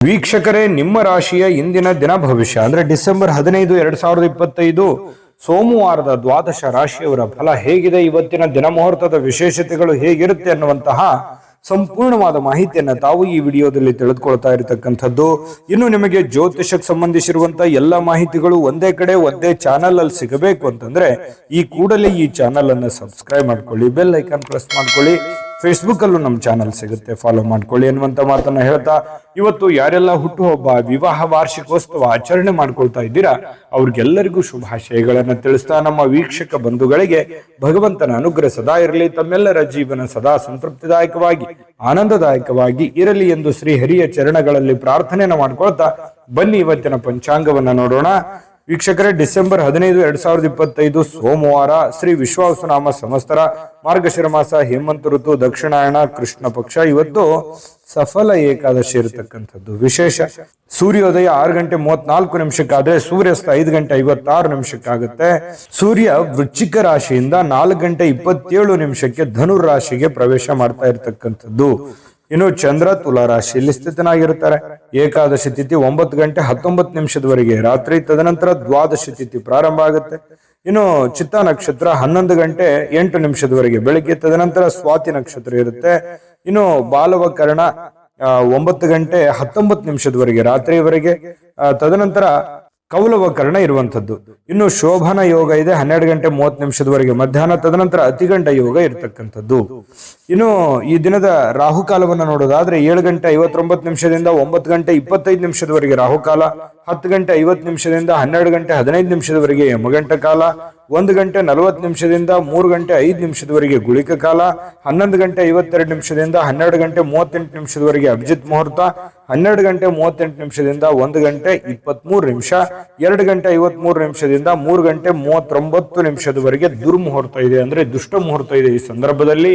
ವೀಕ್ಷಕರೇ, ನಿಮ್ಮ ರಾಶಿಯ ಇಂದಿನ ದಿನ ಭವಿಷ್ಯ ಅಂದ್ರೆ ಡಿಸೆಂಬರ್ 15, 2025 ಸೋಮವಾರದ ದ್ವಾದಶ ರಾಶಿಯವರ ಫಲ ಹೇಗಿದೆ, ಇವತ್ತಿನ ದಿನ ಮುಹೂರ್ತದ ವಿಶೇಷತೆಗಳು ಹೇಗಿರುತ್ತೆ ಅನ್ನುವಂತಹ ಸಂಪೂರ್ಣವಾದ ಮಾಹಿತಿಯನ್ನ ತಾವು ಈ ವಿಡಿಯೋದಲ್ಲಿ ತಿಳಿದುಕೊಳ್ತಾ ಇರತಕ್ಕಂಥದ್ದು. ಇನ್ನು ನಿಮಗೆ ಜ್ಯೋತಿಷಕ್ಕೆ ಸಂಬಂಧಿಸಿರುವಂತಹ ಎಲ್ಲ ಮಾಹಿತಿಗಳು ಒಂದೇ ಕಡೆ ಒಂದೇ ಚಾನಲ್ ಅಲ್ಲಿ ಸಿಗಬೇಕು ಅಂತಂದ್ರೆ ಈ ಕೂಡಲೇ ಈ ಚಾನಲ್ ಅನ್ನು ಸಬ್ಸ್ಕ್ರೈಬ್ ಮಾಡ್ಕೊಳ್ಳಿ, ಬೆಲ್ ಐಕಾನ್ ಪ್ರೆಸ್ ಮಾಡ್ಕೊಳ್ಳಿ. ಫೇಸ್ಬುಕ್ ಅಲ್ಲೂ ನಮ್ಮ ಚಾನಲ್ ಸಿಗುತ್ತೆ, ಫಾಲೋ ಮಾಡ್ಕೊಳ್ಳಿ ಅನ್ನುವಂತ ಮಾತನ್ನ ಹೇಳ್ತಾ, ಇವತ್ತು ಯಾರೆಲ್ಲ ಹುಟ್ಟುಹಬ್ಬ, ವಿವಾಹ ವಾರ್ಷಿಕೋತ್ಸವ ಆಚರಣೆ ಮಾಡ್ಕೊಳ್ತಾ ಇದ್ದೀರಾ ಅವ್ರಿಗೆಲ್ಲರಿಗೂ ಶುಭಾಶಯಗಳನ್ನ ತಿಳಿಸ್ತಾ, ನಮ್ಮ ವೀಕ್ಷಕ ಬಂಧುಗಳಿಗೆ ಭಗವಂತನ ಅನುಗ್ರಹ ಸದಾ ಇರಲಿ, ತಮ್ಮೆಲ್ಲರ ಜೀವನ ಸದಾ ಸಂತೃಪ್ತಿದಾಯಕವಾಗಿ ಆನಂದದಾಯಕವಾಗಿ ಇರಲಿ ಎಂದು ಶ್ರೀ ಹರಿಯ ಚರಣಗಳಲ್ಲಿ ಪ್ರಾರ್ಥನೆಯನ್ನು ಮಾಡ್ಕೊಳ್ತಾ ಬನ್ನಿ ಇವತ್ತಿನ ಪಂಚಾಂಗವನ್ನ ನೋಡೋಣ. ವೀಕ್ಷಕರೇ, ಡಿಸೆಂಬರ್ 15, 2025 ಸೋಮವಾರ, ಶ್ರೀ ವಿಶ್ವಾವಸುನಾಮ ಸಂವತ್ಸರ, ಮಾರ್ಗಶಿರ ಮಾಸ, ಹೇಮಂತ ಋತು, ದಕ್ಷಿಣಾಯಣ, ಕೃಷ್ಣ ಪಕ್ಷ. ಇವತ್ತು ಸಫಲ ಏಕಾದಶಿ ಇರತಕ್ಕಂಥದ್ದು ವಿಶೇಷ. ಸೂರ್ಯೋದಯ 6:34 ಆದ್ರೆ ಸೂರ್ಯಾಸ್ತ 5:56 ಸೂರ್ಯ ವೃಶ್ಚಿಕ ರಾಶಿಯಿಂದ 4:27 ಧನುರ್ ರಾಶಿಗೆ ಪ್ರವೇಶ ಮಾಡ್ತಾ ಇರತಕ್ಕಂಥದ್ದು. ಇನ್ನು ಚಂದ್ರ ತುಲಾ ರಾಶಿಯಲ್ಲಿ ಸ್ಥಿತನಾಗಿರುತ್ತಾರೆ. ಏಕಾದಶಿ ತಿಥಿ 9:19 ರಾತ್ರಿ, ತದನಂತರ ದ್ವಾದಶಿ ತಿಥಿ ಪ್ರಾರಂಭ ಆಗುತ್ತೆ. ಇನ್ನು ಚಿತ್ತ ನಕ್ಷತ್ರ 11:08 ಬೆಳಿಗ್ಗೆ, ತದನಂತರ ಸ್ವಾತಿ ನಕ್ಷತ್ರ ಇರುತ್ತೆ. ಇನ್ನು ಬಾಲವಕರಣ 9:19 ರಾತ್ರಿಯವರೆಗೆ, ತದನಂತರ ಕೌಲವಕರಣ ಇರುವಂತದ್ದು. ಇನ್ನು ಶೋಭನ ಯೋಗ ಇದೆ 12:30 ಮಧ್ಯಾಹ್ನ, ತದನಂತರ ಅತಿಗಂಡ ಯೋಗ ಇರತಕ್ಕಂಥದ್ದು. ಇನ್ನು ಈ ದಿನದ ರಾಹುಕಾಲವನ್ನು ನೋಡೋದಾದ್ರೆ 7:59 9:25 ರಾಹುಕಾಲ, 10:50 12:15 ಯಮಗಂಟ ಕಾಲ, 1:40 3:05 ಗುಳಿಕ ಕಾಲ, 11:52 12:38 ಅಭಿಜಿತ್ ಮುಹೂರ್ತ, 12:38 1:23 2:53 3:39 ದುರ್ಮುಹೂರ್ತ ಇದೆ, ಅಂದ್ರೆ ದುಷ್ಟ ಮುಹೂರ್ತ ಇದೆ. ಈ ಸಂದರ್ಭದಲ್ಲಿ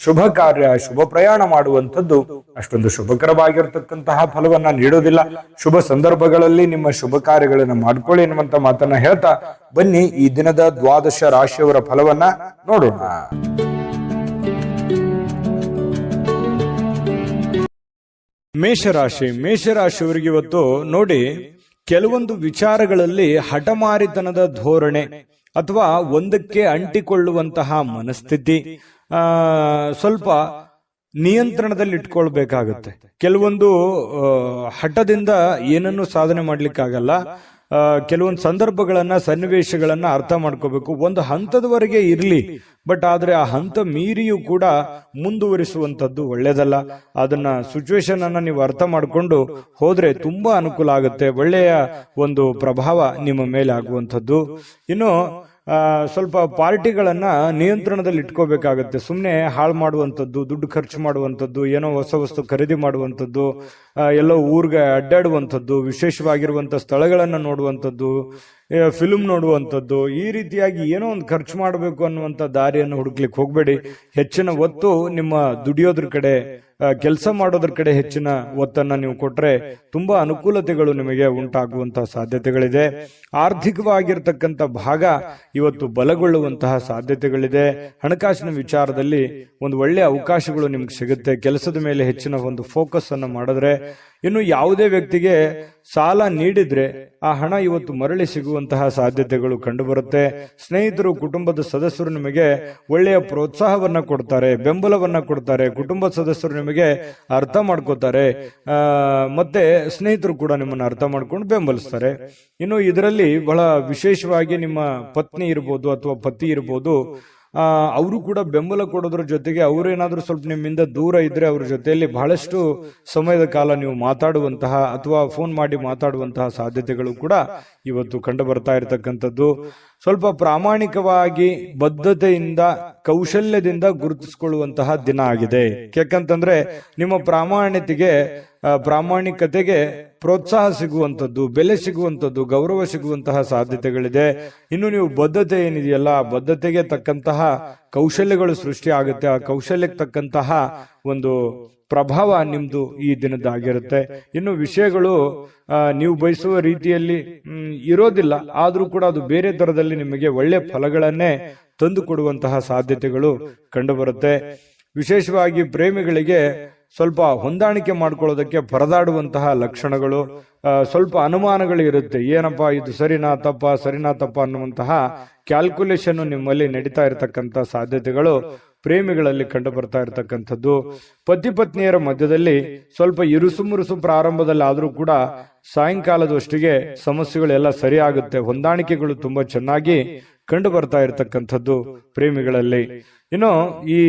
ಶುಭ ಕಾರ್ಯ, ಶುಭ ಪ್ರಯಾಣ ಮಾಡುವಂಥದ್ದು ಅಷ್ಟೊಂದು ಶುಭಕರವಾಗಿರ್ತಕ್ಕಂತಹ ಫಲವನ್ನ ನೀಡೋದಿಲ್ಲ. ಶುಭ ಸಂದರ್ಭಗಳಲ್ಲಿ ನಿಮ್ಮ ಶುಭ ಕಾರ್ಯಗಳನ್ನು ಮಾಡ್ಕೊಳ್ಳಿ ಎನ್ನುವಂತ ಮಾತನ್ನ ಹೇಳ್ತಾ ಬನ್ನಿ ಈ ದಿನದ ದ್ವಾದಶ ರಾಶಿಯವರ ಫಲವನ್ನ ನೋಡೋಣ. ಮೇಷರಾಶಿಯವರಿಗೆ ಇವತ್ತು ನೋಡಿ, ಕೆಲವೊಂದು ವಿಚಾರಗಳಲ್ಲಿ ಹಠಮಾರಿತನದ ಧೋರಣೆ ಅಥವಾ ಒಂದಕ್ಕೆ ಅಂಟಿಕೊಳ್ಳುವಂತಹ ಮನಸ್ಥಿತಿ ಸ್ವಲ್ಪ ನಿಯಂತ್ರಣದಲ್ಲಿ ಇಟ್ಕೊಳ್ಬೇಕಾಗತ್ತೆ. ಕೆಲವೊಂದು ಹಠದಿಂದ ಏನನ್ನು ಸಾಧನೆ ಮಾಡ್ಲಿಕ್ಕಾಗಲ್ಲ. ಕೆಲವೊಂದು ಸಂದರ್ಭಗಳನ್ನ, ಸನ್ನಿವೇಶಗಳನ್ನ ಅರ್ಥ ಮಾಡ್ಕೋಬೇಕು. ಒಂದು ಹಂತದವರೆಗೆ ಇರ್ಲಿ, ಬಟ್ ಆದ್ರೆ ಆ ಹಂತ ಮೀರಿಯೂ ಕೂಡ ಮುಂದುವರಿಸುವಂತದ್ದು ಒಳ್ಳೇದಲ್ಲ. ಅದನ್ನ ಸಿಚುವೇಶನ್ ಅನ್ನ ನೀವು ಅರ್ಥ ಮಾಡ್ಕೊಂಡು ಹೋದ್ರೆ ತುಂಬಾ ಅನುಕೂಲ ಆಗುತ್ತೆ. ಒಳ್ಳೆಯ ಒಂದು ಪ್ರಭಾವ ನಿಮ್ಮ ಮೇಲೆ ಆಗುವಂಥದ್ದು. ಇನ್ನು ಸ್ವಲ್ಪ ಪಾರ್ಟಿಗಳನ್ನ ನಿಯಂತ್ರಣದಲ್ಲಿ ಇಟ್ಕೋಬೇಕಾಗತ್ತೆ. ಸುಮ್ಮನೆ ಹಾಳು ಮಾಡುವಂಥದ್ದು, ದುಡ್ಡು ಖರ್ಚು ಮಾಡುವಂಥದ್ದು, ಏನೋ ಹೊಸ ವಸ್ತು ಖರೀದಿ ಮಾಡುವಂಥದ್ದು, ಎಲ್ಲೋ ಊರ್ಗೆ ಅಡ್ಡಾಡುವಂಥದ್ದು, ವಿಶೇಷವಾಗಿರುವಂಥ ಸ್ಥಳಗಳನ್ನು ನೋಡುವಂಥದ್ದು, ಫಿಲ್ಮ್ ನೋಡುವಂಥದ್ದು, ಈ ರೀತಿಯಾಗಿ ಏನೋ ಒಂದು ಖರ್ಚು ಮಾಡಬೇಕು ಅನ್ನುವಂಥ ದಾರಿಯನ್ನು ಹುಡುಕ್ಲಿಕ್ಕೆ ಹೋಗ್ಬೇಡಿ. ಹೆಚ್ಚಿನ ಒತ್ತು ನಿಮ್ಮ ದುಡಿಯೋದ್ರ ಕಡೆ, ಕೆಲಸ ಮಾಡೋದ್ರ ಕಡೆ ಹೆಚ್ಚಿನ ಒತ್ತನ್ನ ನೀವು ಕೊಟ್ರೆ ತುಂಬಾ ಅನುಕೂಲತೆಗಳು ನಿಮಗೆ ಉಂಟಾಗುವಂತಹ ಸಾಧ್ಯತೆಗಳಿದೆ. ಆರ್ಥಿಕವಾಗಿರ್ತಕ್ಕಂಥ ಭಾಗ ಇವತ್ತು ಬಲಗೊಳ್ಳುವಂತಹ ಸಾಧ್ಯತೆಗಳಿದೆ. ಹಣಕಾಸಿನ ವಿಚಾರದಲ್ಲಿ ಒಂದು ಒಳ್ಳೆಯ ಅವಕಾಶಗಳು ನಿಮ್ಗೆ ಸಿಗುತ್ತೆ. ಕೆಲಸದ ಮೇಲೆ ಹೆಚ್ಚಿನ ಒಂದು ಫೋಕಸ್ ಅನ್ನು ಮಾಡಿದ್ರೆ, ಇನ್ನು ಯಾವುದೇ ವ್ಯಕ್ತಿಗೆ ಸಾಲ ನೀಡಿದ್ರೆ ಆ ಹಣ ಇವತ್ತು ಮರಳಿ ಸಿಗುವಂತಹ ಸಾಧ್ಯತೆಗಳು ಕಂಡುಬರುತ್ತೆ. ಸ್ನೇಹಿತರು, ಕುಟುಂಬದ ಸದಸ್ಯರು ನಿಮಗೆ ಒಳ್ಳೆಯ ಪ್ರೋತ್ಸಾಹವನ್ನ ಕೊಡ್ತಾರೆ, ಬೆಂಬಲವನ್ನ ಕೊಡ್ತಾರೆ. ಕುಟುಂಬದ ಸದಸ್ಯರು ನಿಮಗೆ ಅರ್ಥ ಮಾಡ್ಕೋತಾರೆ, ಮತ್ತೆ ಸ್ನೇಹಿತರು ಕೂಡ ನಿಮ್ಮನ್ನ ಅರ್ಥ ಮಾಡ್ಕೊಂಡು ಬೆಂಬಲಿಸ್ತಾರೆ. ಇನ್ನು ಇದರಲ್ಲಿ ಬಹಳ ವಿಶೇಷವಾಗಿ ನಿಮ್ಮ ಪತ್ನಿ ಇರ್ಬೋದು ಅಥವಾ ಪತಿ ಇರ್ಬೋದು, ಅವರು ಕೂಡ ಬೆಂಬಲ ಕೊಡೋದ್ರ ಜೊತೆಗೆ ಅವರೇನಾದ್ರೂ ಸ್ವಲ್ಪ ನಿಮ್ಮಿಂದ ದೂರ ಇದ್ರೆ ಅವ್ರ ಜೊತೆಯಲ್ಲಿ ಬಹಳಷ್ಟು ಸಮಯದ ಕಾಲ ನೀವು ಮಾತಾಡುವಂತಹ ಅಥವಾ ಫೋನ್ ಮಾಡಿ ಮಾತಾಡುವಂತಹ ಸಾಧ್ಯತೆಗಳು ಕೂಡ ಇವತ್ತು ಕಂಡು ಬರ್ತಾ ಇರತಕ್ಕಂಥದ್ದು. ಸ್ವಲ್ಪ ಪ್ರಾಮಾಣಿಕವಾಗಿ, ಬದ್ಧತೆಯಿಂದ, ಕೌಶಲ್ಯದಿಂದ ಗುರುತಿಸಿಕೊಳ್ಳುವಂತಹ ದಿನ ಆಗಿದೆ. ಯಾಕಂತಂದ್ರೆ ನಿಮ್ಮ ಪ್ರಾಮಾಣಿಕತೆಗೆ ಪ್ರೋತ್ಸಾಹ ಸಿಗುವಂಥದ್ದು, ಬೆಲೆ ಸಿಗುವಂಥದ್ದು, ಗೌರವ ಸಿಗುವಂತಹ ಸಾಧ್ಯತೆಗಳಿದೆ. ಇನ್ನು ನೀವು ಬದ್ಧತೆ ಏನಿದೆಯಲ್ಲ, ಬದ್ಧತೆಗೆ ತಕ್ಕಂತಹ ಕೌಶಲ್ಯಗಳು ಸೃಷ್ಟಿ ಆಗುತ್ತೆ. ಆ ಕೌಶಲ್ಯಕ್ಕೆ ತಕ್ಕಂತಹ ಒಂದು ಪ್ರಭಾವ ನಿಮ್ದು ಈ ದಿನದಾಗಿರುತ್ತೆ. ಇನ್ನು ವಿಷಯಗಳು ನೀವು ಬಯಸುವ ರೀತಿಯಲ್ಲಿ ಇರೋದಿಲ್ಲ, ಆದ್ರೂ ಕೂಡ ಅದು ಬೇರೆ ತರದಲ್ಲಿ ನಿಮಗೆ ಒಳ್ಳೆ ಫಲಗಳನ್ನೇ ತಂದು ಕೊಡುವಂತಹ ಸಾಧ್ಯತೆಗಳು ಕಂಡುಬರುತ್ತೆ. ವಿಶೇಷವಾಗಿ ಪ್ರೇಮಿಗಳಿಗೆ ಸ್ವಲ್ಪ ಹೊಂದಾಣಿಕೆ ಮಾಡ್ಕೊಳ್ಳೋದಕ್ಕೆ ಪರದಾಡುವಂತಹ ಲಕ್ಷಣಗಳು, ಸ್ವಲ್ಪ ಅನುಮಾನಗಳು ಇರುತ್ತೆ. ಏನಪ್ಪಾ ಇದು ಸರಿನಾ ತಪ್ಪ ಅನ್ನುವಂತಹ ಕ್ಯಾಲ್ಕುಲೇಷನ್ ನಿಮ್ಮಲ್ಲಿ ನಡೀತಾ ಇರತಕ್ಕಂತ ಸಾಧ್ಯತೆಗಳು ಪ್ರೇಮಿಗಳಲ್ಲಿ ಕಂಡು ಬರ್ತಾ ಇರತಕ್ಕಂಥದ್ದು. ಪತಿ ಪತ್ನಿಯರ ಮಧ್ಯದಲ್ಲಿ ಸ್ವಲ್ಪ ಇರುಸು ಮುರುಸು ಪ್ರಾರಂಭದಲ್ಲಿ ಆದ್ರೂ ಕೂಡ ಸಾಯಂಕಾಲದಷ್ಟಿಗೆ ಸಮಸ್ಯೆಗಳೆಲ್ಲ ಸರಿ ಆಗುತ್ತೆ. ಹೊಂದಾಣಿಕೆಗಳು ತುಂಬಾ ಚೆನ್ನಾಗಿ ಕಂಡು ಬರ್ತಾ ಇರತಕ್ಕಂಥದ್ದು ಪ್ರೇಮಿಗಳಲ್ಲಿ. ಇನ್ನು ಈ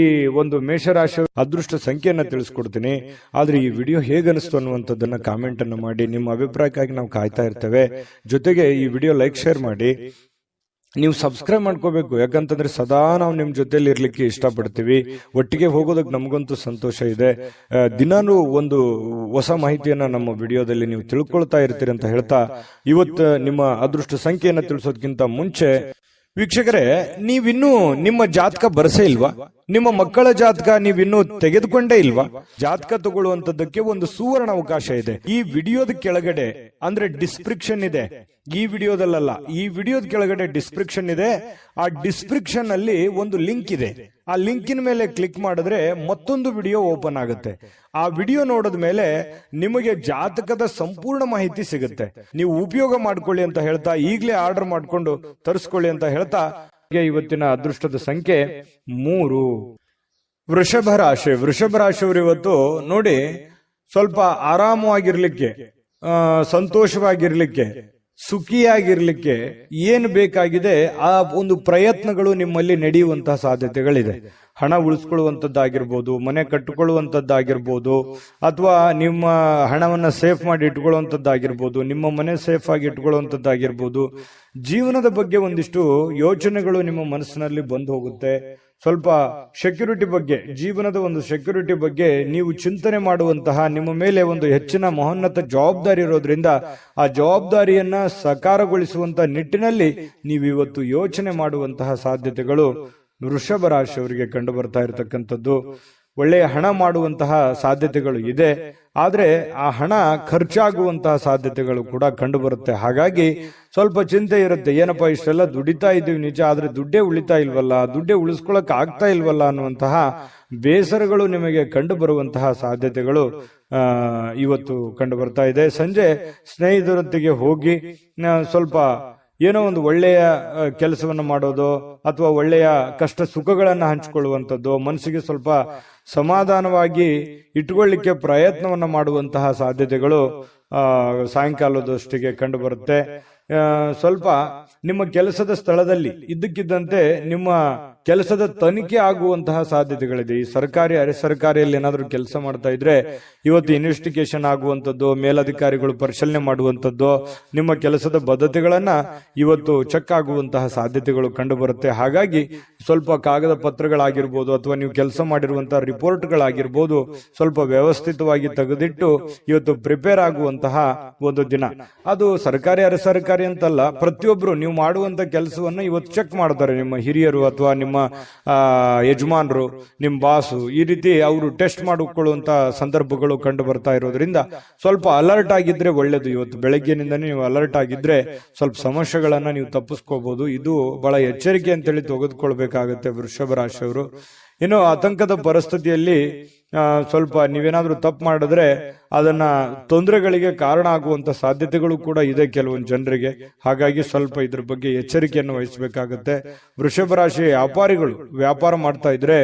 ಒಂದು ಮೇಷರಾಶಿ ಅದೃಷ್ಟ ಸಂಖ್ಯೆಯನ್ನ ತಿಳಿಸ್ಕೊಡ್ತೀನಿ. ಆದ್ರೆ ಈ ವಿಡಿಯೋ ಹೇಗನಿಸ್ತು ಅನ್ನುವಂಥದ್ದನ್ನ ಕಾಮೆಂಟ್ ಅನ್ನು ಮಾಡಿ. ನಿಮ್ಮ ಅಭಿಪ್ರಾಯಕ್ಕಾಗಿ ನಾವು ಕಾಯ್ತಾ ಇರ್ತೇವೆ. ಜೊತೆಗೆ ಈ ವಿಡಿಯೋ ಲೈಕ್ ಶೇರ್ ಮಾಡಿ. ನೀವು ಸಬ್ಸ್ಕ್ರೈಬ್ ಮಾಡ್ಕೋಬೇಕು, ಯಾಕಂತಂದ್ರೆ ಸದಾ ನಾವು ನಿಮ್ ಜೊತೆಲಿ ಇರ್ಲಿಕ್ಕೆ ಇಷ್ಟಪಡ್ತೀವಿ. ಒಟ್ಟಿಗೆ ಹೋಗೋದಕ್ಕೆ ನಮಗಂತೂ ಸಂತೋಷ ಇದೆ. ದಿನಾನು ಒಂದು ಹೊಸ ಮಾಹಿತಿಯನ್ನ ನಮ್ಮ ವಿಡಿಯೋದಲ್ಲಿ ನೀವು ತಿಳ್ಕೊಳ್ತಾ ಇರ್ತೀರಿ ಅಂತ ಹೇಳ್ತಾ, ಇವತ್ತು ನಿಮ್ಮ ಅದೃಷ್ಟ ಸಂಖ್ಯೆಯನ್ನ ತಿಳಿಸೋದಕ್ಕಿಂತ ಮುಂಚೆ ವೀಕ್ಷಕರೇ, ನೀವಿನ್ನೂ ನಿಮ್ಮ ಜಾತಕ ಬರಸೇ ಇಲ್ವಾ? ನಿಮ್ಮ ಮಕ್ಕಳ ಜಾತಕ ನೀವಿನ್ನೂ ತೆಗೆದುಕೊಂಡೇ ಇಲ್ವಾ? ಜಾತಕ ತಗೊಳ್ಳುವಂತದ್ದಕ್ಕೆ ಒಂದು ಸುವರ್ಣ ಅವಕಾಶ ಇದೆ. ಈ ವಿಡಿಯೋದ ಕೆಳಗಡೆ ಅಂದ್ರೆ ಡಿಸ್ಕ್ರಿಪ್ಷನ್ ಇದೆ. ಈ ವಿಡಿಯೋದಲ್ಲ, ಈ ವಿಡಿಯೋದ ಕೆಳಗಡೆ ಡಿಸ್ಕ್ರಿಪ್ಷನ್ ಇದೆ. ಆ ಡಿಸ್ಕ್ರಿಪ್ಷನ್ ಅಲ್ಲಿ ಒಂದು ಲಿಂಕ್ ಇದೆ. ಆ ಲಿಂಕಿನ ಮೇಲೆ ಕ್ಲಿಕ್ ಮಾಡಿದ್ರೆ ಮತ್ತೊಂದು ವಿಡಿಯೋ ಓಪನ್ ಆಗುತ್ತೆ. ಆ ವಿಡಿಯೋ ನೋಡಿದ ಮೇಲೆ ನಿಮಗೆ ಜಾತಕದ ಸಂಪೂರ್ಣ ಮಾಹಿತಿ ಸಿಗುತ್ತೆ. ನೀವು ಉಪಯೋಗ ಮಾಡ್ಕೊಳ್ಳಿ ಅಂತ ಹೇಳ್ತಾ, ಈಗಲೇ ಆರ್ಡರ್ ಮಾಡ್ಕೊಂಡು ತರಿಸ್ಕೊಳ್ಳಿ ಅಂತ ಹೇಳ್ತಾ, ಇವತ್ತಿನ ಅದೃಷ್ಟದ ಸಂಖ್ಯೆ 3. ವೃಷಭ ರಾಶಿಯವರು ಇವತ್ತು ನೋಡಿ, ಸ್ವಲ್ಪ ಆರಾಮವಾಗಿರ್ಲಿಕ್ಕೆ, ಸಂತೋಷವಾಗಿರ್ಲಿಕ್ಕೆ, ಸುಖಿಯಾಗಿರ್ಲಿಕ್ಕೆ ಏನು ಬೇಕಾಗಿದೆ ಆ ಒಂದು ಪ್ರಯತ್ನಗಳು ನಿಮ್ಮಲ್ಲಿ ನಡೆಯುವಂತಹ ಸಾಧ್ಯತೆಗಳಿದೆ. ಹಣ ಉಳಿಸ್ಕೊಳ್ಳುವಂತದ್ದಾಗಿರ್ಬೋದು, ಮನೆ ಕಟ್ಟಿಕೊಳ್ಳುವಂತದ್ದಾಗಿರ್ಬೋದು, ಅಥವಾ ನಿಮ್ಮ ಹಣವನ್ನ ಸೇಫ್ ಮಾಡಿ ಇಟ್ಕೊಳ್ಳುವಂತದ್ದಾಗಿರ್ಬೋದು, ನಿಮ್ಮ ಮನೆ ಸೇಫ್ ಆಗಿ ಇಟ್ಕೊಳ್ಳುವಂತದ್ದಾಗಿರ್ಬೋದು. ಜೀವನದ ಬಗ್ಗೆ ಒಂದಿಷ್ಟು ಯೋಚನೆಗಳು ನಿಮ್ಮ ಮನಸ್ಸಿನಲ್ಲಿ ಬಂದು ಹೋಗುತ್ತೆ. ಸ್ವಲ್ಪ ಸೆಕ್ಯೂರಿಟಿ ಬಗ್ಗೆ, ಜೀವನದ ಒಂದು ಸೆಕ್ಯೂರಿಟಿ ಬಗ್ಗೆ ನೀವು ಚಿಂತನೆ ಮಾಡುವಂತಹ, ನಿಮ್ಮ ಮೇಲೆ ಒಂದು ಹೆಚ್ಚಿನ ಮಹೋನ್ನತ ಜವಾಬ್ದಾರಿ ಇರೋದ್ರಿಂದ ಆ ಜವಾಬ್ದಾರಿಯನ್ನ ಸಾಕಾರಗೊಳಿಸುವಂತಹ ನಿಟ್ಟಿನಲ್ಲಿ ನೀವು ಇವತ್ತು ಯೋಚನೆ ಮಾಡುವಂತಹ ಸಾಧ್ಯತೆಗಳು ವೃಷಭ ರಾಶಿಯವರಿಗೆ ಕಂಡು ಬರ್ತಾ ಇರತಕ್ಕಂಥದ್ದು. ಒಳ್ಳೆಯ ಹಣ ಮಾಡುವಂತಹ ಸಾಧ್ಯತೆಗಳು ಇದೆ. ಆದ್ರೆ ಆ ಹಣ ಖರ್ಚಾಗುವಂತಹ ಸಾಧ್ಯತೆಗಳು ಕೂಡ ಕಂಡು ಬರುತ್ತೆ. ಹಾಗಾಗಿ ಸ್ವಲ್ಪ ಚಿಂತೆ ಇರುತ್ತೆ. ಏನಪ್ಪಾ ಇಷ್ಟೆಲ್ಲ ದುಡಿತಾ ಇದ್ದೀವಿ ನಿಜ, ಆದ್ರೆ ದುಡ್ಡೇ ಉಳಿತಾ ಇಲ್ವಲ್ಲ, ದುಡ್ಡೇ ಉಳಿಸ್ಕೊಳಕ್ ಆಗ್ತಾ ಇಲ್ವಲ್ಲ ಅನ್ನುವಂತಹ ಬೇಸರಗಳು ನಿಮಗೆ ಕಂಡು ಬರುವಂತಹ ಸಾಧ್ಯತೆಗಳು ಇವತ್ತು ಕಂಡು ಬರ್ತಾ ಇದೆ. ಸಂಜೆ ಸ್ನೇಹಿತರೊಂದಿಗೆ ಹೋಗಿ ಸ್ವಲ್ಪ ಏನೋ ಒಂದು ಒಳ್ಳೆಯ ಕೆಲಸವನ್ನು ಮಾಡೋದು, ಅಥವಾ ಒಳ್ಳೆಯ ಕಷ್ಟ ಸುಖಗಳನ್ನ ಹಂಚಿಕೊಳ್ಳುವಂಥದ್ದು, ಮನಸ್ಸಿಗೆ ಸ್ವಲ್ಪ ಸಮಾಧಾನವಾಗಿ ಇಟ್ಕೊಳ್ಳಿಕ್ಕೆ ಪ್ರಯತ್ನವನ್ನ ಮಾಡುವಂತಹ ಸಾಧ್ಯತೆಗಳು ಸಾಯಂಕಾಲದಷ್ಟಿಗೆ ಕಂಡು ಬರುತ್ತೆ. ಸ್ವಲ್ಪ ನಿಮ್ಮ ಕೆಲಸದ ಸ್ಥಳದಲ್ಲಿ ಇದ್ದಕ್ಕಿದ್ದಂತೆ ನಿಮ್ಮ ಕೆಲಸದ ತನಿಖೆ ಆಗುವಂತಹ ಸಾಧ್ಯತೆಗಳಿದೆ. ಈ ಸರ್ಕಾರಿ ಅರೆ ಸರ್ಕಾರಿಯಲ್ಲಿ ಏನಾದ್ರೂ ಕೆಲಸ ಮಾಡ್ತಾ ಇದ್ರೆ ಇವತ್ತು ಇನ್ವೆಸ್ಟಿಗೇಷನ್ ಆಗುವಂಥದ್ದು, ಮೇಲಧಿಕಾರಿಗಳು ಪರಿಶೀಲನೆ ಮಾಡುವಂಥದ್ದು, ನಿಮ್ಮ ಕೆಲಸದ ಬದ್ಧತೆಗಳನ್ನ ಇವತ್ತು ಚೆಕ್ ಆಗುವಂತಹ ಸಾಧ್ಯತೆಗಳು ಕಂಡು ಬರುತ್ತೆ. ಹಾಗಾಗಿ ಸ್ವಲ್ಪ ಕಾಗದ ಪತ್ರಗಳಾಗಿರ್ಬೋದು, ಅಥವಾ ನೀವು ಕೆಲಸ ಮಾಡಿರುವಂತಹ ರಿಪೋರ್ಟ್ಗಳಾಗಿರ್ಬೋದು, ಸ್ವಲ್ಪ ವ್ಯವಸ್ಥಿತವಾಗಿ ತೆಗೆದಿಟ್ಟು ಇವತ್ತು ಪ್ರಿಪೇರ್ ಆಗುವಂತಹ ಒಂದು ದಿನ. ಅದು ಸರ್ಕಾರಿ ಅರೆ ಸರ್ಕಾರಿ ಅಂತಲ್ಲ, ಪ್ರತಿಯೊಬ್ರು ನೀವು ಮಾಡುವಂತ ಕೆಲಸವನ್ನ ಇವತ್ತು ಚೆಕ್ ಮಾಡ್ತಾರೆ. ನಿಮ್ಮ ಹಿರಿಯರು ಅಥವಾ ನಿಮ್ಮ ಯಜಮಾನರು, ನಿಮ್ಮ ಬಾಸು, ಈ ರೀತಿ ಅವರು ಟೆಸ್ಟ್ ಮಾಡಿಕೊಳ್ಳುವಂತ ಸಂದರ್ಭಗಳು ಕಂಡು ಬರ್ತಾ ಇರೋದ್ರಿಂದ ಸ್ವಲ್ಪ ಅಲರ್ಟ್ ಆಗಿದ್ರೆ ಒಳ್ಳೇದು. ಇವತ್ತು ಬೆಳಗ್ಗೆನಿಂದ ನೀವು ಅಲರ್ಟ್ ಆಗಿದ್ರೆ ಸ್ವಲ್ಪ ಸಮಸ್ಯೆಗಳನ್ನ ನೀವು ತಪ್ಪಿಸ್ಕೋಬಹುದು. ಇದು ಬಹಳ ಎಚ್ಚರಿಕೆ ಅಂತೇಳಿ ತೆಗೆದುಕೊಳ್ಬೇಕಾಗತ್ತೆ ವೃಷಭ ರಾಶಿಯವರು. ಇನ್ನು ಆತಂಕದ ಪರಿಸ್ಥಿತಿಯಲ್ಲಿ ಸ್ವಲ್ಪ ನೀವೇನಾದ್ರೂ ತಪ್ಪು ಮಾಡಿದ್ರೆ ಅದನ್ನ ತೊಂದರೆಗಳಿಗೆ ಕಾರಣ ಆಗುವಂತ ಸಾಧ್ಯತೆಗಳು ಕೂಡ ಇದೆ ಕೆಲವೊಂದು ಜನರಿಗೆ. ಹಾಗಾಗಿ ಸ್ವಲ್ಪ ಇದ್ರ ಬಗ್ಗೆ ಎಚ್ಚರಿಕೆಯನ್ನು ವಹಿಸಬೇಕಾಗತ್ತೆ. ವೃಷಭ ರಾಶಿ ವ್ಯಾಪಾರಿಗಳು ವ್ಯಾಪಾರ ಮಾಡ್ತಾ ಇದ್ರೆ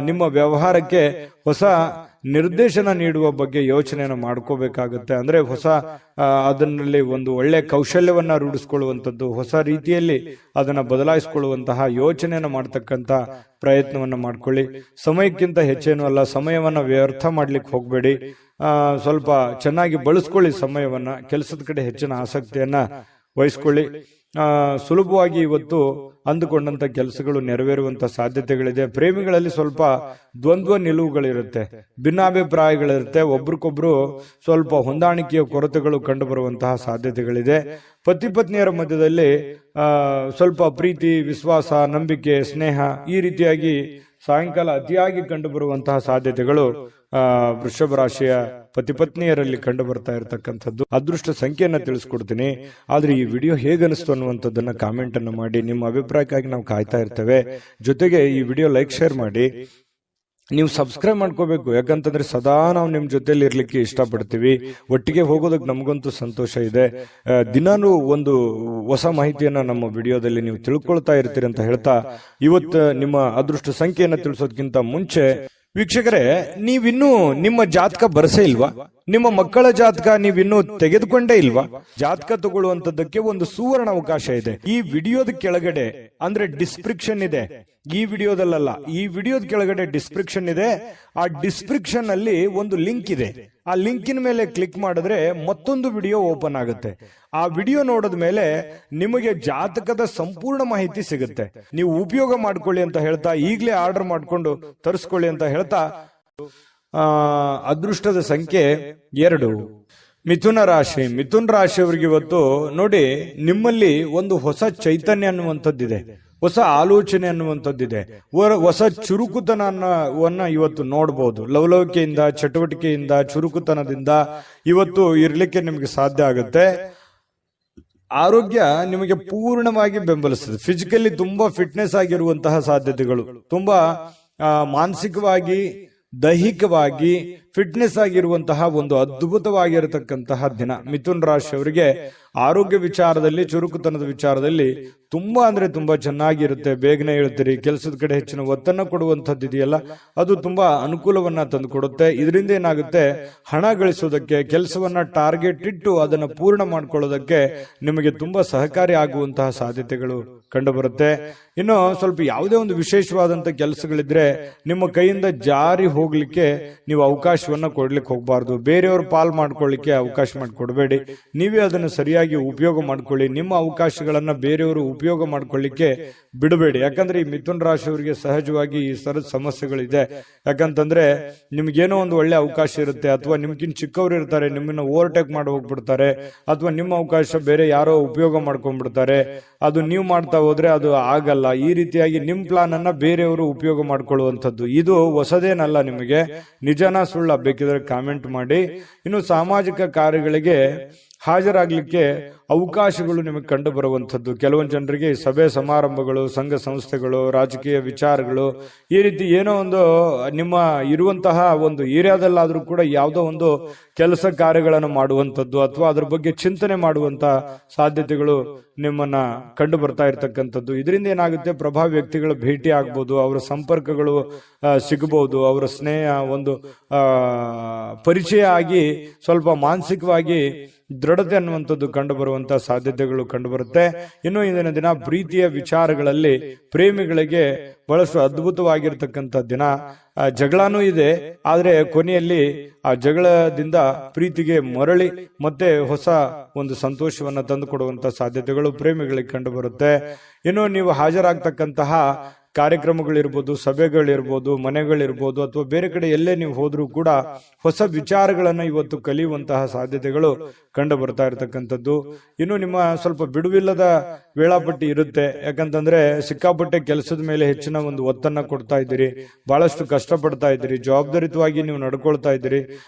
ನಿಮ್ಮ ವ್ಯವಹಾರಕ್ಕೆ ಹೊಸ ನಿರ್ದೇಶನ ನೀಡುವ ಬಗ್ಗೆ ಯೋಚನೆಯನ್ನು ಮಾಡ್ಕೋಬೇಕಾಗತ್ತೆ. ಅಂದ್ರೆ ಹೊಸ ಅದನ್ನಲ್ಲಿ ಒಂದು ಒಳ್ಳೆ ಕೌಶಲ್ಯವನ್ನ ರೂಢಿಸ್ಕೊಳ್ಳುವಂಥದ್ದು, ಹೊಸ ರೀತಿಯಲ್ಲಿ ಅದನ್ನ ಬದಲಾಯಿಸಿಕೊಳ್ಳುವಂತಹ ಯೋಚನೆಯನ್ನು ಮಾಡ್ತಕ್ಕಂಥ ಪ್ರಯತ್ನವನ್ನ ಮಾಡ್ಕೊಳ್ಳಿ. ಸಮಯಕ್ಕಿಂತ ಹೆಚ್ಚೇನು ಅಲ್ಲ, ಸಮಯವನ್ನ ವ್ಯರ್ಥ ಮಾಡ್ಲಿಕ್ಕೆ ಹೋಗ್ಬೇಡಿ. ಸ್ವಲ್ಪ ಚೆನ್ನಾಗಿ ಬಳಸ್ಕೊಳ್ಳಿ ಸಮಯವನ್ನ, ಕೆಲಸದ ಕಡೆ ಹೆಚ್ಚಿನ ಆಸಕ್ತಿಯನ್ನ ವಹಿಸ್ಕೊಳ್ಳಿ. ಸುಲಭವಾಗಿ ಇವತ್ತು ಅಂದುಕೊಂಡಂತ ಕೆಲಸಗಳು ನೆರವೇರುವಂತ ಸಾಧ್ಯತೆಗಳಿದೆ. ಪ್ರೇಮಿಗಳಲ್ಲಿ ಸ್ವಲ್ಪ ದ್ವಂದ್ವ ನಿಲುವುಗಳಿರುತ್ತೆ, ಭಿನ್ನಾಭಿಪ್ರಾಯಗಳಿರುತ್ತೆ, ಒಬ್ರಿಗೊಬ್ರು ಸ್ವಲ್ಪ ಹೊಂದಾಣಿಕೆಯ ಕೊರತೆಗಳು ಕಂಡು ಬರುವಂತಹ ಸಾಧ್ಯತೆಗಳಿದೆ. ಪತಿ ಪತ್ನಿಯರ ಮಧ್ಯದಲ್ಲಿ ಸ್ವಲ್ಪ ಪ್ರೀತಿ, ವಿಶ್ವಾಸ, ನಂಬಿಕೆ, ಸ್ನೇಹ ಈ ರೀತಿಯಾಗಿ ಸಾಯಂಕಾಲ ಅತಿಯಾಗಿ ಕಂಡು ಬರುವಂತಹ ಸಾಧ್ಯತೆಗಳು ವೃಷಭ ರಾಶಿಯ ಪತಿ ಪತ್ನಿಯರಲ್ಲಿ ಕಂಡು ಬರ್ತಾ ಇರತಕ್ಕಂಥದ್ದು. ಅದೃಷ್ಟ ಸಂಖ್ಯೆಯನ್ನ ತಿಳಿಸ್ಕೊಡ್ತೀನಿ. ಆದ್ರೆ ಈ ವಿಡಿಯೋ ಹೇಗನಿಸ್ತು ಅನ್ನುವಂಥದ್ದನ್ನ ಕಾಮೆಂಟ್ ಅನ್ನು ಮಾಡಿ. ನಿಮ್ಮ ಅಭಿಪ್ರಾಯಕ್ಕಾಗಿ ನಾವು ಕಾಯ್ತಾ ಇರ್ತೇವೆ. ಜೊತೆಗೆ ಈ ವಿಡಿಯೋ ಲೈಕ್ ಶೇರ್ ಮಾಡಿ. ನೀವು ಸಬ್ಸ್ಕ್ರೈಬ್ ಮಾಡ್ಕೋಬೇಕು. ಯಾಕಂತಂದ್ರೆ ಸದಾ ನಾವು ನಿಮ್ ಜೊತೆಲಿ ಇರ್ಲಿಕ್ಕೆ ಇಷ್ಟಪಡ್ತೀವಿ. ಒಟ್ಟಿಗೆ ಹೋಗೋದಕ್ಕೆ ನಮಗಂತೂ ಸಂತೋಷ ಇದೆ. ದಿನಾನು ಒಂದು ಹೊಸ ಮಾಹಿತಿಯನ್ನ ನಮ್ಮ ವಿಡಿಯೋದಲ್ಲಿ ನೀವು ತಿಳ್ಕೊಳ್ತಾ ಇರ್ತೀರಿ ಅಂತ ಹೇಳ್ತಾ, ಇವತ್ತು ನಿಮ್ಮ ಅದೃಷ್ಟ ಸಂಖ್ಯೆಯನ್ನ ತಿಳಿಸೋದಕ್ಕಿಂತ ಮುಂಚೆ ವೀಕ್ಷಕರೇ, ನೀವಿನ್ನೂ ನಿಮ್ಮ ಜಾತಕ ಬರಸೇ ಇಲ್ವಾ? ನಿಮ್ಮ ಮಕ್ಕಳ ಜಾತಕ ನೀವಿನ್ನೂ ತೆಗೆದುಕೊಂಡೇ ಇಲ್ವಾ? ಜಾತಕ ತಗೊಳ್ಳುವಂತದ್ದಕ್ಕೆ ಒಂದು ಸುವರ್ಣ ಅವಕಾಶ ಇದೆ. ಈ ವಿಡಿಯೋದ ಕೆಳಗಡೆ ಅಂದ್ರೆ ಡಿಸ್ಕ್ರಿಪ್ಷನ್ ಇದೆ. ಈ ವಿಡಿಯೋದಲ್ಲ, ಈ ವಿಡಿಯೋದ ಕೆಳಗಡೆ ಡಿಸ್ಕ್ರಿಪ್ಷನ್ ಇದೆ. ಆ ಡಿಸ್ಕ್ರಿಪ್ಷನ್ ಅಲ್ಲಿ ಒಂದು ಲಿಂಕ್ ಇದೆ. ಆ ಲಿಂಕಿನ ಮೇಲೆ ಕ್ಲಿಕ್ ಮಾಡಿದ್ರೆ ಮತ್ತೊಂದು ವಿಡಿಯೋ ಓಪನ್ ಆಗುತ್ತೆ. ಆ ವಿಡಿಯೋ ನೋಡಿದ ಮೇಲೆ ನಿಮಗೆ ಜಾತಕದ ಸಂಪೂರ್ಣ ಮಾಹಿತಿ ಸಿಗುತ್ತೆ. ನೀವು ಉಪಯೋಗ ಮಾಡ್ಕೊಳ್ಳಿ ಅಂತ ಹೇಳ್ತಾ, ಈಗಲೇ ಆರ್ಡರ್ ಮಾಡ್ಕೊಂಡು ತರಿಸ್ಕೊಳ್ಳಿ ಅಂತ ಹೇಳ್ತಾ, ಅದೃಷ್ಟದ ಸಂಖ್ಯೆ 2 ಮಿಥುನ ರಾಶಿ. ಮಿಥುನ ರಾಶಿಯವರಿಗೆ ಇವತ್ತು ನೋಡಿ, ನಿಮ್ಮಲ್ಲಿ ಒಂದು ಹೊಸ ಚೈತನ್ಯ ಅನ್ನುವಂಥದ್ದಿದೆ, ಹೊಸ ಆಲೋಚನೆ ಅನ್ನುವಂಥದ್ದಿದೆ, ಹೊಸ ಚುರುಕುತನವನ್ನ ಇವತ್ತು ನೋಡಬಹುದು. ಲವಲವಿಕೆಯಿಂದ, ಚಟುವಟಿಕೆಯಿಂದ, ಚುರುಕುತನದಿಂದ ಇವತ್ತು ಇರ್ಲಿಕ್ಕೆ ನಿಮಗೆ ಸಾಧ್ಯ ಆಗುತ್ತೆ. ಆರೋಗ್ಯ ನಿಮಗೆ ಪೂರ್ಣವಾಗಿ ಬೆಂಬಲಿಸ್ತದೆ. ಫಿಸಿಕಲಿ ತುಂಬಾ ಫಿಟ್ನೆಸ್ ಆಗಿರುವಂತಹ ಸಾಧ್ಯತೆಗಳು, ತುಂಬಾ ಮಾನಸಿಕವಾಗಿ, ದೈಹಿಕವಾಗಿ ಫಿಟ್ನೆಸ್ ಆಗಿರುವಂತಹ ಒಂದು ಅದ್ಭುತವಾಗಿರತಕ್ಕಂತಹ ದಿನ. ಮಿಥುನ್ ರಾಶಿಯವರಿಗೆ ಆರೋಗ್ಯ ವಿಚಾರದಲ್ಲಿ, ಚುರುಕುತನದ ವಿಚಾರದಲ್ಲಿ ತುಂಬಾ ಅಂದ್ರೆ ತುಂಬಾ ಚೆನ್ನಾಗಿರುತ್ತೆ. ಬೇಗನೆ ಹೇಳ್ತೀರಿ, ಕೆಲಸದ ಕಡೆ ಹೆಚ್ಚಿನ ಒತ್ತನ್ನು ಕೊಡುವಂಥದ್ದು ಇದೆಯಲ್ಲ, ಅದು ತುಂಬಾ ಅನುಕೂಲವನ್ನ ತಂದು ಕೊಡುತ್ತೆ. ಇದರಿಂದ ಏನಾಗುತ್ತೆ, ಹಣ ಗಳಿಸೋದಕ್ಕೆ, ಕೆಲಸವನ್ನ ಟಾರ್ಗೆಟ್ ಇಟ್ಟು ಅದನ್ನು ಪೂರ್ಣ ಮಾಡ್ಕೊಳ್ಳೋದಕ್ಕೆ ನಿಮಗೆ ತುಂಬಾ ಸಹಕಾರಿ ಆಗುವಂತಹ ಸಾಧ್ಯತೆಗಳು ಕಂಡು ಬರುತ್ತೆ. ಇನ್ನು ಸ್ವಲ್ಪ ಯಾವುದೇ ಒಂದು ವಿಶೇಷವಾದಂತ ಕೆಲಸಗಳಿದ್ರೆ ನಿಮ್ಮ ಕೈಯಿಂದ ಜಾರಿ ಹೋಗ್ಲಿಕ್ಕೆ ನೀವು ಅವಕಾಶವನ್ನ ಕೊಡ್ಲಿಕ್ಕೆ ಹೋಗಬಾರ್ದು. ಬೇರೆಯವರು ಪಾಲ್ ಮಾಡ್ಕೊಳ್ಳಿಕ್ಕೆ ಅವಕಾಶ ಮಾಡಿಕೊಡ್ಬೇಡಿ. ನೀವೇ ಅದನ್ನು ಸರಿಯಾಗಿ ಉಪಯೋಗ ಮಾಡ್ಕೊಳ್ಳಿ. ನಿಮ್ಮ ಅವಕಾಶಗಳನ್ನ ಬೇರೆಯವರು ಉಪಯೋಗ ಮಾಡ್ಕೊಳ್ಳಿಕ್ಕೆ ಬಿಡಬೇಡಿ. ಯಾಕಂದ್ರೆ ಈ ಮಿಥುನ್ ರಾಶಿಯವರಿಗೆ ಸಹಜವಾಗಿ ಈ ಸರದ ಸಮಸ್ಯೆಗಳಿದೆ. ಯಾಕಂತಂದ್ರೆ ನಿಮ್ಗೇನೋ ಒಂದು ಒಳ್ಳೆ ಅವಕಾಶ ಇರುತ್ತೆ, ಅಥವಾ ನಿಮ್ಗಿನ್ ಚಿಕ್ಕವರು ಇರ್ತಾರೆ, ನಿಮ್ಮನ್ನ ಓವರ್ಟೇಕ್ ಮಾಡಿ ಹೋಗ್ಬಿಡ್ತಾರೆ, ಅಥವಾ ನಿಮ್ಮ ಅವಕಾಶ ಬೇರೆ ಯಾರೋ ಉಪಯೋಗ ಮಾಡ್ಕೊಂಡ್ಬಿಡ್ತಾರೆ. ಅದು ನೀವು ಮಾಡ್ತಾ ಹೋದ್ರೆ ಅದು ಆಗಲ್ಲ. ಈ ರೀತಿಯಾಗಿ ನಿಮ್ ಪ್ಲಾನ್ ಅನ್ನ ಬೇರೆಯವರು ಉಪಯೋಗ ಮಾಡ್ಕೊಳ್ಳುವಂಥದ್ದು ಇದು ಹೊಸದೇನಲ್ಲ. ನಿಮಗೆ ನಿಜನಾ ಸುಳ್ಳ ಬೇಕಿದ್ರೆ ಕಾಮೆಂಟ್ ಮಾಡಿ. ಇನ್ನು ಸಾಮಾಜಿಕ ಕಾರ್ಯಗಳಿಗೆ ಹಾಜರಾಗ್ಲಿಕ್ಕೆ ಅವಕಾಶಗಳು ನಿಮಗೆ ಕಂಡು ಬರುವಂಥದ್ದು. ಕೆಲವೊಂದು ಜನರಿಗೆ ಸಭೆ ಸಮಾರಂಭಗಳು, ಸಂಘ ಸಂಸ್ಥೆಗಳು, ರಾಜಕೀಯ ವಿಚಾರಗಳು, ಈ ರೀತಿ ಏನೋ ಒಂದು ನಿಮ್ಮ ಇರುವಂತಹ ಒಂದು ಏರಿಯಾದಲ್ಲಾದ್ರೂ ಕೂಡ ಯಾವುದೋ ಒಂದು ಕೆಲಸ ಕಾರ್ಯಗಳನ್ನು ಮಾಡುವಂಥದ್ದು ಅಥವಾ ಅದ್ರ ಬಗ್ಗೆ ಚಿಂತನೆ ಮಾಡುವಂತ ಸಾಧ್ಯತೆಗಳು ನಿಮ್ಮನ್ನ ಕಂಡು ಬರ್ತಾ ಇರ್ತಕ್ಕಂಥದ್ದು. ಇದರಿಂದ ಏನಾಗುತ್ತೆ, ಪ್ರಭಾವಿ ವ್ಯಕ್ತಿಗಳ ಭೇಟಿ ಆಗ್ಬೋದು, ಅವರ ಸಂಪರ್ಕಗಳು ಸಿಗಬಹುದು, ಅವರ ಸ್ನೇಹ ಒಂದು ಪರಿಚಯ ಆಗಿ ಸ್ವಲ್ಪ ಮಾನಸಿಕವಾಗಿ ದೃಢತೆ ಅನ್ನುವಂಥದ್ದು ಕಂಡು ಬರುವಂತಹ ಸಾಧ್ಯತೆಗಳು ಕಂಡು ಬರುತ್ತೆ. ಇನ್ನು ಇಂದಿನ ದಿನ ಪ್ರೀತಿಯ ವಿಚಾರಗಳಲ್ಲಿ ಪ್ರೇಮಿಗಳಿಗೆ ಬಹಳಷ್ಟು ಅದ್ಭುತವಾಗಿರ್ತಕ್ಕಂಥ ದಿನ. ಜಗಳನೂ ಇದೆ, ಆದ್ರೆ ಕೊನೆಯಲ್ಲಿ ಆ ಜಗಳದಿಂದ ಪ್ರೀತಿಗೆ ಮರಳಿ ಮತ್ತೆ ಹೊಸ ಒಂದು ಸಂತೋಷವನ್ನ ತಂದು ಕೊಡುವಂತಹ ಸಾಧ್ಯತೆಗಳು ಪ್ರೇಮಿಗಳಿಗೆ ಕಂಡು ಬರುತ್ತೆ. ಇನ್ನು ನೀವು ಹಾಜರಾಗ್ತಕ್ಕಂತಹ ಕಾರ್ಯಕ್ರಮಗಳಿರ್ಬೋದು, ಸಭೆಗಳಿರ್ಬೋದು, ಮನೆಗಳಿರ್ಬೋದು, ಅಥವಾ ಬೇರೆ ಕಡೆ ಎಲ್ಲೇ ನೀವು ಹೋದ್ರೂ ಕೂಡ ಹೊಸ ವಿಚಾರಗಳನ್ನ ಇವತ್ತು ಕಲಿಯುವಂತಹ ಸಾಧ್ಯತೆಗಳು ಕಂಡು ಬರ್ತಾ ಇರತಕ್ಕಂಥದ್ದು. ಇನ್ನು ನಿಮ್ಮ ಸ್ವಲ್ಪ ಬಿಡುವಿಲ್ಲದ ವೇಳಾಪಟ್ಟಿ ಇರುತ್ತೆ. ಯಾಕಂತಂದ್ರೆ ಸಿಕ್ಕಾಪಟ್ಟೆ ಕೆಲಸದ ಮೇಲೆ ಹೆಚ್ಚಿನ ಒಂದು ಒತ್ತನ್ನ ಕೊಡ್ತಾ ಇದ್ದೀರಿ, ಬಹಳಷ್ಟು ಕಷ್ಟಪಡ್ತಾ ಇದ್ದೀರಿ, ಜವಾಬ್ದಾರಿತವಾಗಿ ನೀವು ನಡ್ಕೊಳ್ತಾ ಇದ್ದೀರಿ.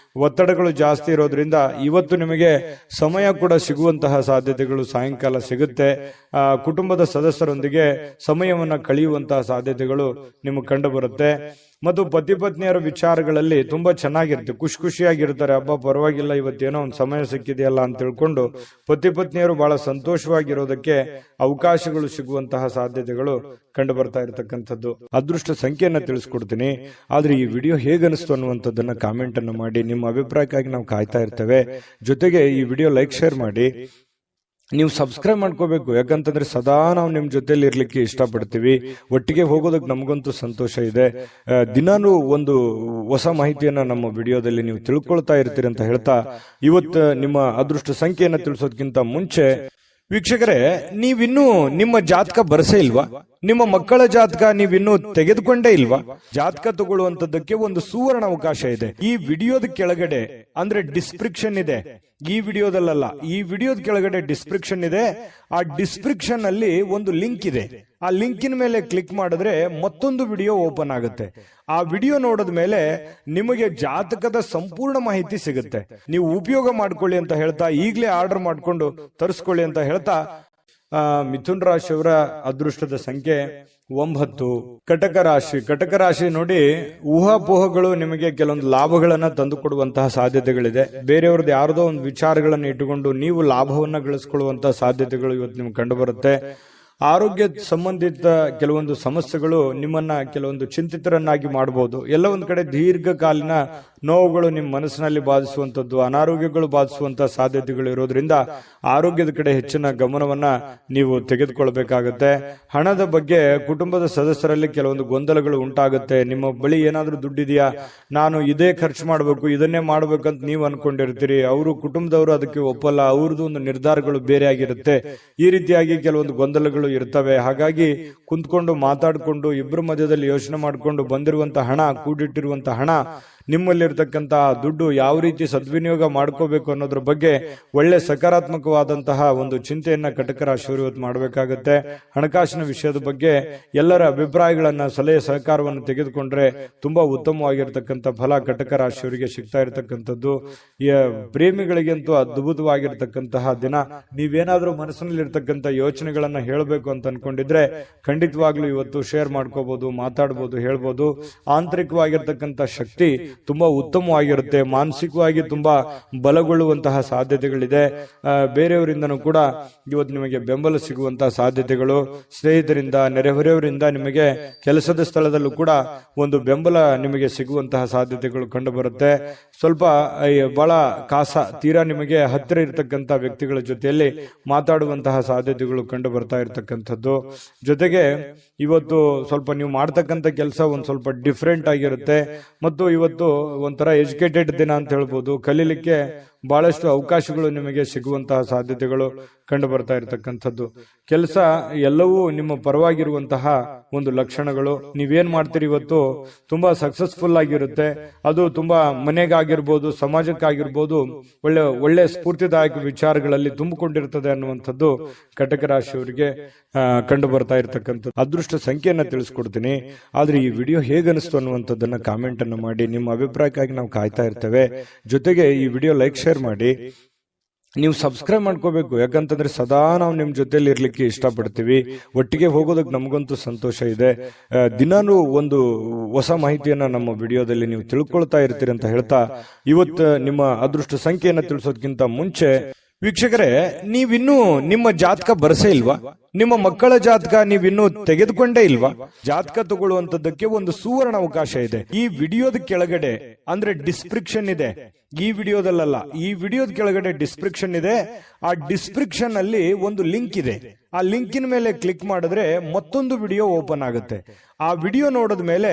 ಒತ್ತಡಗಳು ಜಾಸ್ತಿ ಇರೋದ್ರಿಂದ ಇವತ್ತು ನಿಮಗೆ ಸಮಯ ಕೂಡ ಸಿಗುವಂತಹ ಸಾಧ್ಯತೆಗಳು ಸಾಯಂಕಾಲ ಸಿಗುತ್ತೆ. ಕುಟುಂಬದ ಸದಸ್ಯರೊಂದಿಗೆ ಸಮಯವನ್ನ ಕಳೆಯುವಂತಹ ಸಾಧ್ಯತೆಗಳು ನಿಮಗೆ ಕಂಡು ಬರುತ್ತೆ. ಮತ್ತು ಪತಿ ಪತ್ನಿಯರ ವಿಚಾರಗಳಲ್ಲಿ ತುಂಬಾ ಚೆನ್ನಾಗಿರುತ್ತೆ, ಖುಷಿಯಾಗಿರ್ತಾರೆ. ಹಬ್ಬ ಪರವಾಗಿಲ್ಲ, ಇವತ್ತೇನೋ ಒಂದು ಸಮಯ ಸಿಕ್ಕಿದೆಯಲ್ಲ ಅಂತ ತಿಳ್ಕೊಂಡು ಪತಿ ಪತ್ನಿಯರು ಬಹಳ ಸಂತೋಷವಾಗಿರೋದಕ್ಕೆ ಅವಕಾಶಗಳು ಸಿಗುವಂತಹ ಸಾಧ್ಯತೆಗಳು ಕಂಡು ಬರ್ತಾ ಇರತಕ್ಕಂಥದ್ದು. ಅದೃಷ್ಟ ಸಂಖ್ಯೆಯನ್ನ ತಿಳಿಸ್ಕೊಡ್ತೀನಿ, ಆದ್ರೆ ಈ ವಿಡಿಯೋ ಹೇಗನಿಸ್ತು ಅನ್ನುವಂಥದ್ದನ್ನ ಕಾಮೆಂಟ್ ಅನ್ನು ಮಾಡಿ. ನಿಮ್ಮ ಅಭಿಪ್ರಾಯಕ್ಕಾಗಿ ನಾವು ಕಾಯ್ತಾ ಇರ್ತೇವೆ. ಜೊತೆಗೆ ಈ ವಿಡಿಯೋ ಲೈಕ್, ಶೇರ್ ಮಾಡಿ. ನೀವು ಸಬ್ಸ್ಕ್ರೈಬ್ ಮಾಡ್ಕೋಬೇಕು. ಯಾಕಂತಂದ್ರೆ ಸದಾ ನಾವು ನಿಮ್ ಜೊತೆಲಿ ಇರ್ಲಿಕ್ಕೆ ಇಷ್ಟಪಡ್ತೀವಿ. ಒಟ್ಟಿಗೆ ಹೋಗೋದಕ್ಕೆ ನಮಗಂತೂ ಸಂತೋಷ ಇದೆ. ದಿನಾನು ಒಂದು ಹೊಸ ಮಾಹಿತಿಯನ್ನ ನಮ್ಮ ವಿಡಿಯೋದಲ್ಲಿ ನೀವು ತಿಳ್ಕೊಳ್ತಾ ಇರ್ತೀರಿ ಅಂತ ಹೇಳ್ತಾ, ಇವತ್ತು ನಿಮ್ಮ ಅದೃಷ್ಟ ಸಂಖ್ಯೆಯನ್ನ ತಿಳಿಸೋದಕ್ಕಿಂತ ಮುಂಚೆ ವೀಕ್ಷಕರೇ, ನೀವಿನ್ನೂ ನಿಮ್ಮ ಜಾತಕ ಬರಸೇ ಇಲ್ವಾ? ನಿಮ್ಮ ಮಕ್ಕಳ ಜಾತಕ ನೀವಿನ್ನೂ ತೆಗೆದುಕೊಂಡೇ ಇಲ್ವಾ? ಜಾತಕ ತಗೊಳ್ಳುವಂತದ್ದಕ್ಕೆ ಒಂದು ಸುವರ್ಣ ಅವಕಾಶ ಇದೆ. ಈ ವಿಡಿಯೋದ ಕೆಳಗಡೆ ಅಂದ್ರೆ ಡಿಸ್ಕ್ರಿಪ್ಷನ್ ಇದೆ. ಈ ವಿಡಿಯೋದಲ್ಲ, ಈ ವಿಡಿಯೋದ ಕೆಳಗಡೆ ಡಿಸ್ಕ್ರಿಪ್ಷನ್ ಇದೆ. ಆ ಡಿಸ್ಕ್ರಿಪ್ಷನ್ ಅಲ್ಲಿ ಒಂದು ಲಿಂಕ್ ಇದೆ. ಆ ಲಿಂಕಿನ ಮೇಲೆ ಕ್ಲಿಕ್ ಮಾಡಿದ್ರೆ ಮತ್ತೊಂದು ವಿಡಿಯೋ ಓಪನ್ ಆಗುತ್ತೆ. ಆ ವಿಡಿಯೋ ನೋಡಿದ ಮೇಲೆ ನಿಮಗೆ ಜಾತಕದ ಸಂಪೂರ್ಣ ಮಾಹಿತಿ ಸಿಗುತ್ತೆ. ನೀವು ಉಪಯೋಗ ಮಾಡ್ಕೊಳ್ಳಿ ಅಂತ ಹೇಳ್ತಾ, ಈಗಲೇ ಆರ್ಡರ್ ಮಾಡ್ಕೊಂಡು ತರಿಸ್ಕೊಳ್ಳಿ ಅಂತ ಹೇಳ್ತಾ, ಮಿಥುನ್ ರಾಶಿಯವರ ಅದೃಷ್ಟದ ಸಂಖ್ಯೆ 9. ಕಟಕ ರಾಶಿ ನೋಡಿ, ಊಹಾಪೋಹಗಳು ನಿಮಗೆ ಕೆಲವೊಂದು ಲಾಭಗಳನ್ನ ತಂದು ಕೊಡುವಂತಹ ಸಾಧ್ಯತೆಗಳಿದೆ. ಬೇರೆಯವ್ರದ್ದು ಯಾರದೋ ಒಂದು ವಿಚಾರಗಳನ್ನು ಇಟ್ಟುಕೊಂಡು ನೀವು ಲಾಭವನ್ನ ಗಳಿಸಿಕೊಳ್ಳುವಂತಹ ಸಾಧ್ಯತೆಗಳು ಇವತ್ತು ನಿಮ್ಗೆ ಕಂಡು ಬರುತ್ತೆ. ಆರೋಗ್ಯ ಸಂಬಂಧಿತ ಕೆಲವೊಂದು ಸಮಸ್ಯೆಗಳು ನಿಮ್ಮನ್ನ ಕೆಲವೊಂದು ಚಿಂತಿತರನ್ನಾಗಿ ಮಾಡಬಹುದು. ಎಲ್ಲ ಒಂದ್ ಕಡೆ ದೀರ್ಘಕಾಲೀನ ನೋವುಗಳು ನಿಮ್ಮ ಮನಸ್ಸಿನಲ್ಲಿ ಬಾಧಿಸುವಂತದ್ದು, ಅನಾರೋಗ್ಯಗಳು ಬಾಧಿಸುವಂತಹ ಸಾಧ್ಯತೆಗಳು ಇರೋದ್ರಿಂದ ಆರೋಗ್ಯದ ಕಡೆ ಹೆಚ್ಚಿನ ಗಮನವನ್ನ ನೀವು ತೆಗೆದುಕೊಳ್ಬೇಕಾಗತ್ತೆ. ಹಣದ ಬಗ್ಗೆ ಕುಟುಂಬದ ಸದಸ್ಯರಲ್ಲಿ ಕೆಲವೊಂದು ಗೊಂದಲಗಳು ಉಂಟಾಗುತ್ತೆ. ನಿಮ್ಮ ಬಳಿ ಏನಾದ್ರೂ ದುಡ್ಡಿದೆಯಾ, ನಾನು ಇದೇ ಖರ್ಚು ಮಾಡಬೇಕು, ಇದನ್ನೇ ಮಾಡ್ಬೇಕಂತ ನೀವು ಅನ್ಕೊಂಡಿರ್ತೀರಿ. ಅವರು ಕುಟುಂಬದವರು ಅದಕ್ಕೆ ಒಪ್ಪಲ್ಲ, ಅವ್ರದ್ದು ಒಂದು ನಿರ್ಧಾರಗಳು ಬೇರೆ ಆಗಿರುತ್ತೆ. ಈ ರೀತಿಯಾಗಿ ಕೆಲವೊಂದು ಗೊಂದಲಗಳು ಇರ್ತವೆ. ಹಾಗಾಗಿ ಕುಂತ್ಕೊಂಡು ಮಾತಾಡಿಕೊಂಡು ಇಬ್ಬರ ಮಧ್ಯದಲ್ಲಿ ಯೋಚನೆ ಮಾಡಿಕೊಂಡು ಬಂದಿರುವಂತಹ ಹಣ, ಕೂಡಿಟ್ಟಿರುವಂತಹ ಹಣ, ನಿಮ್ಮಲ್ಲಿರ್ತಕ್ಕಂತಹ ದುಡ್ಡು ಯಾವ ರೀತಿ ಸದ್ವಿನಿಯೋಗ ಮಾಡ್ಕೋಬೇಕು ಅನ್ನೋದ್ರ ಬಗ್ಗೆ ಒಳ್ಳೆ ಸಕಾರಾತ್ಮಕವಾದಂತಹ ಒಂದು ಚಿಂತೆಯನ್ನ ಕಟಕ ರಾಶಿಯವರು ಇವತ್ತು ಮಾಡಬೇಕಾಗತ್ತೆ. ಹಣಕಾಸಿನ ವಿಷಯದ ಬಗ್ಗೆ ಎಲ್ಲರ ಅಭಿಪ್ರಾಯಗಳನ್ನ, ಸಲಹೆ ಸಹಕಾರವನ್ನು ತೆಗೆದುಕೊಂಡ್ರೆ ತುಂಬಾ ಉತ್ತಮವಾಗಿರ್ತಕ್ಕಂಥ ಫಲ ಕಟಕ ರಾಶಿಯವರಿಗೆ ಸಿಗ್ತಾ ಇರತಕ್ಕಂಥದ್ದು. ಪ್ರೇಮಿಗಳಿಗಂತೂ ಅದ್ಭುತವಾಗಿರ್ತಕ್ಕಂತಹ ದಿನ. ನೀವೇನಾದ್ರೂ ಮನಸ್ಸಿನಲ್ಲಿರ್ತಕ್ಕಂಥ ಯೋಚನೆಗಳನ್ನ ಹೇಳಬೇಕು ಅಂತ ಅನ್ಕೊಂಡಿದ್ರೆ ಖಂಡಿತವಾಗ್ಲೂ ಇವತ್ತು ಶೇರ್ ಮಾಡ್ಕೋಬಹುದು, ಮಾತಾಡಬಹುದು, ಹೇಳ್ಬೋದು. ಆಂತರಿಕವಾಗಿರ್ತಕ್ಕಂಥ ಶಕ್ತಿ ತುಂಬಾ ಉತ್ತಮವಾಗಿರುತ್ತೆ. ಮಾನಸಿಕವಾಗಿ ತುಂಬಾ ಬಲಗೊಳ್ಳುವಂತಹ ಸಾಧ್ಯತೆಗಳಿದೆ. ಬೇರೆಯವರಿಂದನೂ ಕೂಡ ಇವತ್ತು ನಿಮಗೆ ಬೆಂಬಲ ಸಿಗುವಂತಹ ಸಾಧ್ಯತೆಗಳು, ಸ್ನೇಹಿತರಿಂದ, ನೆರೆಹೊರೆಯವರಿಂದ, ನಿಮಗೆ ಕೆಲಸದ ಸ್ಥಳದಲ್ಲೂ ಕೂಡ ಒಂದು ಬೆಂಬಲ ನಿಮಗೆ ಸಿಗುವಂತಹ ಸಾಧ್ಯತೆಗಳು ಕಂಡು ಬರುತ್ತೆ. ಸ್ವಲ್ಪ ಬಹಳ ತೀರಾ ನಿಮಗೆ ಹತ್ತಿರ ಇರತಕ್ಕಂತ ವ್ಯಕ್ತಿಗಳ ಜೊತೆಯಲ್ಲಿ ಮಾತಾಡುವಂತಹ ಸಾಧ್ಯತೆಗಳು ಕಂಡು ಬರ್ತಾ ಇರತಕ್ಕಂಥದ್ದು. ಜೊತೆಗೆ ಇವತ್ತು ಸ್ವಲ್ಪ ನೀವು ಮಾಡ್ತಕ್ಕಂಥ ಕೆಲಸ ಒಂದ್ ಸ್ವಲ್ಪ ಡಿಫ್ರೆಂಟ್ ಆಗಿರುತ್ತೆ. ಮತ್ತು ಇವತ್ತು ಒಂಥರ ಎಜುಕೇಟೆಡ್ ದಿನ ಅಂತ ಹೇಳ್ಬೋದು. ಕಲೀಲಿಕ್ಕೆ ಬಹಳಷ್ಟು ಅವಕಾಶಗಳು ನಿಮಗೆ ಸಿಗುವಂತಹ ಸಾಧ್ಯತೆಗಳು ಕಂಡು ಬರ್ತಾ ಇರತಕ್ಕಂಥದ್ದು. ಕೆಲಸ ಎಲ್ಲವೂ ನಿಮ್ಮ ಪರವಾಗಿರುವಂತಹ ಒಂದು ಲಕ್ಷಣಗಳು. ನೀವೇನ್ ಮಾಡ್ತೀರಿ ಇವತ್ತು ತುಂಬಾ ಸಕ್ಸಸ್ಫುಲ್ ಆಗಿರುತ್ತೆ. ಅದು ತುಂಬಾ ಮನೆಗಾಗಿರ್ಬೋದು, ಸಮಾಜಕ್ಕಾಗಿರ್ಬೋದು, ಒಳ್ಳೆ ಸ್ಫೂರ್ತಿದಾಯಕ ವಿಚಾರಗಳಲ್ಲಿ ತುಂಬಿಕೊಂಡಿರ್ತದೆ ಅನ್ನುವಂಥದ್ದು ಕಟಕ ರಾಶಿಯವರಿಗೆ ಕಂಡು ಬರ್ತಾ ಇರತಕ್ಕಂಥದ್ದು. ಅದೃಷ್ಟ ಸಂಖ್ಯೆಯನ್ನ ತಿಳಿಸ್ಕೊಡ್ತೀನಿ. ಆದ್ರೆ ಈ ವಿಡಿಯೋ ಹೇಗನಿಸ್ತು ಅನ್ನುವಂಥದ್ದನ್ನ ಕಾಮೆಂಟ್ ಅನ್ನು ಮಾಡಿ. ನಿಮ್ಮ ಅಭಿಪ್ರಾಯಕ್ಕಾಗಿ ನಾವು ಕಾಯ್ತಾ ಇರ್ತೇವೆ. ಜೊತೆಗೆ ಈ ವಿಡಿಯೋ ಲೈಕ್, ಶೇರ್ ಮಾಡಿ. ನೀವು ಸಬ್ಸ್ಕ್ರೈಬ್ ಮಾಡ್ಕೋಬೇಕು. ಯಾಕಂತಂದ್ರೆ ಸದಾ ನಾವು ನಿಮ್ ಜೊತೆಲಿ ಇರ್ಲಿಕ್ಕೆ ಇಷ್ಟಪಡ್ತೀವಿ. ಒಟ್ಟಿಗೆ ಹೋಗೋದಕ್ಕೆ ನಮಗಂತೂ ಸಂತೋಷ ಇದೆ. ದಿನಾನು ಒಂದು ಹೊಸ ಮಾಹಿತಿಯನ್ನ ನಮ್ಮ ವಿಡಿಯೋದಲ್ಲಿ ನೀವು ತಿಳ್ಕೊಳ್ತಾ ಇರ್ತೀರಿ ಅಂತ ಹೇಳ್ತಾ, ಇವತ್ತು ನಿಮ್ಮ ಅದೃಷ್ಟ ಸಂಖ್ಯೆಯನ್ನ ತಿಳಿಸೋದಕ್ಕಿಂತ ಮುಂಚೆ ವೀಕ್ಷಕರೇ, ನೀವಿನ್ನೂ ನಿಮ್ಮ ಜಾತಕ ಬರಸೇ ಇಲ್ವಾ? ನಿಮ್ಮ ಮಕ್ಕಳ ಜಾತಕ ನೀವಿನ್ನೂ ತೆಗೆದುಕೊಂಡೇ ಇಲ್ವಾ? ಜಾತಕ ತಗೊಳ್ಳುವಂತದ್ದಕ್ಕೆ ಒಂದು ಸುವರ್ಣ ಅವಕಾಶ ಇದೆ. ಈ ವಿಡಿಯೋದ ಕೆಳಗಡೆ ಅಂದ್ರೆ ಡಿಸ್ಕ್ರಿಪ್ಷನ್ ಇದೆ. ಈ ವಿಡಿಯೋದಲ್ಲ, ಈ ವಿಡಿಯೋದ ಕೆಳಗಡೆ ಡಿಸ್ಕ್ರಿಪ್ಷನ್ ಇದೆ. ಆ ಡಿಸ್ಕ್ರಿಪ್ಷನ್ ಅಲ್ಲಿ ಒಂದು ಲಿಂಕ್ ಇದೆ. ಆ ಲಿಂಕಿನ ಮೇಲೆ ಕ್ಲಿಕ್ ಮಾಡಿದ್ರೆ ಮತ್ತೊಂದು ವಿಡಿಯೋ ಓಪನ್ ಆಗುತ್ತೆ. ಆ ವಿಡಿಯೋ ನೋಡಿದ ಮೇಲೆ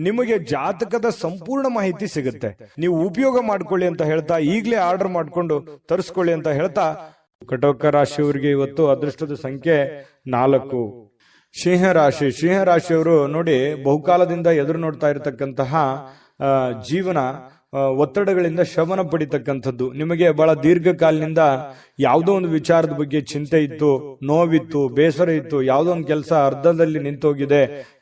ನಿಮಗೆ ಜಾತಕದ ಸಂಪೂರ್ಣ ಮಾಹಿತಿ ಸಿಗುತ್ತೆ. ನೀವು ಉಪಯೋಗ ಮಾಡ್ಕೊಳ್ಳಿ ಅಂತ ಹೇಳ್ತಾ, ಈಗಲೇ ಆರ್ಡರ್ ಮಾಡ್ಕೊಂಡು ತರಿಸ್ಕೊಳ್ಳಿ ಅಂತ ಹೇಳ್ತಾ, ಕಟಕ ರಾಶಿಯವರಿಗೆ ಇವತ್ತು ಅದೃಷ್ಟದ ಸಂಖ್ಯೆ 4. ಸಿಂಹರಾಶಿಯವರು ನೋಡಿ, ಬಹುಕಾಲದಿಂದ ಎದುರು ನೋಡ್ತಾ ಇರತಕ್ಕಂತಹ ಜೀವನ ಒತ್ತಡಗಳಿಂದ ಶಮನ ಪಡಿತಕ್ಕಂಥದ್ದು. ನಿಮಗೆ ಬಹಳ ದೀರ್ಘಕಾಲದಿಂದ ಯಾವುದೋ ಒಂದು ವಿಚಾರದ ಬಗ್ಗೆ ಚಿಂತೆ ಇತ್ತು, ನೋವಿತ್ತು, ಬೇಸರ ಇತ್ತು. ಯಾವುದೋ ಒಂದು ಕೆಲಸ ಅರ್ಧದಲ್ಲಿ ನಿಂತೋಗಿದೆ,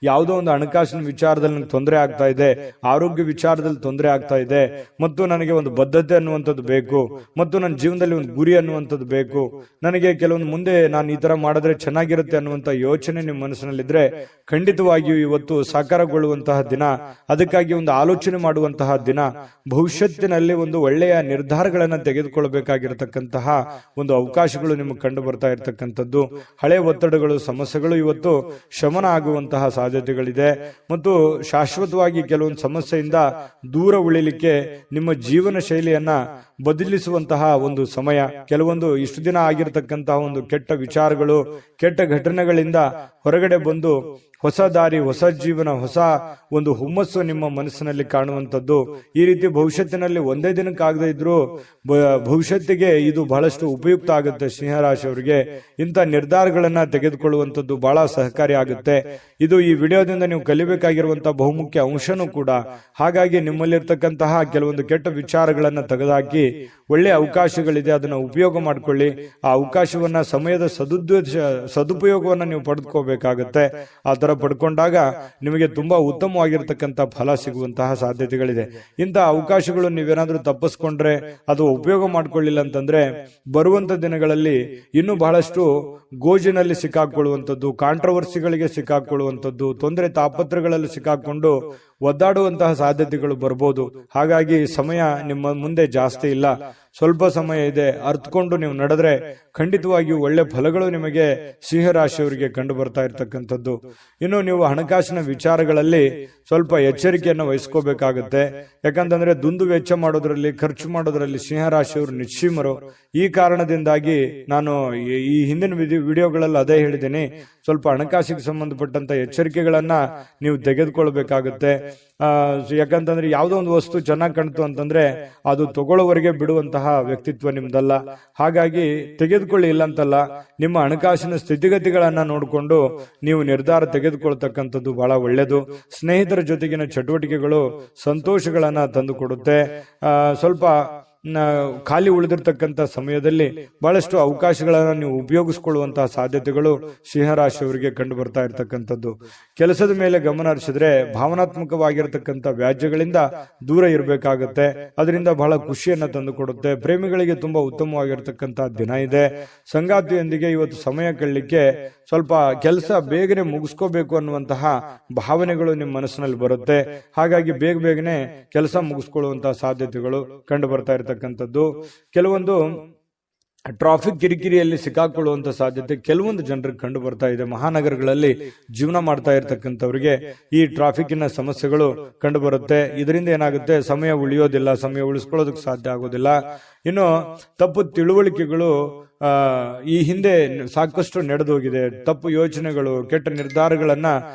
ಯಾವುದೋ ಒಂದು ಹಣಕಾಸಿನ ವಿಚಾರದಲ್ಲಿ ನನಗೆ ತೊಂದರೆ ಆಗ್ತಾ ಇದೆ, ಆರೋಗ್ಯ ವಿಚಾರದಲ್ಲಿ ತೊಂದರೆ ಆಗ್ತಾ ಇದೆ, ಮತ್ತು ನನಗೆ ಒಂದು ಬದ್ಧತೆ ಅನ್ನುವಂಥದ್ದು ಬೇಕು, ಮತ್ತು ನನ್ನ ಜೀವನದಲ್ಲಿ ಒಂದು ಗುರಿ ಅನ್ನುವಂಥದ್ದು ಬೇಕು, ನನಗೆ ಕೆಲವೊಂದು ಮುಂದೆ ನಾನು ಈ ತರ ಮಾಡಿದ್ರೆ ಚೆನ್ನಾಗಿರುತ್ತೆ ಅನ್ನುವಂಥ ಯೋಚನೆ ನಿಮ್ಮ ಮನಸ್ಸಿನಲ್ಲಿದ್ರೆ ಖಂಡಿತವಾಗಿಯೂ ಇವತ್ತು ಸಾಕಾರಗೊಳ್ಳುವಂತಹ ದಿನ. ಅದಕ್ಕಾಗಿ ಒಂದು ಆಲೋಚನೆ ಮಾಡುವಂತಹ ದಿನ. ಭವಿಷ್ಯತ್ತಿನಲ್ಲಿ ಒಂದು ಒಳ್ಳೆಯ ನಿರ್ಧಾರಗಳನ್ನ ತೆಗೆದುಕೊಳ್ಳಬೇಕಾಗಿರತಕ್ಕಂತಹ ಒಂದು ಅವಕಾಶಗಳು ನಿಮಗೆ ಕಂಡು ಬರ್ತಾ ಇರತಕ್ಕಂಥದ್ದು. ಹಳೆ ಒತ್ತಡಗಳು, ಸಮಸ್ಯೆಗಳು ಇವತ್ತು ಶಮನ ಆಗುವಂತಹ ಸಾಧ್ಯತೆಗಳಿದೆ. ಮತ್ತು ಶಾಶ್ವತವಾಗಿ ಕೆಲವೊಂದು ಸಮಸ್ಯೆಯಿಂದ ದೂರ ಉಳಿಲಿಕ್ಕೆ ನಿಮ್ಮ ಜೀವನ ಶೈಲಿಯನ್ನ ಬದಲಿಸುವಂತಹ ಒಂದು ಸಮಯ. ಕೆಲವೊಂದು ಇಷ್ಟು ದಿನ ಆಗಿರತಕ್ಕಂತಹ ಒಂದು ಕೆಟ್ಟ ವಿಚಾರಗಳು, ಕೆಟ್ಟ ಘಟನೆಗಳಿಂದ ಹೊರಗಡೆ ಬಂದು ಹೊಸ ದಾರಿ, ಹೊಸ ಜೀವನ, ಹೊಸ ಒಂದು ಹುಮ್ಮಸ್ಸು ನಿಮ್ಮ ಮನಸ್ಸಿನಲ್ಲಿ ಕಾಣುವಂಥದ್ದು. ಈ ರೀತಿ ಭವಿಷ್ಯತ್ತಿನಲ್ಲಿ ಒಂದೇ ದಿನಕ್ಕಾಗದೇ ಇದ್ರೂ ಭವಿಷ್ಯತ್ತಿಗೆ ಇದು ಬಹಳಷ್ಟು ಉಪಯುಕ್ತ ಆಗುತ್ತೆ. ಸಿಂಹರಾಶಿಯವರಿಗೆ ಇಂಥ ನಿರ್ಧಾರಗಳನ್ನ ತೆಗೆದುಕೊಳ್ಳುವಂಥದ್ದು ಬಹಳ ಸಹಕಾರಿ ಆಗುತ್ತೆ. ಇದು ಈ ವಿಡಿಯೋದಿಂದ ನೀವು ಕಲಿಬೇಕಾಗಿರುವಂತಹ ಬಹುಮುಖ್ಯ ಅಂಶನೂ ಕೂಡ. ಹಾಗಾಗಿ ನಿಮ್ಮಲ್ಲಿರ್ತಕ್ಕಂತಹ ಕೆಲವೊಂದು ಕೆಟ್ಟ ವಿಚಾರಗಳನ್ನ ತೆಗೆದುಹಾಕಿ ಒಳ್ಳೆ ಅವಕಾಶಗಳಿದೆ, ಅದನ್ನ ಉಪಯೋಗ ಮಾಡ್ಕೊಳ್ಳಿ. ಆ ಅವಕಾಶವನ್ನ, ಸಮಯದ ಸದುಪಯೋಗವನ್ನ ನೀವು ಪಡೆದುಕೋಬೇಕಾಗತ್ತೆ. ಆ ತರ ತರ ಪಡ್ಕೊಂಡಾಗ ನಿಮಗೆ ತುಂಬಾ ಉತ್ತಮವಾಗಿರ್ತಕ್ಕಂಥ ಫಲ ಸಿಗುವಂತಹ ಸಾಧ್ಯತೆಗಳಿದೆ. ಇಂತಹ ಅವಕಾಶಗಳು ನೀವೇನಾದ್ರೂ ತಪ್ಪಿಸ್ಕೊಂಡ್ರೆ ಅದು ಉಪಯೋಗ ಮಾಡ್ಕೊಳ್ಳಿಲ್ಲ ಅಂತಂದ್ರೆ ಬರುವಂತ ದಿನಗಳಲ್ಲಿ ಇನ್ನೂ ಬಹಳಷ್ಟು ಗೋಜಿನಲ್ಲಿ ಸಿಕ್ಕಾಕೊಳ್ಳುವಂಥದ್ದು, ಕಾಂಟ್ರವರ್ಸಿಗಳಿಗೆ ಸಿಕ್ಕಾಕೊಳ್ಳುವಂಥದ್ದು, ತೊಂದರೆ ತಾಪತ್ರಗಳಲ್ಲಿ ಸಿಕ್ಕಾಕೊಂಡು ಒದ್ದಾಡುವಂತಹ ಸಾಧ್ಯತೆಗಳು ಬರ್ಬೋದು. ಹಾಗಾಗಿ ಸಮಯ ನಿಮ್ಮ ಮುಂದೆ ಜಾಸ್ತಿ ಇಲ್ಲ, ಸ್ವಲ್ಪ ಸಮಯ ಇದೆ. ಅರ್ಥಕೊಂಡು ನೀವು ನಡೆದ್ರೆ ಖಂಡಿತವಾಗಿಯೂ ಒಳ್ಳೆ ಫಲಗಳು ನಿಮಗೆ ಸಿಂಹರಾಶಿಯವರಿಗೆ ಕಂಡು ಬರ್ತಾ ಇರತಕ್ಕಂಥದ್ದು. ಇನ್ನು ನೀವು ಹಣಕಾಸಿನ ವಿಚಾರಗಳಲ್ಲಿ ಸ್ವಲ್ಪ ಎಚ್ಚರಿಕೆಯನ್ನು ವಹಿಸ್ಕೋಬೇಕಾಗತ್ತೆ. ಯಾಕಂತಂದ್ರೆ ದುಂದು ವೆಚ್ಚ ಮಾಡೋದ್ರಲ್ಲಿ, ಖರ್ಚು ಮಾಡೋದ್ರಲ್ಲಿ ಸಿಂಹರಾಶಿಯವರು ನಿಶ್ಚೀಮರು. ಈ ಕಾರಣದಿಂದಾಗಿ ನಾನು ಈ ಹಿಂದಿನ ವಿಡಿಯೋಗಳಲ್ಲಿ ಅದೇ ಹೇಳಿದ್ದೀನಿ, ಸ್ವಲ್ಪ ಹಣಕಾಸಿಗೆ ಸಂಬಂಧಪಟ್ಟಂತ ಎಚ್ಚರಿಕೆಗಳನ್ನ ನೀವು ತೆಗೆದುಕೊಳ್ಬೇಕಾಗುತ್ತೆ. ಯಾಕಂತಂದ್ರೆ ಯಾವುದೋ ಒಂದು ವಸ್ತು ಚೆನ್ನಾಗಿ ಕಾಣ್ತು ಅಂತಂದ್ರೆ ಅದು ತಗೊಳ್ಳೋವರೆಗೆ ಬಿಡುವಂತಹ ವ್ಯಕ್ತಿತ್ವ ನಿಮ್ದಲ್ಲ. ಹಾಗಾಗಿ ತೆಗೆದುಕೊಳ್ಳಿ ಇಲ್ಲ ಅಂತಲ್ಲ, ನಿಮ್ಮ ಹಣಕಾಸಿನ ಸ್ಥಿತಿಗತಿಗಳನ್ನ ನೋಡಿಕೊಂಡು ನೀವು ನಿರ್ಧಾರ ತೆಗೆದುಕೊಳ್ತಕ್ಕಂಥದ್ದು ಬಹಳ ಒಳ್ಳೆಯದು. ಸ್ನೇಹಿತರ ಜೊತೆಗಿನ ಚಟುವಟಿಕೆಗಳು ಸಂತೋಷಗಳನ್ನ ತಂದು ಕೊಡುತ್ತೆ. ಸ್ವಲ್ಪ ಖಾಲಿ ಉಳಿದಿರ್ತಕ್ಕಂಥ ಸಮಯದಲ್ಲಿ ಬಹಳಷ್ಟು ಅವಕಾಶಗಳನ್ನು ನೀವು ಉಪಯೋಗಿಸಿಕೊಳ್ಳುವಂತಹ ಸಾಧ್ಯತೆಗಳು ಸಿಂಹರಾಶಿಯವರಿಗೆ ಕಂಡು ಬರ್ತಾ ಇರತಕ್ಕಂಥದ್ದು. ಕೆಲಸದ ಮೇಲೆ ಗಮನ ಹರಿಸಿದ್ರೆ ಭಾವನಾತ್ಮಕವಾಗಿರತಕ್ಕಂಥ ವ್ಯಾಜ್ಯಗಳಿಂದ ದೂರ ಇರಬೇಕಾಗುತ್ತೆ. ಅದರಿಂದ ಬಹಳ ಖುಷಿಯನ್ನ ತಂದು ಕೊಡುತ್ತೆ. ಪ್ರೇಮಿಗಳಿಗೆ ತುಂಬಾ ಉತ್ತಮವಾಗಿರ್ತಕ್ಕಂಥ ದಿನ ಇದೆ. ಸಂಗಾತಿಯೊಂದಿಗೆ ಇವತ್ತು ಸಮಯ ಕಳಲಿಕ್ಕೆ ಸ್ವಲ್ಪ ಕೆಲಸ ಬೇಗನೆ ಮುಗಿಸ್ಕೋಬೇಕು ಅನ್ನುವಂತಹ ಭಾವನೆಗಳು ನಿಮ್ಮ ಮನಸ್ಸಿನಲ್ಲಿ ಬರುತ್ತೆ. ಹಾಗಾಗಿ ಬೇಗನೆ ಕೆಲಸ ಮುಗಿಸ್ಕೊಳ್ಳುವಂತಹ ಸಾಧ್ಯತೆಗಳು ಕಂಡು ಬರ್ತಾ ಇರತಕ್ಕಂಥದ್ದು. ಕೆಲವೊಂದು ಟ್ರಾಫಿಕ್ ಕಿರಿಕಿರಿಯಲ್ಲಿ ಸಿಕ್ಕಾಕೊಳ್ಳುವಂತ ಸಾಧ್ಯತೆ ಕೆಲವೊಂದು ಜನರಿಗೆ ಕಂಡು ಬರ್ತಾ ಇದೆ. ಮಹಾನಗರಗಳಲ್ಲಿ ಜೀವನ ಮಾಡ್ತಾ ಇರತಕ್ಕಂಥವ್ರಿಗೆ ಈ ಟ್ರಾಫಿಕ್ನ ಸಮಸ್ಯೆಗಳು ಕಂಡು ಬರುತ್ತೆ. ಇದರಿಂದ ಏನಾಗುತ್ತೆ, ಸಮಯ ಉಳಿಯೋದಿಲ್ಲ, ಸಮಯ ಉಳಿಸ್ಕೊಳ್ಳೋದಕ್ಕೆ ಸಾಧ್ಯ ಆಗೋದಿಲ್ಲ. ಇನ್ನು ತಪ್ಪು ತಿಳುವಳಿಕೆಗಳು ಈ ಹಿಂದೆ ಸಾಕಷ್ಟು ನಡೆದೋಗಿದೆ. ತಪ್ಪು ಯೋಚನೆಗಳು, ಕೆಟ್ಟ ನಿರ್ಧಾರಗಳನ್ನ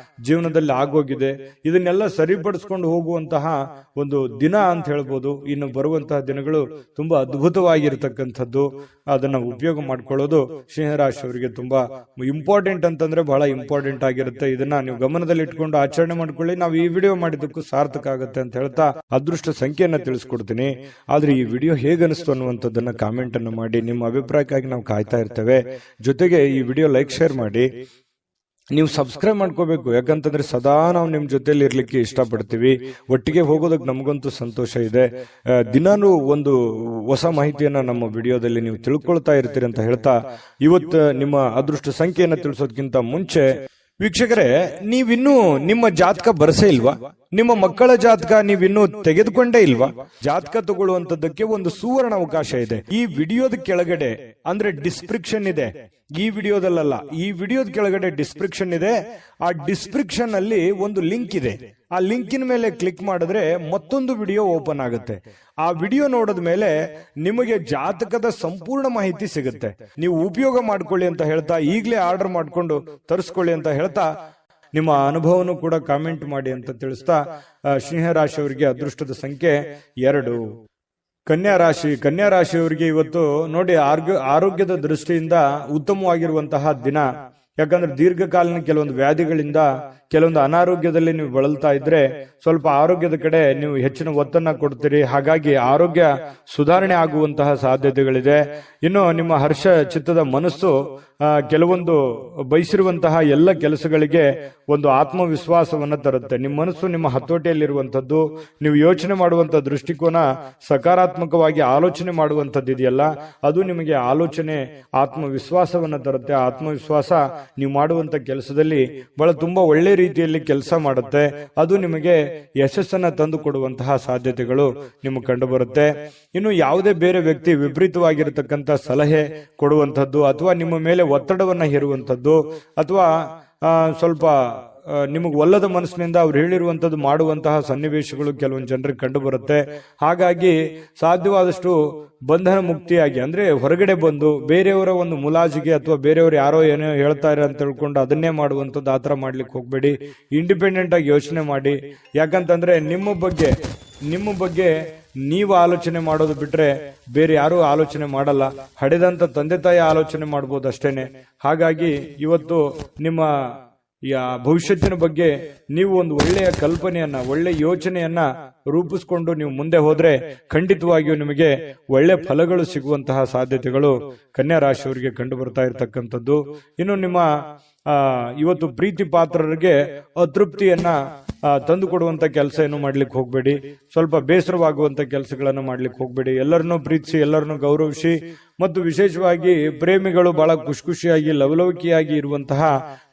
ಜೀವನದಲ್ಲಿ ಆಗೋಗಿದೆ. ಇದನ್ನೆಲ್ಲ ಸರಿಪಡಿಸ್ಕೊಂಡು ಹೋಗುವಂತಹ ಒಂದು ದಿನ ಅಂತ ಹೇಳ್ಬೋದು. ಇನ್ನು ಬರುವಂತಹ ದಿನಗಳು ತುಂಬಾ ಅದ್ಭುತವಾಗಿರ್ತಕ್ಕಂಥದ್ದು. ಅದನ್ನ ಉಪಯೋಗ ಮಾಡ್ಕೊಳ್ಳೋದು ಸಿಂಹರಾಶಿಯವರಿಗೆ ತುಂಬಾ ಇಂಪಾರ್ಟೆಂಟ್ ಅಂತಂದ್ರೆ ಬಹಳ ಇಂಪಾರ್ಟೆಂಟ್ ಆಗಿರುತ್ತೆ. ಇದನ್ನ ನೀವು ಗಮನದಲ್ಲಿ ಇಟ್ಕೊಂಡು ಆಚರಣೆ ಮಾಡ್ಕೊಳ್ಳಿ. ನಾವು ಈ ವಿಡಿಯೋ ಮಾಡಿದ್ದಕ್ಕೂ ಸಾರ್ಥಕ ಆಗುತ್ತೆ ಅಂತ ಹೇಳ್ತಾ ಅದೃಷ್ಟ ಸಂಖ್ಯೆಯನ್ನ ತಿಳಿಸ್ಕೊಡ್ತೀನಿ. ಆದ್ರೆ ಈ ವಿಡಿಯೋ ಹೇಗನಿಸ್ತು ಅನ್ನುವಂಥದ್ದನ್ನ ಕಾಮೆಂಟ್ ಅನ್ನು ಮಾಡಿ. ನಿಮ್ಮ ಅಭಿಪ್ರಾಯಕ್ಕಾಗಿ ನಾವು ಕಾಯ್ತಾ ಇರ್ತೇವೆ. ಜೊತೆಗೆ ಈ ವಿಡಿಯೋ ಲೈಕ್, ಶೇರ್ ಮಾಡಿ. ನೀವು ಸಬ್ಸ್ಕ್ರೈಬ್ ಮಾಡ್ಕೋಬೇಕು. ಯಾಕಂತಂದ್ರೆ ಸದಾ ನಾವು ನಿಮ್ ಜೊತೆಲಿ ಇರ್ಲಿಕ್ಕೆ ಇಷ್ಟಪಡ್ತೀವಿ. ಒಟ್ಟಿಗೆ ಹೋಗೋದಕ್ಕೆ ನಮಗಂತೂ ಸಂತೋಷ ಇದೆ. ದಿನಾನು ಒಂದು ಹೊಸ ಮಾಹಿತಿಯನ್ನ ನಮ್ಮ ವಿಡಿಯೋದಲ್ಲಿ ನೀವು ತಿಳ್ಕೊಳ್ತಾ ಇರ್ತೀರಿ ಅಂತ ಹೇಳ್ತಾ ಇವತ್ತು ನಿಮ್ಮ ಅದೃಷ್ಟ ಸಂಖ್ಯೆಯನ್ನ ತಿಳಿಸೋದಕ್ಕಿಂತ ಮುಂಚೆ ವೀಕ್ಷಕರೇ, ನೀವಿನ್ನೂ ನಿಮ್ಮ ಜಾತಕ ಬರಸೇ ಇಲ್ವಾ? ನಿಮ್ಮ ಮಕ್ಕಳ ಜಾತಕ ನೀವಿನ್ನೂ ತೆಗೆದುಕೊಂಡೇ ಇಲ್ವಾ? ಜಾತಕ ತಗೊಳ್ಳುವಂತದ್ದಕ್ಕೆ ಒಂದು ಸುವರ್ಣ ಅವಕಾಶ ಇದೆ. ಈ ವಿಡಿಯೋದ ಕೆಳಗಡೆ ಅಂದ್ರೆ ಡಿಸ್ಕ್ರಿಪ್ಷನ್ ಇದೆ. ಈ ವಿಡಿಯೋದಲ್ಲ, ಈ ವಿಡಿಯೋದ ಕೆಳಗಡೆ ಡಿಸ್ಕ್ರಿಪ್ಷನ್ ಇದೆ. ಆ ಡಿಸ್ಕ್ರಿಪ್ಷನ್ ಅಲ್ಲಿ ಒಂದು ಲಿಂಕ್ ಇದೆ. ಆ ಲಿಂಕಿನ ಮೇಲೆ ಕ್ಲಿಕ್ ಮಾಡಿದ್ರೆ ಮತ್ತೊಂದು ವಿಡಿಯೋ ಓಪನ್ ಆಗುತ್ತೆ. ಆ ವಿಡಿಯೋ ನೋಡಿದ ಮೇಲೆ ನಿಮಗೆ ಜಾತಕದ ಸಂಪೂರ್ಣ ಮಾಹಿತಿ ಸಿಗುತ್ತೆ. ನೀವು ಉಪಯೋಗ ಮಾಡ್ಕೊಳ್ಳಿ ಅಂತ ಹೇಳ್ತಾ, ಈಗಲೇ ಆರ್ಡರ್ ಮಾಡ್ಕೊಂಡು ತರಿಸ್ಕೊಳ್ಳಿ ಅಂತ ಹೇಳ್ತಾ, ನಿಮ್ಮ ಅನುಭವನು ಕೂಡ ಕಾಮೆಂಟ್ ಮಾಡಿ ಅಂತ ತಿಳಿಸ್ತಾ, ಸಿಂಹರಾಶಿಯವರಿಗೆ ಅದೃಷ್ಟದ ಸಂಖ್ಯೆ 2. ಕನ್ಯಾ ರಾಶಿಯವರಿಗೆ ಇವತ್ತು ನೋಡಿ ಆರೋಗ್ಯದ ದೃಷ್ಟಿಯಿಂದ ಉತ್ತಮವಾಗಿರುವಂತಹ ದಿನ. ಯಾಕಂದ್ರೆ ದೀರ್ಘಕಾಲೀನ ಕೆಲವೊಂದು ವ್ಯಾಧಿಗಳಿಂದ, ಕೆಲವೊಂದು ಅನಾರೋಗ್ಯದಲ್ಲಿ ನೀವು ಬಳಲ್ತಾ ಇದ್ರೆ ಸ್ವಲ್ಪ ಆರೋಗ್ಯದ ಕಡೆ ನೀವು ಹೆಚ್ಚಿನ ಒತ್ತನ್ನ ಕೊಡ್ತೀರಿ. ಹಾಗಾಗಿ ಆರೋಗ್ಯ ಸುಧಾರಣೆ ಆಗುವಂತಹ ಸಾಧ್ಯತೆಗಳಿದೆ. ಇನ್ನು ನಿಮ್ಮ ಹರ್ಷ ಚಿತ್ತದ ಮನಸ್ಸು ಕೆಲವೊಂದು ಬಯಸಿರುವಂತಹ ಎಲ್ಲ ಕೆಲಸಗಳಿಗೆ ಒಂದು ಆತ್ಮವಿಶ್ವಾಸವನ್ನ ತರುತ್ತೆ. ನಿಮ್ಮ ಮನಸ್ಸು ನಿಮ್ಮ ಹತೋಟಿಯಲ್ಲಿರುವಂತದ್ದು. ನೀವು ಯೋಚನೆ ಮಾಡುವಂತ ದೃಷ್ಟಿಕೋನ ಸಕಾರಾತ್ಮಕವಾಗಿ ಆಲೋಚನೆ ಮಾಡುವಂತದ್ದು ಇದೆಯಲ್ಲ, ಅದು ನಿಮಗೆ ಆಲೋಚನೆ ಆತ್ಮವಿಶ್ವಾಸವನ್ನ ತರುತ್ತೆ. ಆತ್ಮವಿಶ್ವಾಸ ನೀವು ಮಾಡುವಂತ ಕೆಲಸದಲ್ಲಿ ಬಹಳ ತುಂಬಾ ಒಳ್ಳೆ ರೀತಿಯಲ್ಲಿ ಕೆಲಸ ಮಾಡುತ್ತೆ. ಅದು ನಿಮಗೆ ಯಶಸ್ಸನ್ನ ತಂದು ಕೊಡುವಂತಹ ಸಾಧ್ಯತೆಗಳು ನಿಮಗೆ ಕಂಡು ಬರುತ್ತೆ. ಇನ್ನು ಯಾವುದೇ ಬೇರೆ ವ್ಯಕ್ತಿ ವಿಪರೀತವಾಗಿರತಕ್ಕಂತ ಸಲಹೆ ಕೊಡುವಂತದ್ದು, ಅಥವಾ ನಿಮ್ಮ ಮೇಲೆ ಒತ್ತಡವನ್ನ ಹೇರುವಂತದ್ದು, ಅಥವಾ ಸ್ವಲ್ಪ ನಿಮಗೆ ಒಲ್ಲದ ಮನಸ್ಸಿನಿಂದ ಅವ್ರು ಹೇಳಿರುವಂತದ್ದು ಮಾಡುವಂತಹ ಸನ್ನಿವೇಶಗಳು ಕೆಲವೊಂದು ಜನರಿಗೆ ಕಂಡು ಬರುತ್ತೆ. ಹಾಗಾಗಿ ಸಾಧ್ಯವಾದಷ್ಟು ಬಂಧನ ಮುಕ್ತಿಯಾಗಿ, ಅಂದ್ರೆ ಹೊರಗಡೆ ಬಂದು ಬೇರೆಯವರ ಒಂದು ಮುಲಾಜಿಗೆ ಅಥವಾ ಬೇರೆಯವರು ಯಾರೋ ಏನೋ ಹೇಳ್ತಾರೆ ಅಂತ ತಿಳ್ಕೊಂಡು ಅದನ್ನೇ ಮಾಡುವಂಥದ್ದು, ಆತರ ಮಾಡ್ಲಿಕ್ಕೆ ಹೋಗ್ಬೇಡಿ. ಇಂಡಿಪೆಂಡೆಂಟ್ ಆಗಿ ಯೋಚನೆ ಮಾಡಿ. ಯಾಕಂತಂದ್ರೆ ನಿಮ್ಮ ಬಗ್ಗೆ ನೀವು ಆಲೋಚನೆ ಮಾಡೋದು ಬಿಟ್ರೆ ಬೇರೆ ಯಾರು ಆಲೋಚನೆ ಮಾಡಲ್ಲ. ಹಡೆದಂತ ತಂದೆ ತಾಯಿ ಆಲೋಚನೆ ಮಾಡ್ಬೋದು ಅಷ್ಟೇನೆ. ಹಾಗಾಗಿ ಇವತ್ತು ನಿಮ್ಮ ಭವಿಷ್ಯತ್ತಿನ ಬಗ್ಗೆ ನೀವು ಒಂದು ಒಳ್ಳೆಯ ಕಲ್ಪನೆಯನ್ನ, ಒಳ್ಳೆಯ ಯೋಚನೆಯನ್ನ ರೂಪಿಸ್ಕೊಂಡು ನೀವು ಮುಂದೆ ಹೋದ್ರೆ ಖಂಡಿತವಾಗಿಯೂ ನಿಮಗೆ ಒಳ್ಳೆ ಫಲಗಳು ಸಿಗುವಂತಹ ಸಾಧ್ಯತೆಗಳು ಕನ್ಯಾ ರಾಶಿಯವರಿಗೆ ಕಂಡು ಬರ್ತಾ ಇರತಕ್ಕಂಥದ್ದು. ಇನ್ನು ನಿಮ್ಮ ಇವತ್ತು ಪ್ರೀತಿ ಪಾತ್ರರಿಗೆ ಅತೃಪ್ತಿಯನ್ನ ತಂದು ಕೊಡುವಂತ ಕೆಲಸ ಏನು ಮಾಡ್ಲಿಕ್ಕೆ ಹೋಗ್ಬೇಡಿ. ಸ್ವಲ್ಪ ಬೇಸರವಾಗುವಂತ ಕೆಲಸಗಳನ್ನು ಮಾಡ್ಲಿಕ್ಕೆ ಹೋಗ್ಬೇಡಿ. ಎಲ್ಲರನ್ನೂ ಪ್ರೀತಿಸಿ, ಎಲ್ಲರನ್ನೂ ಗೌರವಿಸಿ ಮತ್ತು ವಿಶೇಷವಾಗಿ ಪ್ರೇಮಿಗಳು ಬಹಳ ಖುಷಿಯಾಗಿ ಲವಲವಿಕೆಯಾಗಿ ಇರುವಂತಹ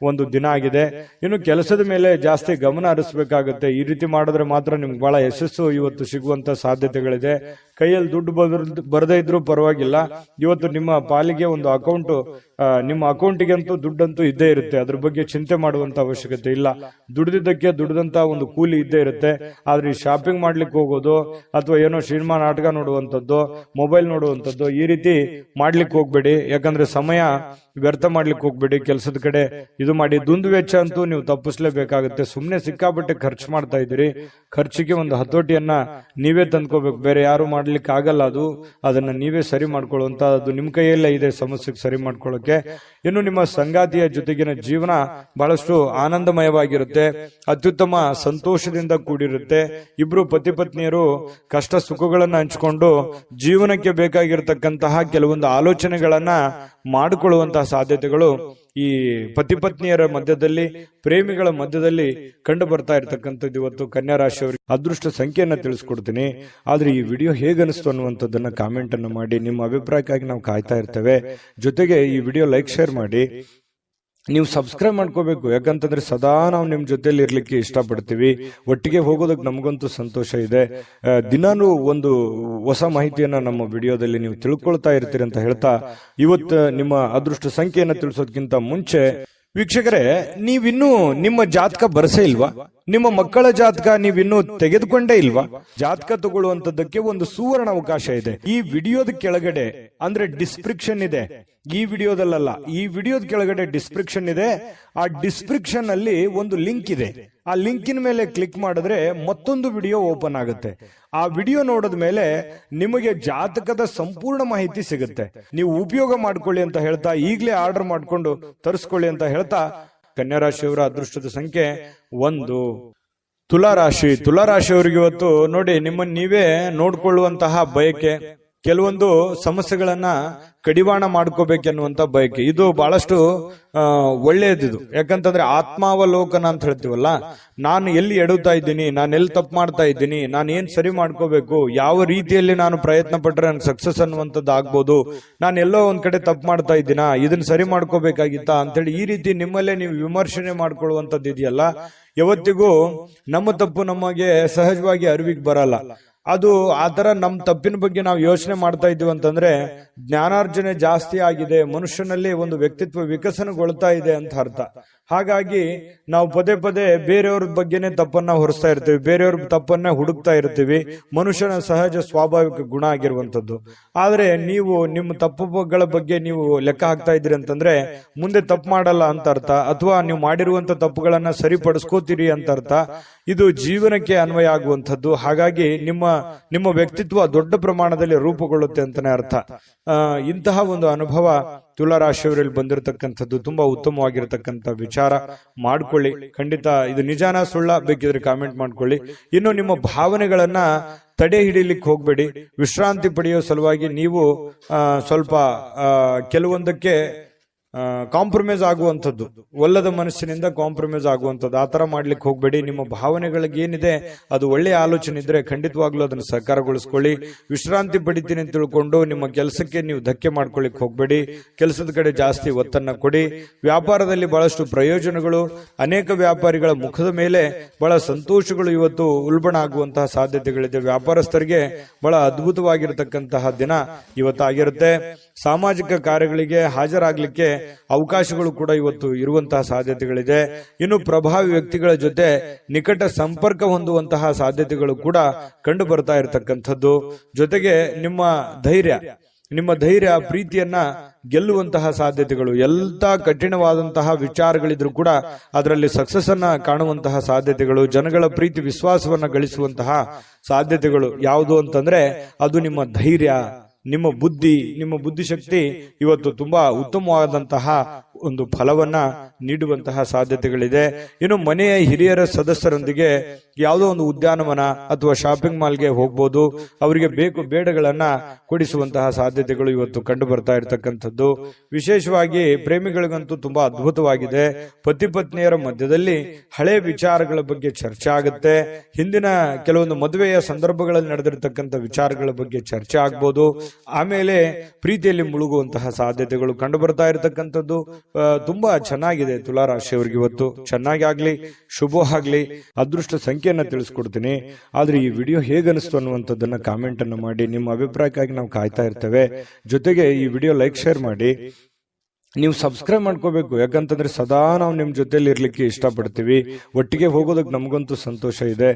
ಒಂದು ದಿನ ಆಗಿದೆ. ಇನ್ನು ಕೆಲಸದ ಮೇಲೆ ಜಾಸ್ತಿ ಗಮನ ಹರಿಸಬೇಕಾಗುತ್ತೆ. ಈ ರೀತಿ ಮಾಡಿದ್ರೆ ಮಾತ್ರ ನಿಮ್ಗೆ ಬಹಳ ಯಶಸ್ಸು ಇವತ್ತು ಸಿಗುವಂತ ಸಾಧ್ಯತೆಗಳಿದೆ. ಕೈಯಲ್ಲಿ ದುಡ್ಡು ಬರದೇ ಇದ್ರೂ ಪರವಾಗಿಲ್ಲ, ಇವತ್ತು ನಿಮ್ಮ ಪಾಲಿಗೆ ಒಂದು ಅಕೌಂಟ್, ನಿಮ್ಮ ಅಕೌಂಟಿಗಂತೂ ದುಡ್ಡಂತೂ ಇದ್ದೇ ಇರುತ್ತೆ. ಅದ್ರ ಬಗ್ಗೆ ಚಿಂತೆ ಮಾಡುವಂತ ಅವಶ್ಯಕತೆ ಇಲ್ಲ. ದುಡ್ದಿದ್ದಕ್ಕೆ ದುಡ್ದಂತ ಒಂದು ಕೂಲಿ ಇದ್ದೇ ಇರುತ್ತೆ. ಆದ್ರೆ ಈ ಶಾಪಿಂಗ್ ಮಾಡ್ಲಿಕ್ಕೆ ಹೋಗೋದು ಅಥವಾ ಏನೋ ಸಿನಿಮಾ ನಾಟಕ ನೋಡುವಂಥದ್ದು, ಮೊಬೈಲ್ ನೋಡುವಂಥದ್ದು, ಈ ರೀತಿ ಮಾಡ್ಲಿಕ್ಕೆ ಹೋಗ್ಬೇಡಿ. ಯಾಕಂದ್ರೆ ಸಮಯ ವ್ಯರ್ಥ ಮಾಡ್ಲಿಕ್ಕೆ ಹೋಗ್ಬೇಡಿ. ಕೆಲಸದ ಕಡೆ ಇದು ಮಾಡಿ. ದುಂದು ವೆಚ್ಚ ಅಂತೂ ನೀವು ತಪ್ಪಿಸ್ಲೇಬೇಕಾಗುತ್ತೆ. ಸುಮ್ನೆ ಸಿಕ್ಕಾಪಟ್ಟೆ ಖರ್ಚು ಮಾಡ್ತಾ ಇದ್ದೀರಿ. ಖರ್ಚಿಗೆ ಒಂದು ಹತೋಟಿಯನ್ನ ನೀವೇ ತಂದ್ಕೋಬೇಕು, ಬೇರೆ ಯಾರು ಮಾಡ್ಲಿಕ್ಕೆ ಆಗಲ್ಲ. ಅದನ್ನ ನೀವೇ ಸರಿ ಮಾಡ್ಕೊಳ್ಳುವಂತ, ಅದು ನಿಮ್ ಕೈಯಲ್ಲೇ ಇದೆ ಸಮಸ್ಯೆಗೆ ಸರಿ ಮಾಡ್ಕೊಳ್ಳೋಕೆ. ಇನ್ನು ನಿಮ್ಮ ಸಂಗಾತಿಯ ಜೊತೆಗಿನ ಜೀವನ ಬಹಳಷ್ಟು ಆನಂದಮಯವಾಗಿರುತ್ತೆ, ಅತ್ಯುತ್ತಮ ಸಂತೋಷದಿಂದ ಕೂಡಿರುತ್ತೆ. ಇಬ್ರು ಪತಿ ಪತ್ನಿಯರು ಕಷ್ಟ ಸುಖಗಳನ್ನ ಹಂಚಿಕೊಂಡು ಜೀವನಕ್ಕೆ ಬೇಕಾಗಿರತಕ್ಕಂತಹ ಕೆಲವೊಂದು ಆಲೋಚನೆಗಳನ್ನ ಮಾಡಿಕೊಳ್ಳುವಂತಹ ಸಾಧ್ಯತೆಗಳು ಈ ಪತಿ ಪತ್ನಿಯರ ಮಧ್ಯದಲ್ಲಿ, ಪ್ರೇಮಿಗಳ ಮಧ್ಯದಲ್ಲಿ ಕಂಡು ಬರ್ತಾ ಇರತಕ್ಕಂಥದ್ದು ಇವತ್ತು ಕನ್ಯಾ ರಾಶಿಯವರಿಗೆ. ಅದೃಷ್ಟ ಸಂಖ್ಯೆಯನ್ನ ತಿಳಿಸ್ಕೊಡ್ತೀನಿ. ಆದ್ರೆ ಈ ವಿಡಿಯೋ ಹೇಗನಿಸ್ತು ಅನ್ನುವಂಥದ್ದನ್ನ ಕಾಮೆಂಟ್ ಅನ್ನು ಮಾಡಿ. ನಿಮ್ಮ ಅಭಿಪ್ರಾಯಕ್ಕಾಗಿ ನಾವು ಕಾಯ್ತಾ ಇರ್ತೇವೆ. ಜೊತೆಗೆ ಈ ವಿಡಿಯೋ ಲೈಕ್, ಶೇರ್ ಮಾಡಿ. ನೀವು ಸಬ್ಸ್ಕ್ರೈಬ್ ಮಾಡ್ಕೋಬೇಕು. ಯಾಕಂತಂದ್ರೆ ಸದಾ ನಾವು ನಿಮ್ ಜೊತೆಲಿ ಇರ್ಲಿಕ್ಕೆ ಇಷ್ಟಪಡ್ತೀವಿ. ಒಟ್ಟಿಗೆ ಹೋಗೋದಕ್ಕೆ ನಮಗಂತೂ ಸಂತೋಷ ಇದೆ. ದಿನಾನು ಒಂದು ಹೊಸ ಮಾಹಿತಿಯನ್ನ ನಮ್ಮ ವಿಡಿಯೋದಲ್ಲಿ ನೀವು ತಿಳ್ಕೊಳ್ತಾ ಇರ್ತೀರಿ ಅಂತ ಹೇಳ್ತಾ, ಇವತ್ತು ನಿಮ್ಮ ಅದೃಷ್ಟ ಸಂಖ್ಯೆಯನ್ನ ತಿಳಿಸೋದಕ್ಕಿಂತ ಮುಂಚೆ ವೀಕ್ಷಕರೇ, ನೀವಿನ್ನೂ ನಿಮ್ಮ ಜಾತಕ ಬರಸೇ ಇಲ್ವಾ? ನಿಮ್ಮ ಮಕ್ಕಳ ಜಾತಕ ನೀವಿನ್ನೂ ತೆಗೆದುಕೊಂಡೇ ಇಲ್ವಾ? ಜಾತಕ ತಗೊಳ್ಳುವಂತದ್ದಕ್ಕೆ ಒಂದು ಸುವರ್ಣ ಅವಕಾಶ ಇದೆ. ಈ ವಿಡಿಯೋದ ಕೆಳಗಡೆ ಅಂದ್ರೆ ಡಿಸ್ಕ್ರಿಪ್ಷನ್ ಇದೆ. ಈ ವಿಡಿಯೋದಲ್ಲ, ಈ ವಿಡಿಯೋದ ಕೆಳಗಡೆ ಡಿಸ್ಕ್ರಿಪ್ಷನ್ ಇದೆ. ಆ ಡಿಸ್ಕ್ರಿಪ್ಷನ್ ಅಲ್ಲಿ ಒಂದು ಲಿಂಕ್ ಇದೆ. ಆ ಲಿಂಕಿನ ಮೇಲೆ ಕ್ಲಿಕ್ ಮಾಡಿದ್ರೆ ಮತ್ತೊಂದು ವಿಡಿಯೋ ಓಪನ್ ಆಗುತ್ತೆ. ಆ ವಿಡಿಯೋ ನೋಡಿದ ಮೇಲೆ ನಿಮಗೆ ಜಾತಕದ ಸಂಪೂರ್ಣ ಮಾಹಿತಿ ಸಿಗುತ್ತೆ. ನೀವು ಉಪಯೋಗ ಮಾಡ್ಕೊಳ್ಳಿ ಅಂತ ಹೇಳ್ತಾ, ಈಗಲೇ ಆರ್ಡರ್ ಮಾಡ್ಕೊಂಡು ತರಿಸ್ಕೊಳ್ಳಿ ಅಂತ ಹೇಳ್ತಾ, ಕನ್ಯಾ ರಾಶಿಯವರ ಅದೃಷ್ಟದ ಸಂಖ್ಯೆ 1. ತುಲಾರಾಶಿ. ತುಲಾರಾಶಿಯವರಿಗೆ ಇವತ್ತು ನೋಡಿ, ನಿಮ್ಮನ್ನು ನೀವೇ ನೋಡ್ಕೊಳ್ಳುವಂತಹ ಬಯಕೆ, ಕೆಲವೊಂದು ಸಮಸ್ಯೆಗಳನ್ನ ಕಡಿವಾಣ ಮಾಡ್ಕೋಬೇಕೆನ್ನುವಂತ ಬಯಕೆ, ಇದು ಬಹಳಷ್ಟು ಒಳ್ಳೆಯದಿದು. ಯಾಕಂತಂದ್ರೆ ಆತ್ಮಾವಲೋಕನ ಅಂತ ಹೇಳ್ತೀವಲ್ಲ, ನಾನು ಎಲ್ಲಿ ಎಡುತ್ತಾ ಇದ್ದೀನಿ, ನಾನು ಎಲ್ಲಿ ತಪ್ಪು ಮಾಡ್ತಾ ಇದ್ದೀನಿ, ನಾನು ಏನ್ ಸರಿ ಮಾಡ್ಕೋಬೇಕು, ಯಾವ ರೀತಿಯಲ್ಲಿ ನಾನು ಪ್ರಯತ್ನ ಪಟ್ರೆ ನನ್ಗೆ ಸಕ್ಸಸ್ ಅನ್ನುವಂಥದ್ದು ಆಗ್ಬೋದು, ನಾನು ಎಲ್ಲೋ ಒಂದ್ ಕಡೆ ತಪ್ಪು ಮಾಡ್ತಾ ಇದ್ದೀನಾ, ಇದನ್ನ ಸರಿ ಮಾಡ್ಕೋಬೇಕಾಗಿತ್ತಾ ಅಂತೇಳಿ ಈ ರೀತಿ ನಿಮ್ಮಲ್ಲೇ ನೀವು ವಿಮರ್ಶನೆ ಮಾಡ್ಕೊಳ್ಳುವಂಥದ್ದು ಇದೆಯಲ್ಲ, ಯಾವತ್ತಿಗೂ ನಮ್ಮ ತಪ್ಪು ನಮಗೆ ಸಹಜವಾಗಿ ಅರಿವಿಗೆ ಬರಲ್ಲ. ಅದು ಆತರ ನಮ್ಮ ತಪ್ಪಿನ ಬಗ್ಗೆ ನಾವು ಯೋಚನೆ ಮಾಡ್ತಾ ಇದ್ದೀವಿ ಅಂತಂದ್ರೆ ಜ್ಞಾನಾರ್ಜನೆ ಜಾಸ್ತಿ ಆಗಿದೆ, ಮನುಷ್ಯನಲ್ಲಿ ಒಂದು ವ್ಯಕ್ತಿತ್ವ ವಿಕಸನಗೊಳ್ತಾ ಇದೆ ಅಂತ ಅರ್ಥ. ಹಾಗಾಗಿ ನಾವು ಪದೇ ಪದೇ ಬೇರೆಯವ್ರ ಬಗ್ಗೆನೆ ತಪ್ಪನ್ನ ಹೊರಿಸ್ತಾ ಇರ್ತೀವಿ, ಬೇರೆಯವ್ರ ತಪ್ಪನ್ನ ಹುಡುಕ್ತಾ ಇರ್ತೀವಿ. ಮನುಷ್ಯನ ಸಹಜ ಸ್ವಾಭಾವಿಕ ಗುಣ ಆಗಿರುವಂತದ್ದು. ಆದ್ರೆ ನೀವು ನಿಮ್ಮ ತಪ್ಪುಗಳ ಬಗ್ಗೆ ನೀವು ಲೆಕ್ಕ ಹಾಕ್ತಾ ಇದ್ರಿ ಅಂತಂದ್ರೆ ಮುಂದೆ ತಪ್ಪು ಮಾಡಲ್ಲ ಅಂತ ಅರ್ಥ, ಅಥವಾ ನೀವು ಮಾಡಿರುವಂತ ತಪ್ಪುಗಳನ್ನ ಸರಿಪಡಿಸ್ಕೋತೀರಿ ಅಂತ ಅರ್ಥ. ಇದು ಜೀವನಕ್ಕೆ ಅನ್ವಯ ಆಗುವಂಥದ್ದು. ಹಾಗಾಗಿ ನಿಮ್ಮ ವ್ಯಕ್ತಿತ್ವ ದೊಡ್ಡ ಪ್ರಮಾಣದಲ್ಲಿ ರೂಪುಗೊಳ್ಳುತ್ತೆ ಅಂತಾನೆ ಅರ್ಥ. ಇಂತಹ ಒಂದು ಅನುಭವ ತುಲಾರಾಶಿಯವರಲ್ಲಿ ಬಂದಿರತಕ್ಕಂಥದ್ದು ತುಂಬಾ ಉತ್ತಮವಾಗಿರತಕ್ಕಂಥ ವಿಚಾರ. ಮಾಡ್ಕೊಳ್ಳಿ, ಖಂಡಿತ ಇದು ನಿಜಾನ ಸುಳ್ಳ ಬೇಕಿದ್ರೆ ಕಾಮೆಂಟ್ ಮಾಡ್ಕೊಳ್ಳಿ. ಇನ್ನು ನಿಮ್ಮ ಭಾವನೆಗಳನ್ನ ತಡೆ ಹಿಡಿಲಿಕ್ಕೆ ಹೋಗ್ಬೇಡಿ. ವಿಶ್ರಾಂತಿ ಪಡೆಯೋ ಸಲುವಾಗಿ ನೀವು ಸ್ವಲ್ಪ ಕೆಲವೊಂದಕ್ಕೆ ಕಾಂಪ್ರಮೈಸ್ ಆಗುವಂಥದ್ದು, ಒಲ್ಲದ ಮನಸ್ಸಿನಿಂದ ಕಾಂಪ್ರಮೈಸ್ ಆಗುವಂಥದ್ದು, ಆತರ ಮಾಡ್ಲಿಕ್ಕೆ ಹೋಗ್ಬೇಡಿ. ನಿಮ್ಮ ಭಾವನೆಗಳಿಗೆ ಏನಿದೆ ಅದು ಒಳ್ಳೆಯ ಆಲೋಚನೆ ಇದ್ರೆ ಖಂಡಿತವಾಗ್ಲೂ ಅದನ್ನು ಸಾಕಾರಗೊಳಿಸ್ಕೊಳ್ಳಿ. ವಿಶ್ರಾಂತಿ ಪಡಿತೀನಿ ಅಂತ ತಿಳ್ಕೊಂಡು ನಿಮ್ಮ ಕೆಲಸಕ್ಕೆ ನೀವು ಧಕ್ಕೆ ಮಾಡ್ಕೊಳ್ಳಿಕ್ ಹೋಗ್ಬೇಡಿ. ಕೆಲಸದ ಕಡೆ ಜಾಸ್ತಿ ಒತ್ತನ್ನ ಕೊಡಿ. ವ್ಯಾಪಾರದಲ್ಲಿ ಬಹಳಷ್ಟು ಪ್ರಯೋಜನಗಳು, ಅನೇಕ ವ್ಯಾಪಾರಿಗಳ ಮುಖದ ಮೇಲೆ ಬಹಳ ಸಂತೋಷಗಳು ಇವತ್ತು ಉಲ್ಬಣ ಆಗುವಂತಹ ಸಾಧ್ಯತೆಗಳಿದೆ. ವ್ಯಾಪಾರಸ್ಥರಿಗೆ ಬಹಳ ಅದ್ಭುತವಾಗಿರತಕ್ಕಂತಹ ದಿನ ಇವತ್ತಾಗಿರುತ್ತೆ. ಸಾಮಾಜಿಕ ಕಾರ್ಯಗಳಿಗೆ ಹಾಜರಾಗ್ಲಿಕ್ಕೆ ಅವಕಾಶಗಳು ಕೂಡ ಇವತ್ತು ಇರುವಂತಹ ಸಾಧ್ಯತೆಗಳಿದೆ. ಇನ್ನು ಪ್ರಭಾವಿ ವ್ಯಕ್ತಿಗಳ ಜೊತೆ ನಿಕಟ ಸಂಪರ್ಕ ಹೊಂದುವಂತಹ ಸಾಧ್ಯತೆಗಳು ಕೂಡ ಕಂಡು ಬರ್ತಾ ಇರತಕ್ಕಂಥದ್ದು. ಜೊತೆಗೆ ನಿಮ್ಮ ಧೈರ್ಯ ಪ್ರೀತಿಯನ್ನ ಗೆಲ್ಲುವಂತಹ ಸಾಧ್ಯತೆಗಳು, ಎಲ್ಲ ಕಠಿಣವಾದಂತಹ ವಿಚಾರಗಳಿದ್ರು ಕೂಡ ಅದರಲ್ಲಿ ಸಕ್ಸಸ್ ಅನ್ನ ಕಾಣುವಂತಹ ಸಾಧ್ಯತೆಗಳು, ಜನಗಳ ಪ್ರೀತಿ ವಿಶ್ವಾಸವನ್ನ ಗಳಿಸುವಂತಹ ಸಾಧ್ಯತೆಗಳು ಯಾವುದು ಅಂತಂದ್ರೆ ಅದು ನಿಮ್ಮ ಧೈರ್ಯ, ನಿಮ್ಮ ಬುದ್ಧಿಶಕ್ತಿ ಇವತ್ತು ತುಂಬಾ ಉತ್ತಮವಾದಂತಹ ಒಂದು ಫಲವನ್ನ ನೀಡುವಂತಹ ಸಾಧ್ಯತೆಗಳಿದೆ. ಇನ್ನು ಮನೆಯ ಹಿರಿಯರ ಸದಸ್ಯರೊಂದಿಗೆ ಯಾವುದೋ ಒಂದು ಉದ್ಯಾನವನ ಅಥವಾ ಶಾಪಿಂಗ್ ಮಾಲ್ಗೆ ಹೋಗ್ಬೋದು. ಅವರಿಗೆ ಬೇಕು ಬೇಡಗಳನ್ನ ಕೊಡಿಸುವಂತಹ ಸಾಧ್ಯತೆಗಳು ಇವತ್ತು ಕಂಡು ಬರ್ತಾ ಇರತಕ್ಕಂಥದ್ದು. ವಿಶೇಷವಾಗಿ ಪ್ರೇಮಿಗಳಿಗಂತೂ ತುಂಬಾ ಅದ್ಭುತವಾಗಿದೆ. ಪತಿ ಪತ್ನಿಯರ ಮಧ್ಯದಲ್ಲಿ ಹಳೆ ವಿಚಾರಗಳ ಬಗ್ಗೆ ಚರ್ಚೆ ಆಗುತ್ತೆ. ಹಿಂದಿನ ಕೆಲವೊಂದು ಮದುವೆಯ ಸಂದರ್ಭಗಳಲ್ಲಿ ನಡೆದಿರತಕ್ಕಂಥ ವಿಚಾರಗಳ ಬಗ್ಗೆ ಚರ್ಚೆ ಆಗ್ಬೋದು. ಆಮೇಲೆ ಪ್ರೀತಿಯಲ್ಲಿ ಮುಳುಗುವಂತಹ ಸಾಧ್ಯತೆಗಳು ಕಂಡು ಬರ್ತಾ ಇರತಕ್ಕಂಥದ್ದು. ತುಂಬಾ ಚೆನ್ನಾಗಿದೆ ತುಲಾರಾಶಿಯವರಿಗೆ ಇವತ್ತು. ಚೆನ್ನಾಗಿ ಆಗ್ಲಿ, ಶುಭ ಆಗ್ಲಿ. ಅದೃಷ್ಟ ಸಂಖ್ಯೆಯನ್ನ ತಿಳಿಸ್ಕೊಡ್ತೀನಿ. ಆದ್ರೆ ಈ ವಿಡಿಯೋ ಹೇಗನಿಸ್ತು ಅನ್ನುವಂಥದ್ದನ್ನ ಕಾಮೆಂಟ್ ಅನ್ನು ಮಾಡಿ. ನಿಮ್ಮ ಅಭಿಪ್ರಾಯಕ್ಕಾಗಿ ನಾವು ಕಾಯ್ತಾ ಇರ್ತೇವೆ. ಜೊತೆಗೆ ಈ ವಿಡಿಯೋ ಲೈಕ್, ಶೇರ್ ಮಾಡಿ. ನೀವು ಸಬ್ಸ್ಕ್ರೈಬ್ ಮಾಡ್ಕೋಬೇಕು. ಯಾಕಂತಂದ್ರೆ ಸದಾ ನಾವು ನಿಮ್ ಜೊತೆಲಿ ಇರ್ಲಿಕ್ಕೆ ಇಷ್ಟಪಡ್ತೀವಿ. ಒಟ್ಟಿಗೆ ಹೋಗೋದಕ್ಕೆ ನಮಗಂತೂ ಸಂತೋಷ ಇದೆ.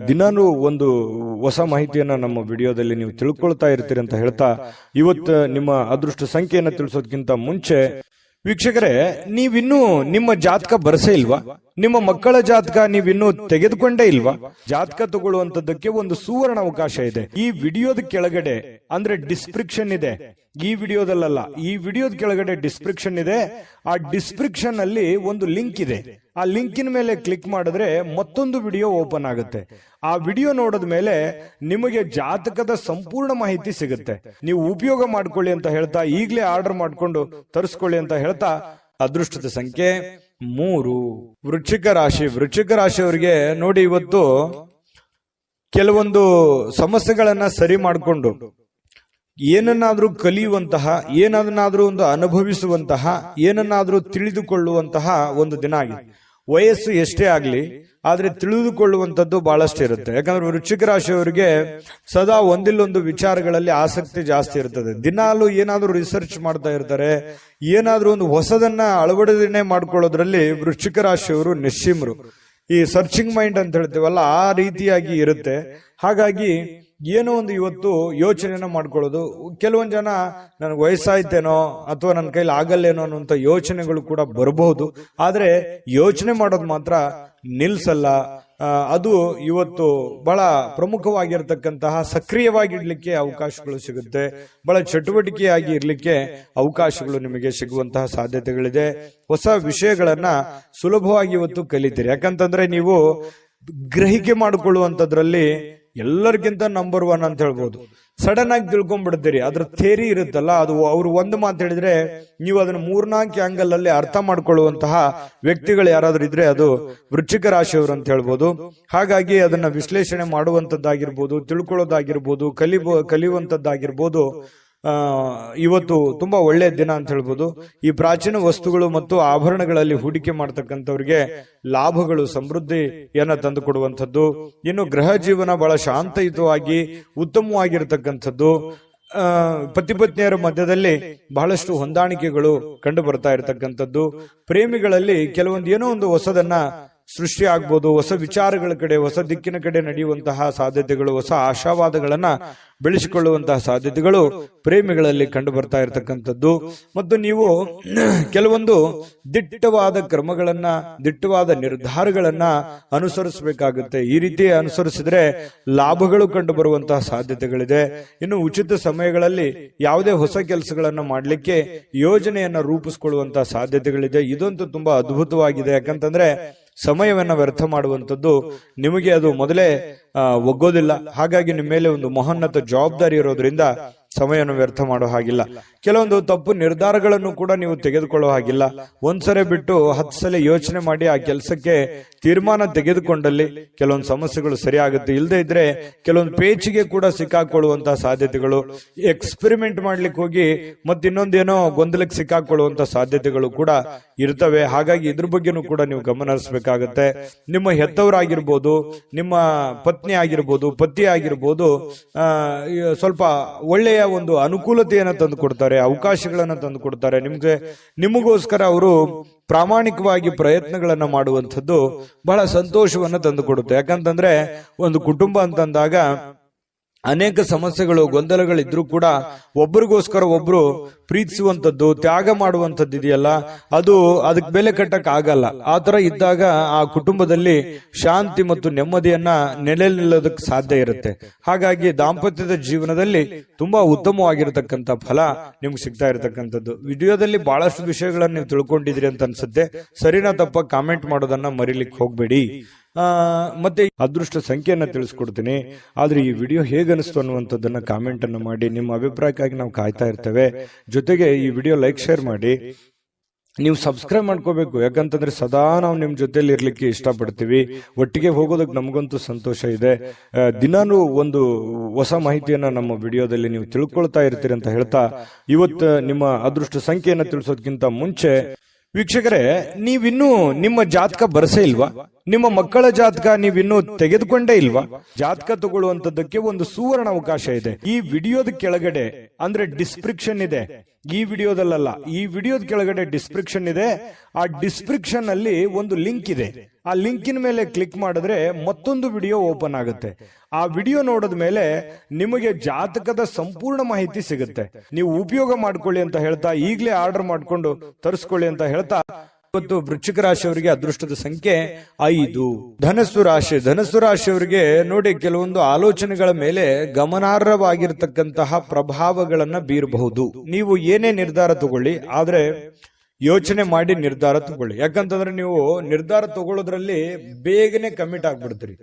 ದಿನಾನು ಒಂದು ಹೊಸ ಮಾಹಿತಿಯನ್ನ ನಮ್ಮ ವಿಡಿಯೋದಲ್ಲಿ ನೀವು ತಿಳ್ಕೊಳ್ತಾ ಇರ್ತೀರಿ ಅಂತ ಹೇಳ್ತಾ, ಇವತ್ತು ನಿಮ್ಮ ಅದೃಷ್ಟ ಸಂಖ್ಯೆಯನ್ನ ತಿಳಿಸೋದಕ್ಕಿಂತ ಮುಂಚೆ ವೀಕ್ಷಕರೇ, ನೀವಿನ್ನೂ ನಿಮ್ಮ ಜಾತಕ ಬರಸೇ ಇಲ್ವಾ? ನಿಮ್ಮ ಮಕ್ಕಳ ಜಾತಕ ನೀವಿನ್ನೂ ತೆಗೆದುಕೊಂಡೇ ಇಲ್ವಾ? ಜಾತಕ ತಗೊಳ್ಳುವಂತದ್ದಕ್ಕೆ ಒಂದು ಸುವರ್ಣ ಅವಕಾಶ ಇದೆ. ಈ ವಿಡಿಯೋದ ಕೆಳಗಡೆ ಅಂದ್ರೆ ಡಿಸ್ಕ್ರಿಪ್ಷನ್ ಇದೆ. ಈ ವಿಡಿಯೋದಲ್ಲ, ಈ ವಿಡಿಯೋದ ಕೆಳಗಡೆ ಡಿಸ್ಕ್ರಿಪ್ಷನ್ ಇದೆ. ಆ ಡಿಸ್ಕ್ರಿಪ್ಷನ್ ಅಲ್ಲಿ ಒಂದು ಲಿಂಕ್ ಇದೆ. ಆ ಲಿಂಕಿನ ಮೇಲೆ ಕ್ಲಿಕ್ ಮಾಡಿದ್ರೆ ಮತ್ತೊಂದು ವಿಡಿಯೋ ಓಪನ್ ಆಗುತ್ತೆ. ಆ ವಿಡಿಯೋ ನೋಡಿದ ಮೇಲೆ ನಿಮಗೆ ಜಾತಕದ ಸಂಪೂರ್ಣ ಮಾಹಿತಿ ಸಿಗುತ್ತೆ. ನೀವು ಉಪಯೋಗ ಮಾಡ್ಕೊಳ್ಳಿ ಅಂತ ಹೇಳ್ತಾ, ಈಗಲೇ ಆರ್ಡರ್ ಮಾಡ್ಕೊಂಡು ತರಿಸ್ಕೊಳ್ಳಿ ಅಂತ ಹೇಳ್ತಾ, ಅದೃಷ್ಟದ ಸಂಖ್ಯೆ 3 ವೃಶ್ಚಿಕ ರಾಶಿ. ವೃಶ್ಚಿಕ ರಾಶಿಯವರಿಗೆ ನೋಡಿ, ಇವತ್ತು ಕೆಲವೊಂದು ಸಮಸ್ಯೆಗಳನ್ನ ಸರಿ ಮಾಡಿಕೊಂಡು ಏನನ್ನಾದ್ರೂ ಕಲಿಯುವಂತಹ, ಏನನ್ನಾದ್ರೂ ಒಂದು ಅನುಭವಿಸುವಂತಹ, ಏನನ್ನಾದ್ರೂ ತಿಳಿದುಕೊಳ್ಳುವಂತಹ ಒಂದು ದಿನ ಆಗಿದೆ. ವಯಸ್ಸು ಎಷ್ಟೇ ಆಗ್ಲಿ, ಆದ್ರೆ ತಿಳಿದುಕೊಳ್ಳುವಂತದ್ದು ಬಹಳಷ್ಟು ಇರುತ್ತೆ. ಯಾಕಂದ್ರೆ ವೃಶ್ಚಿಕ ರಾಶಿಯವರಿಗೆ ಸದಾ ಒಂದಿಲ್ಲೊಂದು ವಿಚಾರಗಳಲ್ಲಿ ಆಸಕ್ತಿ ಜಾಸ್ತಿ ಇರ್ತದೆ. ದಿನಾಲು ಏನಾದ್ರೂ ರಿಸರ್ಚ್ ಮಾಡ್ತಾ ಇರ್ತಾರೆ. ಏನಾದ್ರೂ ಒಂದು ಹೊಸದನ್ನ ಅಳವಡಿಕೆ ಮಾಡ್ಕೊಳ್ಳೋದ್ರಲ್ಲಿ ವೃಶ್ಚಿಕ ರಾಶಿಯವರು ನಿಶ್ಚಿಮರು. ಈ ಸರ್ಚಿಂಗ್ ಮೈಂಡ್ ಅಂತ ಹೇಳ್ತೀವಲ್ಲ, ಆ ರೀತಿಯಾಗಿ ಇರುತ್ತೆ. ಹಾಗಾಗಿ ಏನೋ ಒಂದು ಇವತ್ತು ಯೋಚನೆನ ಮಾಡ್ಕೊಳ್ಳೋದು. ಕೆಲವೊಂದು ಜನ ನನಗೆ ವಯಸ್ಸಾಯ್ತೇನೋ ಅಥವಾ ನನ್ನ ಕೈಲಿ ಆಗಲ್ಲೇನೋ ಅನ್ನುವಂಥ ಯೋಚನೆಗಳು ಕೂಡ ಬರಬಹುದು. ಆದ್ರೆ ಯೋಚನೆ ಮಾಡೋದು ಮಾತ್ರ ನಿಲ್ಸಲ್ಲ. ಅದು ಇವತ್ತು ಬಹಳ ಪ್ರಮುಖವಾಗಿರ್ತಕ್ಕಂತಹ, ಸಕ್ರಿಯವಾಗಿಡ್ಲಿಕ್ಕೆ ಅವಕಾಶಗಳು ಸಿಗುತ್ತೆ. ಬಹಳ ಚಟುವಟಿಕೆಯಾಗಿ ಇರ್ಲಿಕ್ಕೆ ಅವಕಾಶಗಳು ನಿಮಗೆ ಸಿಗುವಂತಹ ಸಾಧ್ಯತೆಗಳಿದೆ. ಹೊಸ ವಿಷಯಗಳನ್ನ ಸುಲಭವಾಗಿ ಇವತ್ತು ಕಲಿತೀರಿ. ಯಾಕಂತಂದ್ರೆ ನೀವು ಗ್ರಹಿಕೆ ಮಾಡಿಕೊಳ್ಳುವಂತದ್ರಲ್ಲಿ ಎಲ್ಲರಿಗಿಂತ ನಂಬರ್ 1 ಅಂತ ಹೇಳ್ಬೋದು. ಸಡನ್ ಆಗಿ ತಿಳ್ಕೊಂಡ್ಬಿಡ್ತೀರಿ. ಅದ್ರ ಥೇರಿ ಇರುತ್ತಲ್ಲ, ಅದು ಅವ್ರು ಒಂದು ಮಾತು ಹೇಳಿದ್ರೆ ನೀವು ಅದನ್ನ 3-4 ಆಂಗಲ್ ಅಲ್ಲಿ ಅರ್ಥ ಮಾಡ್ಕೊಳ್ಳುವಂತಹ ವ್ಯಕ್ತಿಗಳು ಯಾರಾದ್ರೂ ಇದ್ರೆ ಅದು ವೃಶ್ಚಿಕ ರಾಶಿಯವರು ಅಂತ ಹೇಳ್ಬೋದು. ಹಾಗಾಗಿ ಅದನ್ನ ವಿಶ್ಲೇಷಣೆ ಮಾಡುವಂತದ್ದಾಗಿರ್ಬೋದು, ತಿಳ್ಕೊಳ್ಳೋದಾಗಿರ್ಬೋದು, ಕಲಿಯುವಂತದ್ದಾಗಿರ್ಬೋದು. ಇವತ್ತು ತುಂಬಾ ಒಳ್ಳೆಯ ದಿನ ಅಂತ ಹೇಳ್ಬೋದು. ಈ ಪ್ರಾಚೀನ ವಸ್ತುಗಳು ಮತ್ತು ಆಭರಣಗಳಲ್ಲಿ ಹೂಡಿಕೆ ಮಾಡತಕ್ಕಂಥವ್ರಿಗೆ ಲಾಭಗಳು, ಸಮೃದ್ಧಿಯನ್ನ ತಂದು ಕೊಡುವಂಥದ್ದು. ಇನ್ನು ಗೃಹ ಜೀವನ ಬಹಳ ಶಾಂತಯುತವಾಗಿ ಉತ್ತಮವಾಗಿರ್ತಕ್ಕಂಥದ್ದು. ಪತಿ ಪತ್ನಿಯರ ಮಧ್ಯದಲ್ಲಿ ಬಹಳಷ್ಟು ಹೊಂದಾಣಿಕೆಗಳು ಕಂಡು ಬರ್ತಾ ಇರತಕ್ಕಂಥದ್ದು. ಪ್ರೇಮಿಗಳಲ್ಲಿ ಕೆಲವೊಂದು ಏನೋ ಒಂದು ಹೊಸದನ್ನ ಸೃಷ್ಟಿ ಆಗ್ಬೋದು. ಹೊಸ ವಿಚಾರಗಳ ಕಡೆ, ಹೊಸ ದಿಕ್ಕಿನ ಕಡೆ ನಡೆಯುವಂತಹ ಸಾಧ್ಯತೆಗಳು, ಹೊಸ ಆಶಾವಾದಗಳನ್ನ ಬೆಳೆಸಿಕೊಳ್ಳುವಂತಹ ಸಾಧ್ಯತೆಗಳು ಪ್ರೇಮಿಗಳಲ್ಲಿ ಕಂಡು ಬರ್ತಾ ಇರತಕ್ಕಂಥದ್ದು. ಮತ್ತು ನೀವು ಕೆಲವೊಂದು ದಿಟ್ಟವಾದ ಕ್ರಮಗಳನ್ನ, ದಿಟ್ಟವಾದ ನಿರ್ಧಾರಗಳನ್ನ ಅನುಸರಿಸಬೇಕಾಗುತ್ತೆ. ಈ ರೀತಿ ಅನುಸರಿಸಿದ್ರೆ ಲಾಭಗಳು ಕಂಡು ಬರುವಂತಹ ಸಾಧ್ಯತೆಗಳಿದೆ. ಇನ್ನು ಉಚಿತ ಸಮಯಗಳಲ್ಲಿ ಯಾವುದೇ ಹೊಸ ಕೆಲಸಗಳನ್ನ ಮಾಡ್ಲಿಕ್ಕೆ ಯೋಜನೆಯನ್ನ ರೂಪಿಸಿಕೊಳ್ಳುವಂತಹ ಸಾಧ್ಯತೆಗಳಿದೆ. ಇದಂತೂ ತುಂಬಾ ಅದ್ಭುತವಾಗಿದೆ. ಯಾಕಂತಂದ್ರೆ ಸಮಯವನ್ನ ವ್ಯರ್ಥ ಮಾಡುವಂಥದ್ದು ನಿಮಗೆ ಅದು ಮೊದಲೇ ಒಗ್ಗೋದಿಲ್ಲ. ಹಾಗಾಗಿ ನಿಮ್ಮ ಮೇಲೆ ಒಂದು ಮಹೋನ್ನತ ಜವಾಬ್ದಾರಿ ಇರೋದ್ರಿಂದ ಸಮಯವನ್ನು ವ್ಯರ್ಥ ಮಾಡೋ ಹಾಗಿಲ್ಲ. ಕೆಲವೊಂದು ತಪ್ಪು ನಿರ್ಧಾರಗಳನ್ನು ಕೂಡ ನೀವು ತೆಗೆದುಕೊಳ್ಳೋ ಹಾಗಿಲ್ಲ. ಒಂದ್ಸರಿ ಬಿಟ್ಟು 10 ಸಲ ಯೋಚನೆ ಮಾಡಿ ಆ ಕೆಲಸಕ್ಕೆ ತೀರ್ಮಾನ ತೆಗೆದುಕೊಂಡಲ್ಲಿ ಕೆಲವೊಂದು ಸಮಸ್ಯೆಗಳು ಸರಿ ಆಗುತ್ತೆ. ಇಲ್ಲದೆ ಇದ್ರೆ ಕೆಲವೊಂದು ಪೇಚಿಗೆ ಕೂಡ ಸಿಕ್ಕಾಕೊಳ್ಳುವಂತಹ ಸಾಧ್ಯತೆಗಳು, ಎಕ್ಸ್ಪೆರಿಮೆಂಟ್ ಮಾಡ್ಲಿಕ್ಕೆ ಹೋಗಿ ಮತ್ತಿನ್ನೊಂದೇನೋ ಗೊಂದಲಕ್ಕೆ ಸಿಕ್ಕಾಕೊಳ್ಳುವಂತಹ ಸಾಧ್ಯತೆಗಳು ಕೂಡ ಇರ್ತವೆ. ಹಾಗಾಗಿ ಇದ್ರ ಬಗ್ಗೆನೂ ಕೂಡ ನೀವು ಗಮನ ಹರಿಸಬೇಕಾಗತ್ತೆ. ನಿಮ್ಮ ಹೆತ್ತವರಾಗಿರ್ಬೋದು, ನಿಮ್ಮ ಪತ್ನಿ ಆಗಿರ್ಬೋದು, ಪತಿ ಆಗಿರ್ಬೋದು, ಸ್ವಲ್ಪ ಒಳ್ಳೆಯ ಒಂದು ಅನುಕೂಲತೆಯನ್ನು ತಂದು ಕೊಡ್ತಾರೆ, ಅವಕಾಶಗಳನ್ನ ತಂದು ಕೊಡ್ತಾರೆ. ನಿಮಗೋಸ್ಕರ ಅವರು ಪ್ರಾಮಾಣಿಕವಾಗಿ ಪ್ರಯತ್ನಗಳನ್ನ ಮಾಡುವಂಥದ್ದು ಬಹಳ ಸಂತೋಷವನ್ನ ತಂದು ಕೊಡುತ್ತೆ. ಯಾಕಂತಂದ್ರೆ ಒಂದು ಕುಟುಂಬ ಅಂತಂದಾಗ ಅನೇಕ ಸಮಸ್ಯೆಗಳು ಗೊಂದಲಗಳಿದ್ರೂ ಕೂಡ ಒಬ್ಬರಿಗೋಸ್ಕರ ಒಬ್ರು ಪ್ರೀತಿಸುವಂತದ್ದು, ತ್ಯಾಗ ಮಾಡುವಂತದ್ದು ಇದೆಯಲ್ಲ, ಅದಕ್ಕೆ ಬೆಲೆ ಕಟ್ಟಕ್ ಆಗಲ್ಲ. ಆ ತರ ಇದ್ದಾಗ ಆ ಕುಟುಂಬದಲ್ಲಿ ಶಾಂತಿ ಮತ್ತು ನೆಮ್ಮದಿಯನ್ನ ನೆಲೆ ನಿಲ್ಲೋದಕ್ಕೆ ಸಾಧ್ಯ ಇರುತ್ತೆ. ಹಾಗಾಗಿ ದಾಂಪತ್ಯದ ಜೀವನದಲ್ಲಿ ತುಂಬಾ ಉತ್ತಮವಾಗಿರತಕ್ಕಂತ ಫಲ ನಿಮ್ಗೆ ಸಿಗ್ತಾ ಇರತಕ್ಕಂಥದ್ದು. ವಿಡಿಯೋದಲ್ಲಿ ಬಹಳಷ್ಟು ವಿಷಯಗಳನ್ನ ನೀವು ತಿಳ್ಕೊಂಡಿದ್ರಿ ಅಂತ ಅನ್ಸುತ್ತೆ. ಸರಿನಾ ತಪ್ಪ ಕಾಮೆಂಟ್ ಮಾಡೋದನ್ನ ಮರಿಲಿಕ್ಕೆ ಹೋಗ್ಬೇಡಿ. ಮತ್ತೆ ಅದೃಷ್ಟ ಸಂಖ್ಯೆಯನ್ನ ತಿಳಿಸ್ಕೊಡ್ತೀನಿ. ಆದ್ರೆ ಈ ವಿಡಿಯೋ ಹೇಗನಿಸ್ತು ಅನ್ನುವಂಥದ್ದನ್ನ ಕಾಮೆಂಟ್ ಅನ್ನು ಮಾಡಿ. ನಿಮ್ಮ ಅಭಿಪ್ರಾಯಕ್ಕಾಗಿ ನಾವು ಕಾಯ್ತಾ ಇರ್ತೇವೆ. ಜೊತೆಗೆ ಈ ವಿಡಿಯೋ ಲೈಕ್, ಶೇರ್ ಮಾಡಿ. ನೀವು ಸಬ್ಸ್ಕ್ರೈಬ್ ಮಾಡ್ಕೋಬೇಕು, ಯಾಕಂತಂದ್ರೆ ಸದಾ ನಾವು ನಿಮ್ ಜೊತೆಲಿ ಇರ್ಲಿಕ್ಕೆ ಇಷ್ಟಪಡ್ತೀವಿ. ಒಟ್ಟಿಗೆ ಹೋಗೋದಕ್ಕೆ ನಮಗಂತೂ ಸಂತೋಷ ಇದೆ. ದಿನಾನು ಒಂದು ಹೊಸ ಮಾಹಿತಿಯನ್ನ ನಮ್ಮ ವಿಡಿಯೋದಲ್ಲಿ ನೀವು ತಿಳ್ಕೊಳ್ತಾ ಇರ್ತೀರಿ ಅಂತ ಹೇಳ್ತಾ, ಇವತ್ತು ನಿಮ್ಮ ಅದೃಷ್ಟ ಸಂಖ್ಯೆಯನ್ನ ತಿಳಿಸೋದಕ್ಕಿಂತ ಮುಂಚೆ ವೀಕ್ಷಕರೇ, ನೀವಿನ್ನೂ ನಿಮ್ಮ ಜಾತಕ ಬರಸೇ ಇಲ್ವಾ? ನಿಮ್ಮ ಮಕ್ಕಳ ಜಾತಕ ನೀವಿನ್ನೂ ತೆಗೆದುಕೊಂಡೇ ಇಲ್ವಾ? ಜಾತಕ ತಗೊಳ್ಳುವಂತದ್ದಕ್ಕೆ ಒಂದು ಸುವರ್ಣ ಅವಕಾಶ ಇದೆ. ಈ ವಿಡಿಯೋದ ಕೆಳಗಡೆ ಅಂದ್ರೆ ಡಿಸ್ಕ್ರಿಪ್ಷನ್ ಇದೆ. ಈ ವಿಡಿಯೋದಲ್ಲ, ಈ ವಿಡಿಯೋದ ಕೆಳಗಡೆ ಡಿಸ್ಕ್ರಿಪ್ಷನ್ ಇದೆ. ಆ ಡಿಸ್ಕ್ರಿಪ್ಷನ್ ಅಲ್ಲಿ ಒಂದು ಲಿಂಕ್ ಇದೆ. ಆ ಲಿಂಕಿನ ಮೇಲೆ ಕ್ಲಿಕ್ ಮಾಡಿದ್ರೆ ಮತ್ತೊಂದು ವಿಡಿಯೋ ಓಪನ್ ಆಗುತ್ತೆ. ಆ ವಿಡಿಯೋ ನೋಡಿದ ಮೇಲೆ ನಿಮಗೆ ಜಾತಕದ ಸಂಪೂರ್ಣ ಮಾಹಿತಿ ಸಿಗುತ್ತೆ. ನೀವು ಉಪಯೋಗ ಮಾಡ್ಕೊಳ್ಳಿ ಅಂತ ಹೇಳ್ತಾ, ಈಗಲೇ ಆರ್ಡರ್ ಮಾಡ್ಕೊಂಡು ತರಿಸ್ಕೊಳ್ಳಿ ಅಂತ ಹೇಳ್ತಾ, ಇವತ್ತು ವೃಶ್ಚಿಕ ರಾಶಿಯವರಿಗೆ ಅದೃಷ್ಟದ ಸಂಖ್ಯೆ 5. ಧನಸ್ಸು ರಾಶಿಯವರಿಗೆ ನೋಡಿ, ಕೆಲವೊಂದು ಆಲೋಚನೆಗಳ ಮೇಲೆ ಗಮನಾರ್ಹವಾಗಿರ್ತಕ್ಕಂತಹ ಪ್ರಭಾವಗಳನ್ನ ಬೀರಬಹುದು. ನೀವು ಏನೇ ನಿರ್ಧಾರ ತಗೊಳ್ಳಿ, ಆದ್ರೆ ಯೋಚನೆ ಮಾಡಿ ನಿರ್ಧಾರ ತಗೊಳ್ಳಿ. ಯಾಕಂತಂದ್ರೆ ನೀವು ನಿರ್ಧಾರ ತಗೊಳ್ಳೋದ್ರಲ್ಲಿ ಬೇಗನೆ ಕಮಿಟ್ ಆಗ್ಬಿಡ್ತೀರಿ.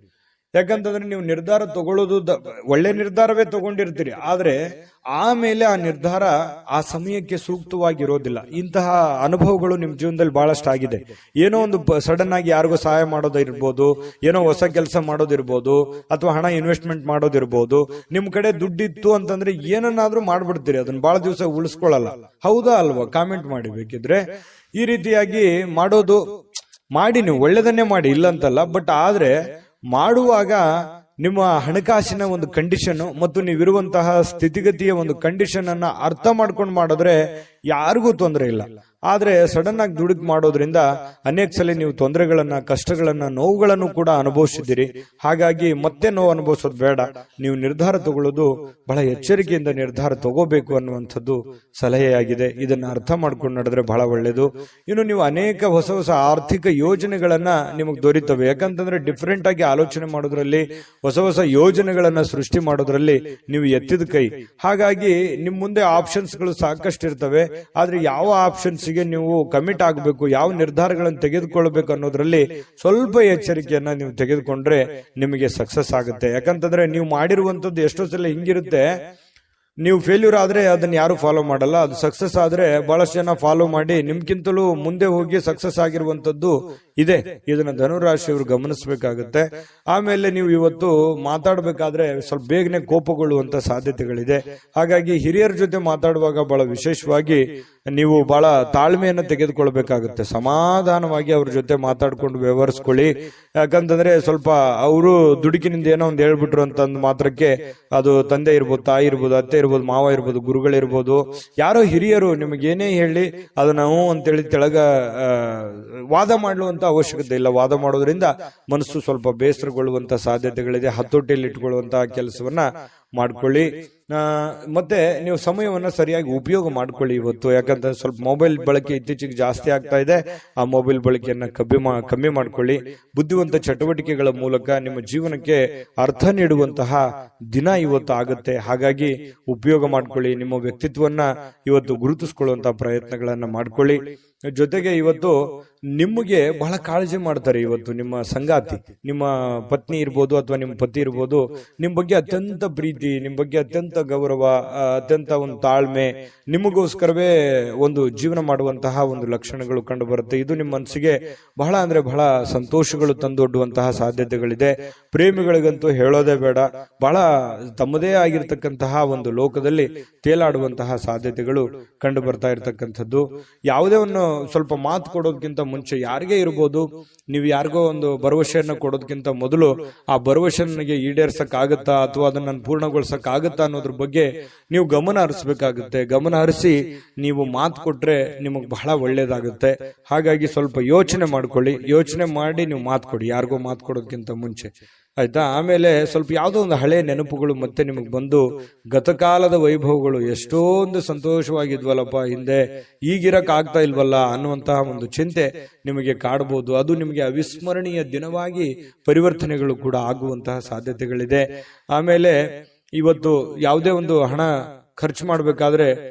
ಯಾಕಂತಂದ್ರೆ ನೀವು ನಿರ್ಧಾರ ತಗೊಳ್ಳೋದು ಒಳ್ಳೆ ನಿರ್ಧಾರವೇ ತಗೊಂಡಿರ್ತೀರಿ, ಆದ್ರೆ ಆಮೇಲೆ ಆ ನಿರ್ಧಾರ ಆ ಸಮಯಕ್ಕೆ ಸೂಕ್ತವಾಗಿರೋದಿಲ್ಲ. ಇಂತಹ ಅನುಭವಗಳು ನಿಮ್ ಜೀವನದಲ್ಲಿ ಬಹಳಷ್ಟು ಆಗಿದೆ. ಏನೋ ಒಂದು ಸಡನ್ ಆಗಿ ಯಾರಿಗೋ ಸಹಾಯ ಮಾಡೋದಿರ್ಬೋದು, ಏನೋ ಹೊಸ ಕೆಲಸ ಮಾಡೋದಿರ್ಬೋದು, ಅಥವಾ ಹಣ ಇನ್ವೆಸ್ಟ್ಮೆಂಟ್ ಮಾಡೋದಿರ್ಬೋದು. ನಿಮ್ ಕಡೆ ದುಡ್ಡಿತ್ತು ಅಂತಂದ್ರೆ ಏನನ್ನಾದ್ರೂ ಮಾಡ್ಬಿಡ್ತೀರಿ, ಅದನ್ನ ಬಹಳ ದಿವಸ ಉಳಿಸ್ಕೊಳ್ಳಲ್ಲ. ಹೌದಾ ಅಲ್ವಾ? ಕಾಮೆಂಟ್ ಮಾಡಿ ಬೇಕಿದ್ರೆ. ಈ ರೀತಿಯಾಗಿ ಮಾಡೋದು ಮಾಡಿ, ನೀವು ಒಳ್ಳೆದನ್ನೇ ಮಾಡಿ, ಇಲ್ಲಂತಲ್ಲ. ಬಟ್ ಆದ್ರೆ ಮಾಡುವಾಗ ನಿಮ್ಮ ಹಣಕಾಸಿನ ಒಂದು ಕಂಡೀಷನ್ ಮತ್ತು ನೀವಿರುವಂತಹ ಸ್ಥಿತಿಗತಿಯ ಒಂದು ಕಂಡೀಷನ್ ಅನ್ನ ಅರ್ಥ ಮಾಡ್ಕೊಂಡು ಮಾಡಿದ್ರೆ ಯಾರಿಗೂ ತೊಂದರೆ ಇಲ್ಲ. ಆದ್ರೆ ಸಡನ್ ಆಗಿ ದುಡುಕ್ ಮಾಡೋದ್ರಿಂದ ಅನೇಕ ಸಲ ನೀವು ತೊಂದರೆಗಳನ್ನ, ಕಷ್ಟಗಳನ್ನ, ನೋವುಗಳನ್ನು ಕೂಡ ಅನುಭವಿಸಿದ್ದೀರಿ. ಹಾಗಾಗಿ ಮತ್ತೆ ನೋವು ಅನುಭವಿಸೋದು ಬೇಡ. ನೀವು ನಿರ್ಧಾರ ತಗೊಳ್ಳೋದು ಬಹಳ ಎಚ್ಚರಿಕೆಯಿಂದ ನಿರ್ಧಾರ ತಗೋಬೇಕು ಅನ್ನುವಂಥದ್ದು ಸಲಹೆಯಾಗಿದೆ. ಇದನ್ನ ಅರ್ಥ ಮಾಡ್ಕೊಂಡು ನಡೆದ್ರೆ ಬಹಳ ಒಳ್ಳೇದು. ಇನ್ನು ನೀವು ಅನೇಕ ಹೊಸ ಹೊಸ ಆರ್ಥಿಕ ಯೋಜನೆಗಳನ್ನ ನಿಮಗೆ ದೊರೀತವೆ. ಯಾಕಂತಂದ್ರೆ ಡಿಫ್ರೆಂಟ್ ಆಗಿ ಆಲೋಚನೆ ಮಾಡೋದ್ರಲ್ಲಿ, ಹೊಸ ಹೊಸ ಯೋಜನೆಗಳನ್ನ ಸೃಷ್ಟಿ ಮಾಡೋದ್ರಲ್ಲಿ ನೀವು ಎತ್ತಿದ ಕೈ. ಹಾಗಾಗಿ ನಿಮ್ ಮುಂದೆ ಆಪ್ಷನ್ಸ್ ಗಳು ಸಾಕಷ್ಟು ಇರ್ತವೆ. ಆದ್ರೆ ಯಾವ ಆಪ್ಷನ್ಸ್ ಗೆ ನೀವು ಕಮಿಟ್ ಆಗಬೇಕು, ಯಾವ ನಿರ್ಧಾರಗಳನ್ನು ತೆಗೆದುಕೊಳ್ಬೇಕು ಅನ್ನೋದ್ರಲ್ಲಿ ಸ್ವಲ್ಪ ಎಚ್ಚರಿಕೆಯನ್ನ ನೀವು ತೆಗೆದುಕೊಂಡ್ರೆ ನಿಮಗೆ ಸಕ್ಸಸ್ ಆಗುತ್ತೆ. ಯಾಕಂತಂದ್ರೆ ನೀವು ಮಾಡಿರುವಂತದ್ದು ಎಷ್ಟೋ ಸಲ ಹಿಂಗಿರುತ್ತೆ, ನೀವು ಫೇಲ್ಯೂರ್ ಆದ್ರೆ ಅದನ್ನ ಯಾರು ಫಾಲೋ ಮಾಡಲ್ಲ. ಅದು ಸಕ್ಸಸ್ ಆದ್ರೆ ಬಹಳಷ್ಟು ಜನ ಫಾಲೋ ಮಾಡಿ ನಿಮ್ಗಿಂತಲೂ ಮುಂದೆ ಹೋಗಿ ಸಕ್ಸಸ್ ಆಗಿರುವಂತದ್ದು ಇದೆ. ಇದನ್ನ ಧನುರಾಶಿಯವರು ಗಮನಿಸಬೇಕಾಗುತ್ತೆ. ಆಮೇಲೆ ನೀವು ಇವತ್ತು ಮಾತಾಡಬೇಕಾದ್ರೆ ಸ್ವಲ್ಪ ಬೇಗನೆ ಕೋಪಗೊಳ್ಳುವಂತ ಸಾಧ್ಯತೆಗಳಿದೆ. ಹಾಗಾಗಿ ಹಿರಿಯರ ಜೊತೆ ಮಾತಾಡುವಾಗ ಬಹಳ ವಿಶೇಷವಾಗಿ ನೀವು ಬಹಳ ತಾಳ್ಮೆಯನ್ನು ತೆಗೆದುಕೊಳ್ಬೇಕಾಗುತ್ತೆ. ಸಮಾಧಾನವಾಗಿ ಅವ್ರ ಜೊತೆ ಮಾತಾಡ್ಕೊಂಡು ವ್ಯವಹರಿಸ್ಕೊಳ್ಳಿ. ಯಾಕಂತಂದ್ರೆ ಸ್ವಲ್ಪ ಅವರು ದುಡುಕಿನಿಂದ ಏನೋ ಒಂದು ಹೇಳ್ಬಿಟ್ರು ಅಂತ ಮಾತ್ರಕ್ಕೆ ಅದು ತಂದೆ ಇರ್ಬೋದು, ತಾಯಿ ಇರ್ಬೋದು, ಅತ್ತೆ ಇರ್ಬೋದು, ಮಾವ ಇರ್ಬೋದು, ಗುರುಗಳಿರ್ಬೋದು, ಯಾರೋ ಹಿರಿಯರು ನಿಮಗೇನೇ ಹೇಳಿ ಅದು ನಾವು ಅಂತೇಳಿ ತೆಳಗ ವಾದ ಮಾಡುವಂತ ಅವಶ್ಯಕತೆ ಇಲ್ಲ. ವಾದ ಮಾಡೋದ್ರಿಂದ ಮನಸ್ಸು ಸ್ವಲ್ಪ ಬೇಸರಗೊಳ್ಳುವಂತ ಸಾಧ್ಯತೆಗಳಿದೆ. ಹತೋಟಿಯಲ್ಲಿ ಇಟ್ಕೊಳ್ಳುವಂತಹ ಕೆಲಸವನ್ನ ಮಾಡ್ಕೊಳ್ಳಿ. ಮತ್ತೆ ನೀವು ಸಮಯವನ್ನ ಸರಿಯಾಗಿ ಉಪಯೋಗ ಮಾಡ್ಕೊಳ್ಳಿ ಇವತ್ತು. ಯಾಕಂದ್ರೆ ಸ್ವಲ್ಪ ಮೊಬೈಲ್ ಬಳಕೆ ಇತ್ತೀಚೆಗೆ ಜಾಸ್ತಿ ಆಗ್ತಾ ಇದೆ. ಆ ಮೊಬೈಲ್ ಬಳಕೆಯನ್ನ ಕಮ್ಮಿ ಮಾಡ್ಕೊಳ್ಳಿ. ಬುದ್ಧಿವಂತ ಚಟುವಟಿಕೆಗಳ ಮೂಲಕ ನಿಮ್ಮ ಜೀವನಕ್ಕೆ ಅರ್ಥ ನೀಡುವಂತಹ ದಿನ ಇವತ್ತು ಆಗುತ್ತೆ. ಹಾಗಾಗಿ ಉಪಯೋಗ ಮಾಡ್ಕೊಳ್ಳಿ. ನಿಮ್ಮ ವ್ಯಕ್ತಿತ್ವವನ್ನ ಇವತ್ತು ಗುರುತಿಸ್ಕೊಳ್ಳುವಂತಹ ಪ್ರಯತ್ನಗಳನ್ನ ಮಾಡ್ಕೊಳ್ಳಿ. ಜೊತೆಗೆ ಇವತ್ತು ನಿಮಗೆ ಬಹಳ ಕಾಳಜಿ ಮಾಡ್ತಾರೆ. ಇವತ್ತು ನಿಮ್ಮ ಸಂಗಾತಿ, ನಿಮ್ಮ ಪತ್ನಿ ಇರ್ಬೋದು ಅಥವಾ ನಿಮ್ಮ ಪತಿ ಇರ್ಬೋದು, ನಿಮ್ ಬಗ್ಗೆ ಅತ್ಯಂತ ಪ್ರೀತಿ, ನಿಮ್ ಬಗ್ಗೆ ಅತ್ಯಂತ ಗೌರವ, ಅತ್ಯಂತ ಒಂದು ತಾಳ್ಮೆ, ನಿಮಗೋಸ್ಕರವೇ ಒಂದು ಜೀವನ ಮಾಡುವಂತಹ ಒಂದು ಲಕ್ಷಣಗಳು ಕಂಡು ಬರುತ್ತೆ. ಇದು ನಿಮ್ಮ ಮನಸ್ಸಿಗೆ ಬಹಳ ಅಂದ್ರೆ ಬಹಳ ಸಂತೋಷಗಳು ತಂದೊಡ್ಡುವಂತಹ ಸಾಧ್ಯತೆಗಳಿದೆ. ಪ್ರೇಮಿಗಳಿಗಂತೂ ಹೇಳೋದೇ ಬೇಡ. ಬಹಳ ತಮ್ಮದೇ ಆಗಿರ್ತಕ್ಕಂತಹ ಒಂದು ಲೋಕದಲ್ಲಿ ತೇಲಾಡುವಂತಹ ಸಾಧ್ಯತೆಗಳು ಕಂಡು ಬರ್ತಾ ಇರತಕ್ಕಂಥದ್ದು. ಯಾವುದೇ ಒಂದು ಸ್ವಲ್ಪ ಮಾತು ಕೊಡೋದಕ್ಕಿಂತ ಮುಂಚೆ ಯಾರಿಗೇ ಇರ್ಬೋದು, ನೀವು ಯಾರಿಗೋ ಒಂದು ಭರವಸೆಯನ್ನ ಕೊಡೋದಕ್ಕಿಂತ ಮೊದಲು ಆ ಭರವಸೆ ನನಗೆ ಈಡೇರ್ಸಕ್ ಆಗತ್ತಾ ಅಥವಾ ಅದನ್ನ ಪೂರ್ಣಗೊಳಿಸಕ್ ಆಗತ್ತಾ ಅನ್ನೋದ್ರ ಬಗ್ಗೆ ನೀವು ಗಮನ ಹರಿಸಬೇಕಾಗುತ್ತೆ. ಗಮನ ಹರಿಸಿ ನೀವು ಮಾತು ಕೊಟ್ರೆ ನಿಮಗ್ ಬಹಳ ಒಳ್ಳೇದಾಗುತ್ತೆ. ಹಾಗಾಗಿ ಸ್ವಲ್ಪ ಯೋಚನೆ ಮಾಡ್ಕೊಳ್ಳಿ. ಯೋಚನೆ ಮಾಡಿ ನೀವು ಮಾತು ಕೊಡಿ, ಯಾರಿಗೋ ಮಾತು ಕೊಡೋದಕ್ಕಿಂತ ಮುಂಚೆ. ಆಯ್ತಾ. ಆಮೇಲೆ ಸ್ವಲ್ಪ ಯಾವುದೋ ಒಂದು ಹಳೆ ನೆನಪುಗಳು ಮತ್ತೆ ನಿಮಗೆ ಬಂದು ಗತಕಾಲದ ವೈಭವಗಳು ಎಷ್ಟೊಂದು ಸಂತೋಷವಾಗಿದ್ವಲ್ಲಪ್ಪ ಹಿಂದೆ, ಈಗಿರಕ್ ಆಗ್ತಾ ಇಲ್ವಲ್ಲ ಅನ್ನುವಂತಹ ಒಂದು ಚಿಂತೆ ನಿಮಗೆ ಕಾಡಬಹುದು. ಅದು ನಿಮಗೆ ಅವಿಸ್ಮರಣೀಯ ದಿನವಾಗಿ ಪರಿವರ್ತನೆಗಳು ಕೂಡ ಆಗುವಂತಹ ಸಾಧ್ಯತೆಗಳಿದೆ. ಆಮೇಲೆ ಇವತ್ತು ಯಾವುದೇ ಒಂದು ಹಣ ಖರ್ಚು ಮಾಡಬೇಕಾದ್ರೆ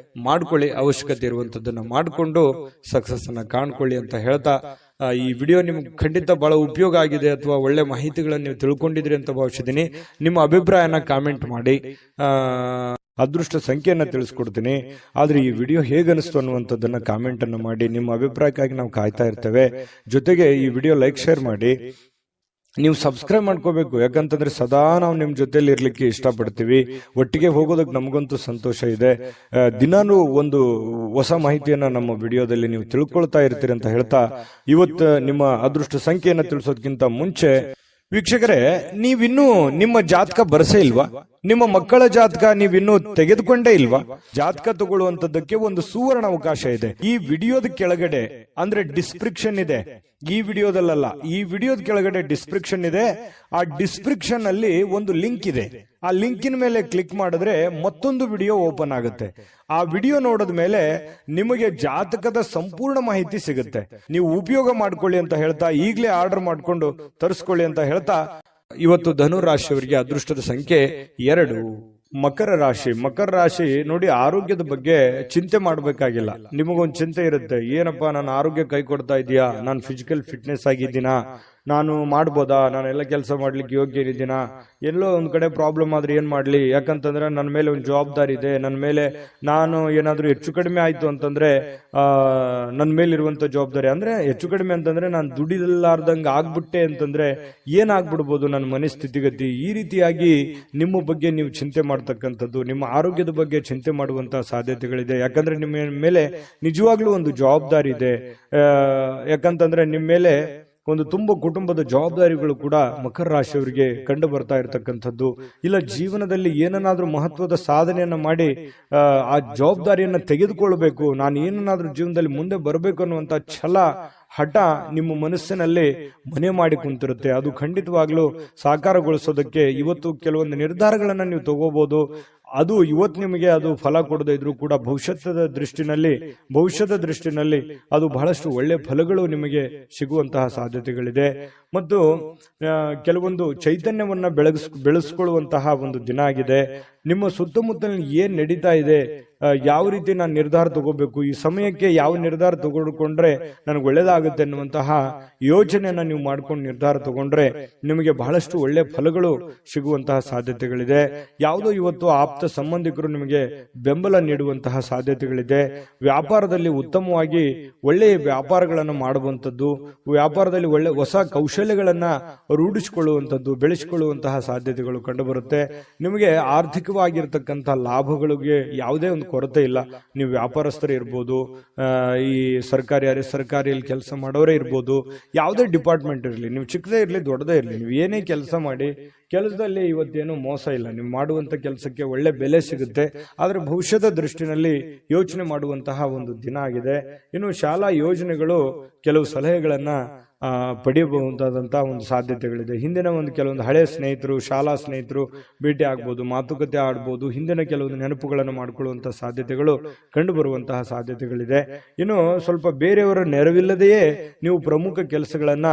ಮಾಡ್ಕೊಳ್ಳಿ, ಅವಶ್ಯಕತೆ ಇರುವಂತದ್ದನ್ನ ಮಾಡಿಕೊಂಡು ಸಕ್ಸಸ್ ಅನ್ನ ಕಾಣ್ಕೊಳ್ಳಿ ಅಂತ ಹೇಳ್ತಾ, ಈ ವಿಡಿಯೋ ನಿಮ್ಗೆ ಖಂಡಿತ ಬಹಳ ಉಪಯೋಗ ಆಗಿದೆ ಅಥವಾ ಒಳ್ಳೆ ಮಾಹಿತಿಗಳನ್ನು ನೀವು ತಿಳ್ಕೊಂಡಿದ್ರಿ ಅಂತ ಭಾವಿಸಿದ್ದೀನಿ. ನಿಮ್ಮ ಅಭಿಪ್ರಾಯನ ಕಾಮೆಂಟ್ ಮಾಡಿ. ಅದೃಷ್ಟ ಸಂಖ್ಯೆಯನ್ನ ತಿಳಿಸ್ಕೊಡ್ತೀನಿ, ಆದ್ರೆ ಈ ವಿಡಿಯೋ ಹೇಗನಿಸ್ತು ಅನ್ನುವಂಥದ್ದನ್ನ ಕಾಮೆಂಟ್ ಅನ್ನು ಮಾಡಿ. ನಿಮ್ಮ ಅಭಿಪ್ರಾಯಕ್ಕಾಗಿ ನಾವು ಕಾಯ್ತಾ ಇರ್ತೇವೆ. ಜೊತೆಗೆ ಈ ವಿಡಿಯೋ ಲೈಕ್ ಶೇರ್ ಮಾಡಿ. ನೀವು ಸಬ್ಸ್ಕ್ರೈಬ್ ಮಾಡ್ಕೋಬೇಕು, ಯಾಕಂತಂದ್ರೆ ಸದಾ ನಾವು ನಿಮ್ ಜೊತೆಲಿ ಇರ್ಲಿಕ್ಕೆ ಇಷ್ಟಪಡ್ತೀವಿ. ಒಟ್ಟಿಗೆ ಹೋಗೋದಕ್ಕೆ ನಮಗಂತೂ ಸಂತೋಷ ಇದೆ. ದಿನಾನು ಒಂದು ಹೊಸ ಮಾಹಿತಿಯನ್ನ ನಮ್ಮ ವಿಡಿಯೋದಲ್ಲಿ ನೀವು ತಿಳ್ಕೊಳ್ತಾ ಇರ್ತೀರಿ ಅಂತ ಹೇಳ್ತಾ, ಇವತ್ತು ನಿಮ್ಮ ಅದೃಷ್ಟ ಸಂಖ್ಯೆಯನ್ನ ತಿಳಿಸೋದಕ್ಕಿಂತ ಮುಂಚೆ ವೀಕ್ಷಕರೇ, ನೀವಿನ್ನೂ ನಿಮ್ಮ ಜಾತಕ ಬರಸೇ ಇಲ್ವಾ? ನಿಮ್ಮ ಮಕ್ಕಳ ಜಾತಕ ನೀವಿನ್ನೂ ತೆಗೆದುಕೊಂಡೇ ಇಲ್ವಾ? ಜಾತಕ ತಗೊಳ್ಳುವಂತದ್ದಕ್ಕೆ ಒಂದು ಸುವರ್ಣ ಅವಕಾಶ ಇದೆ. ಈ ವಿಡಿಯೋದ ಕೆಳಗಡೆ ಅಂದ್ರೆ ಡಿಸ್ಕ್ರಿಪ್ಷನ್ ಇದೆ, ಈ ವಿಡಿಯೋದಲ್ಲ, ಈ ವಿಡಿಯೋದ ಕೆಳಗಡೆ ಡಿಸ್ಕ್ರಿಪ್ಷನ್ ಇದೆ. ಆ ಡಿಸ್ಕ್ರಿಪ್ಷನ್ ಅಲ್ಲಿ ಒಂದು ಲಿಂಕ್ ಇದೆ. ಆ ಲಿಂಕಿನ ಮೇಲೆ ಕ್ಲಿಕ್ ಮಾಡಿದ್ರೆ ಮತ್ತೊಂದು ವಿಡಿಯೋ ಓಪನ್ ಆಗುತ್ತೆ. ಆ ವಿಡಿಯೋ ನೋಡಿದ ಮೇಲೆ ನಿಮಗೆ ಜಾತಕದ ಸಂಪೂರ್ಣ ಮಾಹಿತಿ ಸಿಗುತ್ತೆ. ನೀವು ಉಪಯೋಗ ಮಾಡ್ಕೊಳ್ಳಿ ಅಂತ ಹೇಳ್ತಾ, ಈಗಲೇ ಆರ್ಡರ್ ಮಾಡ್ಕೊಂಡು ತರಿಸ್ಕೊಳ್ಳಿ ಅಂತ ಹೇಳ್ತಾ, ಇವತ್ತು ಧನು ರಾಶಿಯವರಿಗೆ ಅದೃಷ್ಟದ ಸಂಖ್ಯೆ 2. ಮಕರ ರಾಶಿ. ಮಕರ ರಾಶಿ ನೋಡಿ, ಆರೋಗ್ಯದ ಬಗ್ಗೆ ಚಿಂತೆ ಮಾಡಬೇಕಾಗಿಲ್ಲ. ನಿಮಗೊಂದು ಚಿಂತೆ ಇರುತ್ತೆ, ಏನಪ್ಪಾ ನನ್ನ ಆರೋಗ್ಯ ಕೈ ಕೊಡ್ತಾ ಇದೆಯಾ, ನಾನು ಫಿಸಿಕಲ್ ಫಿಟ್ನೆಸ್ ಆಗಿದ್ದೀನಾ, ನಾನು ಮಾಡ್ಬೋದಾ, ನಾನೆಲ್ಲ ಕೆಲಸ ಮಾಡ್ಲಿಕ್ಕೆ ಯೋಗ್ಯ ಇದ್ದೀನಾ, ಎಲ್ಲೋ ಒಂದ್ ಕಡೆ ಪ್ರಾಬ್ಲಮ್ ಆದ್ರೆ ಏನ್ ಮಾಡ್ಲಿ, ಯಾಕಂತಂದ್ರೆ ನನ್ನ ಮೇಲೆ ಒಂದು ಜವಾಬ್ದಾರಿ ಇದೆ, ನನ್ನ ಮೇಲೆ ನಾನು ಏನಾದ್ರೂ ಹೆಚ್ಚು ಕಡಿಮೆ ಆಯ್ತು ಅಂತಂದ್ರೆ ನನ್ನ ಮೇಲೆ ಇರುವಂತ ಜವಾಬ್ದಾರಿ, ಅಂದ್ರೆ ಹೆಚ್ಚು ಕಡಿಮೆ ಅಂತಂದ್ರೆ ನಾನು ದುಡಿಲಾರ್ದಂಗ ಆಗ್ಬಿಟ್ಟೆ ಅಂತಂದ್ರೆ ಏನಾಗ್ಬಿಡ್ಬೋದು ನನ್ನ ಮನಸ್ಥಿತಿಗತಿ. ಈ ರೀತಿಯಾಗಿ ನಿಮ್ಮ ಬಗ್ಗೆ ನೀವು ಚಿಂತೆ ಮಾಡ್ತಕ್ಕಂಥದ್ದು, ನಿಮ್ಮ ಆರೋಗ್ಯದ ಬಗ್ಗೆ ಚಿಂತೆ ಮಾಡುವಂತಹ ಸಾಧ್ಯತೆಗಳಿದೆ. ಯಾಕಂದ್ರೆ ನಿಮ್ಮ ಮೇಲೆ ನಿಜವಾಗ್ಲೂ ಒಂದು ಜವಾಬ್ದಾರಿ ಇದೆ. ಯಾಕಂತಂದ್ರೆ ನಿಮ್ಮ ಮೇಲೆ ಒಂದು ತುಂಬ ಕುಟುಂಬದ ಜವಾಬ್ದಾರಿಗಳು ಕೂಡ ಮಕರ ರಾಶಿಯವರಿಗೆ ಕಂಡು ಬರ್ತಾ ಇರತಕ್ಕಂಥದ್ದು. ಇಲ್ಲ ಜೀವನದಲ್ಲಿ ಏನನ್ನಾದ್ರೂ ಮಹತ್ವದ ಸಾಧನೆಯನ್ನ ಮಾಡಿ ಆ ಜವಾಬ್ದಾರಿಯನ್ನ ತೆಗೆದುಕೊಳ್ಬೇಕು, ನಾನು ಏನನ್ನಾದ್ರೂ ಜೀವನದಲ್ಲಿ ಮುಂದೆ ಬರಬೇಕು ಅನ್ನುವಂತ ಛಲ, ಹಠ ನಿಮ್ಮ ಮನಸ್ಸಿನಲ್ಲಿ ಮನೆ ಮಾಡಿ ಕುಂತಿರುತ್ತೆ. ಅದು ಖಂಡಿತವಾಗ್ಲೂ ಸಾಕಾರಗೊಳಿಸೋದಕ್ಕೆ ಇವತ್ತು ಕೆಲವೊಂದು ನಿರ್ಧಾರಗಳನ್ನ ನೀವು ತಗೋಬಹುದು. ಅದು ಇವತ್ತು ನಿಮಗೆ ಅದು ಫಲ ಕೊಡದೇ ಇದ್ರೂ ಕೂಡ ಭವಿಷ್ಯದ ದೃಷ್ಟಿನಲ್ಲಿ ಅದು ಬಹಳಷ್ಟು ಒಳ್ಳೆ ಫಲಗಳು ನಿಮಗೆ ಸಿಗುವಂತಹ ಸಾಧ್ಯತೆಗಳಿದೆ. ಮತ್ತು ಕೆಲವೊಂದು ಚೈತನ್ಯವನ್ನ ಬೆಳೆಸ್ಕೊಳ್ಳುವಂತಹ ಒಂದು ದಿನ ಆಗಿದೆ. ನಿಮ್ಮ ಸುತ್ತಮುತ್ತಲಿನ ಏನ್ ನಡೀತಾ ಇದೆ, ಯಾವ ರೀತಿ ನಾನು ನಿರ್ಧಾರ ತಗೋಬೇಕು, ಈ ಸಮಯಕ್ಕೆ ಯಾವ ನಿರ್ಧಾರ ತಗೊಂಡ್ರೆ ನನಗೆ ಒಳ್ಳೇದಾಗುತ್ತೆ ಅನ್ನುವಂತಹ ಯೋಚನೆಯನ್ನ ನೀವು ಮಾಡ್ಕೊಂಡು ನಿರ್ಧಾರ ತಗೊಂಡ್ರೆ ನಿಮಗೆ ಬಹಳಷ್ಟು ಒಳ್ಳೆ ಫಲಗಳು ಸಿಗುವಂತಹ ಸಾಧ್ಯತೆಗಳಿದೆ. ಯಾವುದೋ ಇವತ್ತು ಆಪ್ತ ಸಂಬಂಧಿಕರು ನಿಮಗೆ ಬೆಂಬಲ ನೀಡುವಂತಹ ಸಾಧ್ಯತೆಗಳಿದೆ. ವ್ಯಾಪಾರದಲ್ಲಿ ಉತ್ತಮವಾಗಿ ಒಳ್ಳೆಯ ವ್ಯಾಪಾರಗಳನ್ನು ಮಾಡುವಂಥದ್ದು, ವ್ಯಾಪಾರದಲ್ಲಿ ಒಳ್ಳೆ ಹೊಸ ಕೌಶಲ್ಯಗಳನ್ನ ರೂಢಿಸಿಕೊಳ್ಳುವಂಥದ್ದು, ಬೆಳೆಸಿಕೊಳ್ಳುವಂತಹ ಸಾಧ್ಯತೆಗಳು ಕಂಡುಬರುತ್ತೆ. ನಿಮಗೆ ಆರ್ಥಿಕವಾಗಿರ್ತಕ್ಕಂಥ ಲಾಭಗಳಿಗೆ ಯಾವುದೇ ಒಂದು ಕೊರತೆ ಇಲ್ಲ. ನೀವು ವ್ಯಾಪಾರಸ್ಥರೇ ಇರ್ಬೋದು, ಈ ಸರ್ಕಾರಿಯಲ್ಲಿ ಕೆಲಸ ಮಾಡೋರೇ ಇರ್ಬೋದು, ಯಾವುದೇ ಡಿಪಾರ್ಟ್ಮೆಂಟ್ ಇರಲಿ, ನೀವು ಚಿಕ್ಕದೇ ಇರಲಿ ದೊಡ್ಡದೇ ಇರಲಿ, ನೀವು ಏನೇ ಕೆಲಸ ಮಾಡಿ ಕೆಲಸದಲ್ಲಿ ಇವತ್ತೇನು ಮೋಸ ಇಲ್ಲ. ನೀವು ಮಾಡುವಂತ ಕೆಲಸಕ್ಕೆ ಒಳ್ಳೆ ಬೆಲೆ ಸಿಗುತ್ತೆ. ಆದ್ರೆ ಭವಿಷ್ಯದ ದೃಷ್ಟಿನಲ್ಲಿ ಯೋಚನೆ ಮಾಡುವಂತಹ ಒಂದು ದಿನ ಆಗಿದೆ. ಇನ್ನು ಶಾಲಾ ಯೋಜನೆಗಳು ಕೆಲವು ಸಲಹೆಗಳನ್ನ ಪಡೆಯಬಹುದಾದಂತಹ ಒಂದು ಸಾಧ್ಯತೆಗಳಿದೆ. ಹಿಂದಿನ ಕೆಲವೊಂದು ಹಳೆಯ ಸ್ನೇಹಿತರು, ಶಾಲಾ ಸ್ನೇಹಿತರು ಭೇಟಿ ಆಗ್ಬೋದು, ಮಾತುಕತೆ ಆಡ್ಬೋದು, ಹಿಂದಿನ ಕೆಲವೊಂದು ನೆನಪುಗಳನ್ನು ಮಾಡಿಕೊಳ್ಳುವಂತಹ ಸಾಧ್ಯತೆಗಳು ಕಂಡು ಬರುವಂತಹ ಸಾಧ್ಯತೆಗಳಿದೆ. ಇನ್ನು ಸ್ವಲ್ಪ ಬೇರೆಯವರ ನೆರವಿಲ್ಲದೆಯೇ ನೀವು ಪ್ರಮುಖ ಕೆಲಸಗಳನ್ನ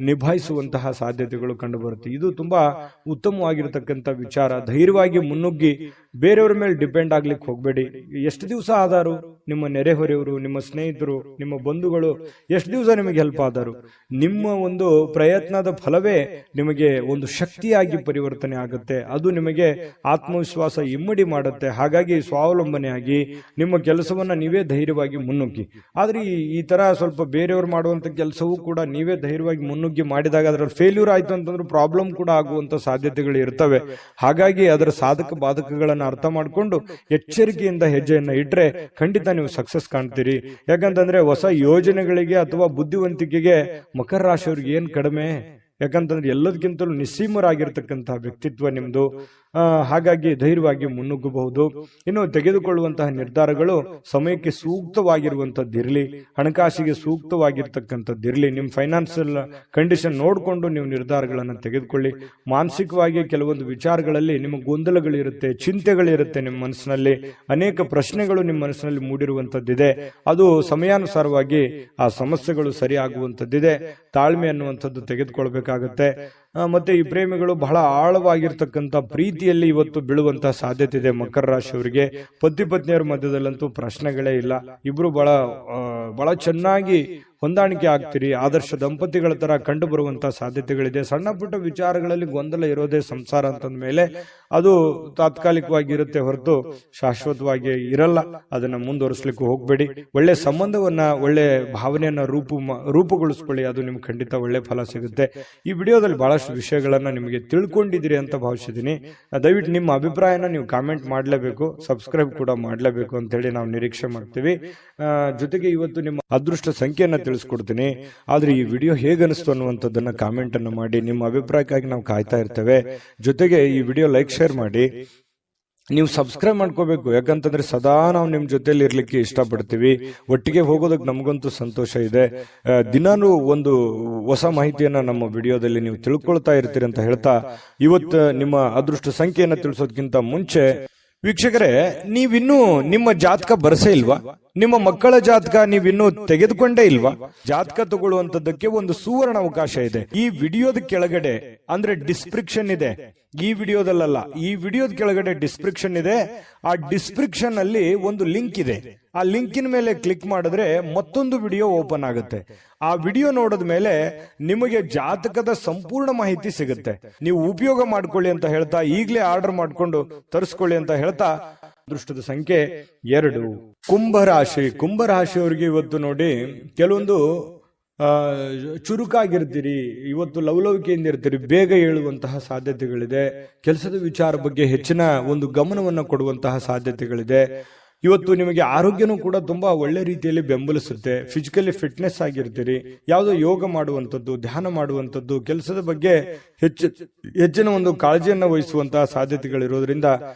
ನಿಭಾಯಿಸುವಂತಹ ಸಾಧ್ಯತೆಗಳು ಕಂಡು ಬರುತ್ತೆ. ಇದು ತುಂಬಾ ಉತ್ತಮವಾಗಿರತಕ್ಕಂಥ ವಿಚಾರ. ಧೈರ್ಯವಾಗಿ ಮುನ್ನುಗ್ಗಿ ಬೇರೆಯವರ ಮೇಲೆ ಡಿಪೆಂಡ್ ಆಗ್ಲಿಕ್ಕೆ ಹೋಗ್ಬೇಡಿ. ಎಷ್ಟು ದಿವಸ ಆದಾರು ನಿಮ್ಮ ನೆರೆಹೊರೆಯವರು, ನಿಮ್ಮ ಸ್ನೇಹಿತರು, ನಿಮ್ಮ ಬಂಧುಗಳು ಎಷ್ಟು ದಿವಸ ನಿಮಗೆ ಹೆಲ್ಪ್ ಆದರು, ನಿಮ್ಮ ಒಂದು ಪ್ರಯತ್ನದ ಫಲವೇ ನಿಮಗೆ ಒಂದು ಶಕ್ತಿಯಾಗಿ ಪರಿವರ್ತನೆ ಆಗುತ್ತೆ. ಅದು ನಿಮಗೆ ಆತ್ಮವಿಶ್ವಾಸ ಇಮ್ಮಡಿ ಮಾಡುತ್ತೆ. ಹಾಗಾಗಿ ಸ್ವಾವಲಂಬನೆಯಾಗಿ ನಿಮ್ಮ ಕೆಲಸವನ್ನ ನೀವೇ ಧೈರ್ಯವಾಗಿ ಮುನ್ನುಗ್ಗಿ. ಆದ್ರೆ ಈ ತರ ಸ್ವಲ್ಪ ಬೇರೆಯವರು ಮಾಡುವಂತ ಕೆಲಸವೂ ಕೂಡ ನೀವೇ ಧೈರ್ಯವಾಗಿ ಮುನ್ನುಗ್ಗಿ ಮಾಡಿದಾಗ ಅದರಲ್ಲಿ ಫೇಲ್ಯೂರ್ ಆಯ್ತು ಅಂತಂದ್ರೆ ಪ್ರಾಬ್ಲಮ್ ಕೂಡ ಆಗುವಂತ ಸಾಧ್ಯತೆಗಳು ಇರ್ತವೆ. ಹಾಗಾಗಿ ಅದರ ಸಾಧಕ ಬಾಧಕಗಳನ್ನ ಅರ್ಥ ಮಾಡಿಕೊಂಡು ಎಚ್ಚರಿಕೆಯಿಂದ ಹೆಜ್ಜೆಯನ್ನ ಇಟ್ರೆ ಖಂಡಿತ ನೀವು ಸಕ್ಸಸ್ ಕಾಣ್ತೀರಿ. ಯಾಕಂತಂದ್ರೆ ಹೊಸ ಯೋಜನೆಗಳಿಗೆ ಅಥವಾ ಬುದ್ಧಿವಂತಿಕೆಗೆ ಮಕರ ರಾಶಿಯವ್ರಿಗೆ ಏನ್ ಕಡಿಮೆ? ಯಾಕಂತಂದ್ರೆ ಎಲ್ಲದಕ್ಕಿಂತಲೂ ನಿಸ್ಸೀಮರಾಗಿರ್ತಕ್ಕಂತಹ ವ್ಯಕ್ತಿತ್ವ ನಿಮ್ದು. ಹಾಗಾಗಿ ಧೈರ್ಯವಾಗಿ ಮುನ್ನುಗ್ಗಬಹುದು. ಇನ್ನು ತೆಗೆದುಕೊಳ್ಳುವಂತಹ ನಿರ್ಧಾರಗಳು ಸಮಯಕ್ಕೆ ಸೂಕ್ತವಾಗಿರುವಂತದ್ದಿರಲಿ, ಹಣಕಾಸಿಗೆ ಸೂಕ್ತವಾಗಿರ್ತಕ್ಕಂಥದ್ದಿರಲಿ. ನಿಮ್ಮ ಫೈನಾನ್ಷಿಯಲ್ ಕಂಡೀಷನ್ ನೋಡಿಕೊಂಡು ನೀವು ನಿರ್ಧಾರಗಳನ್ನು ತೆಗೆದುಕೊಳ್ಳಿ. ಮಾನಸಿಕವಾಗಿ ಕೆಲವೊಂದು ವಿಚಾರಗಳಲ್ಲಿ ನಿಮ್ಮ ಗೊಂದಲಗಳಿರುತ್ತೆ, ಚಿಂತೆಗಳಿರುತ್ತೆ. ನಿಮ್ಮ ಮನಸ್ಸಿನಲ್ಲಿ ಅನೇಕ ಪ್ರಶ್ನೆಗಳು ನಿಮ್ಮ ಮನಸ್ಸಿನಲ್ಲಿ ಮೂಡಿರುವಂತದ್ದಿದೆ. ಅದು ಸಮಯಾನುಸಾರವಾಗಿ ಆ ಸಮಸ್ಯೆಗಳು ಸರಿಯಾಗುವಂತದ್ದಿದೆ. ತಾಳ್ಮೆ ಅನ್ನುವಂಥದ್ದು ತೆಗೆದುಕೊಳ್ಬೇಕಾಗತ್ತೆ. ಮತ್ತೆ ಈ ಪ್ರೇಮಿಗಳು ಬಹಳ ಆಳವಾಗಿರ್ತಕ್ಕಂಥ ಪ್ರೀತಿಯಲ್ಲಿ ಇವತ್ತು ಬೀಳುವಂತಹ ಸಾಧ್ಯತೆ ಇದೆ. ಮಕರ ರಾಶಿಯವರಿಗೆ ಪತಿ ಪತ್ನಿಯರ ಮಧ್ಯದಲ್ಲಂತೂ ಪ್ರಶ್ನೆಗಳೇ ಇಲ್ಲ. ಇಬ್ರು ಬಹಳ ಚೆನ್ನಾಗಿ ಹೊಂದಾಣಿಕೆ ಆಗ್ತೀರಿ. ಆದರ್ಶ ದಂಪತಿಗಳ ತರ ಕಂಡು ಬರುವಂತಹ ಸಾಧ್ಯತೆಗಳಿದೆ. ಸಣ್ಣ ಪುಟ್ಟ ವಿಚಾರಗಳಲ್ಲಿ ಗೊಂದಲ ಇರೋದೇ ಸಂಸಾರ ಅಂತಂದ ಮೇಲೆ ಅದು ತಾತ್ಕಾಲಿಕವಾಗಿ ಇರುತ್ತೆ ಹೊರತು ಶಾಶ್ವತವಾಗಿ ಇರಲ್ಲ. ಅದನ್ನ ಮುಂದುವರಿಸಲಿಕ್ಕೆ ಹೋಗ್ಬೇಡಿ. ಒಳ್ಳೆ ಸಂಬಂಧವನ್ನ, ಒಳ್ಳೆ ಭಾವನೆಯನ್ನ ರೂಪುಗೊಳಿಸ್ಕೊಳ್ಳಿ. ಅದು ನಿಮ್ಗೆ ಖಂಡಿತ ಒಳ್ಳೆ ಫಲ ಸಿಗುತ್ತೆ. ಈ ವಿಡಿಯೋದಲ್ಲಿ ಬಹಳಷ್ಟು ವಿಷಯಗಳನ್ನ ನಿಮಗೆ ತಿಳ್ಕೊಂಡಿದ್ದೀರಿ ಅಂತ ಭಾವಿಸಿದ್ದೀನಿ. ದಯವಿಟ್ಟು ನಿಮ್ಮ ಅಭಿಪ್ರಾಯನ ನೀವು ಕಾಮೆಂಟ್ ಮಾಡಲೇಬೇಕು, ಸಬ್ಸ್ಕ್ರೈಬ್ ಕೂಡ ಮಾಡಲೇಬೇಕು ಅಂತ ಹೇಳಿ ನಾವು ನಿರೀಕ್ಷೆ ಮಾಡ್ತೀವಿ. ಜೊತೆಗೆ ಇವತ್ತು ನಿಮ್ಮ ಅದೃಷ್ಟ ಸಂಖ್ಯೆಯನ್ನ ತಿಳಿಸ್ಕೊಡ್ತೀನಿ. ಆದ್ರೆ ಈ ವಿಡಿಯೋ ಹೇಗನಿಸ್ತು ಅನ್ನುವಂಥದ್ದನ್ನ ಕಾಮೆಂಟ್ ಅನ್ನು ಮಾಡಿ. ನಿಮ್ಮ ಅಭಿಪ್ರಾಯಕ್ಕಾಗಿ ನಾವು ಕಾಯ್ತಾ ಇರ್ತೇವೆ. ಜೊತೆಗೆ ಈ ವಿಡಿಯೋ ಲೈಕ್, ಶೇರ್ ಮಾಡಿ. ನೀವು ಸಬ್ಸ್ಕ್ರೈಬ್ ಮಾಡ್ಕೋಬೇಕು. ಯಾಕಂತಂದ್ರೆ ಸದಾ ನಾವು ನಿಮ್ ಜೊತೆಲಿ ಇರ್ಲಿಕ್ಕೆ ಇಷ್ಟಪಡ್ತೀವಿ. ಒಟ್ಟಿಗೆ ಹೋಗೋದಕ್ಕೆ ನಮಗಂತೂ ಸಂತೋಷ ಇದೆ. ದಿನಾನು ಒಂದು ಹೊಸ ಮಾಹಿತಿಯನ್ನ ನಮ್ಮ ವಿಡಿಯೋದಲ್ಲಿ ನೀವು ತಿಳ್ಕೊಳ್ತಾ ಇರ್ತೀರಿ ಅಂತ ಹೇಳ್ತಾ, ಇವತ್ತು ನಿಮ್ಮ ಅದೃಷ್ಟ ಸಂಖ್ಯೆಯನ್ನ ತಿಳಿಸೋದಕ್ಕಿಂತ ಮುಂಚೆ ವೀಕ್ಷಕರೇ, ನೀವಿನ್ನೂ ನಿಮ್ಮ ಜಾತಕ ಬರಸೇ ಇಲ್ವಾ? ನಿಮ್ಮ ಮಕ್ಕಳ ಜಾತಕ ನೀವಿನ್ನೂ ತೆಗೆದುಕೊಂಡೇ ಇಲ್ವಾ? ಜಾತಕ ತಗೊಳ್ಳುವಂತದ್ದಕ್ಕೆ ಒಂದು ಸುವರ್ಣ ಅವಕಾಶ ಇದೆ. ಈ ವಿಡಿಯೋದ ಕೆಳಗಡೆ ಅಂದ್ರೆ ಡಿಸ್ಕ್ರಿಪ್ಷನ್ ಇದೆ. ಈ ವಿಡಿಯೋದಲ್ಲ, ಈ ವಿಡಿಯೋದ ಕೆಳಗಡೆ ಡಿಸ್ಕ್ರಿಪ್ಷನ್ ಇದೆ. ಆ ಡಿಸ್ಕ್ರಿಪ್ಷನ್ ಅಲ್ಲಿ ಒಂದು ಲಿಂಕ್ ಇದೆ. ಆ ಲಿಂಕಿನ ಮೇಲೆ ಕ್ಲಿಕ್ ಮಾಡಿದ್ರೆ ಮತ್ತೊಂದು ವಿಡಿಯೋ ಓಪನ್ ಆಗುತ್ತೆ. ಆ ವಿಡಿಯೋ ನೋಡಿದ ಮೇಲೆ ನಿಮಗೆ ಜಾತಕದ ಸಂಪೂರ್ಣ ಮಾಹಿತಿ ಸಿಗುತ್ತೆ. ನೀವು ಉಪಯೋಗ ಮಾಡ್ಕೊಳ್ಳಿ ಅಂತ ಹೇಳ್ತಾ, ಈಗಲೇ ಆರ್ಡರ್ ಮಾಡ್ಕೊಂಡು ತರಿಸ್ಕೊಳ್ಳಿ ಅಂತ ಹೇಳ್ತಾ, ಅದೃಷ್ಟದ ಸಂಖ್ಯೆ 2. ಕುಂಭರಾಶಿ. ಕುಂಭರಾಶಿಯವರಿಗೆ ಇವತ್ತು ನೋಡಿ, ಕೆಲವೊಂದು ಚುರುಕಾಗಿರ್ತೀರಿ. ಇವತ್ತು ಲವಲವಿಕೆಯಿಂದ ಇರ್ತೀರಿ. ಬೇಗ ಹೇಳುವಂತಹ ಸಾಧ್ಯತೆಗಳಿದೆ. ಕೆಲಸದ ವಿಚಾರ ಬಗ್ಗೆ ಹೆಚ್ಚಿನ ಒಂದು ಗಮನವನ್ನು ಕೊಡುವಂತಹ ಸಾಧ್ಯತೆಗಳಿದೆ. ಇವತ್ತು ನಿಮಗೆ ಆರೋಗ್ಯನೂ ಕೂಡ ತುಂಬಾ ಒಳ್ಳೆ ರೀತಿಯಲ್ಲಿ ಬೆಂಬಲಿಸುತ್ತೆ. Physically fitness ಆಗಿರ್ತೀರಿ. ಯಾವುದೋ ಯೋಗ ಮಾಡುವಂಥದ್ದು, ಧ್ಯಾನ ಮಾಡುವಂಥದ್ದು, ಕೆಲಸದ ಬಗ್ಗೆ ಹೆಚ್ಚಿನ ಒಂದು ಕಾಳಜಿಯನ್ನು ವಹಿಸುವಂತಹ ಸಾಧ್ಯತೆಗಳಿರೋದ್ರಿಂದ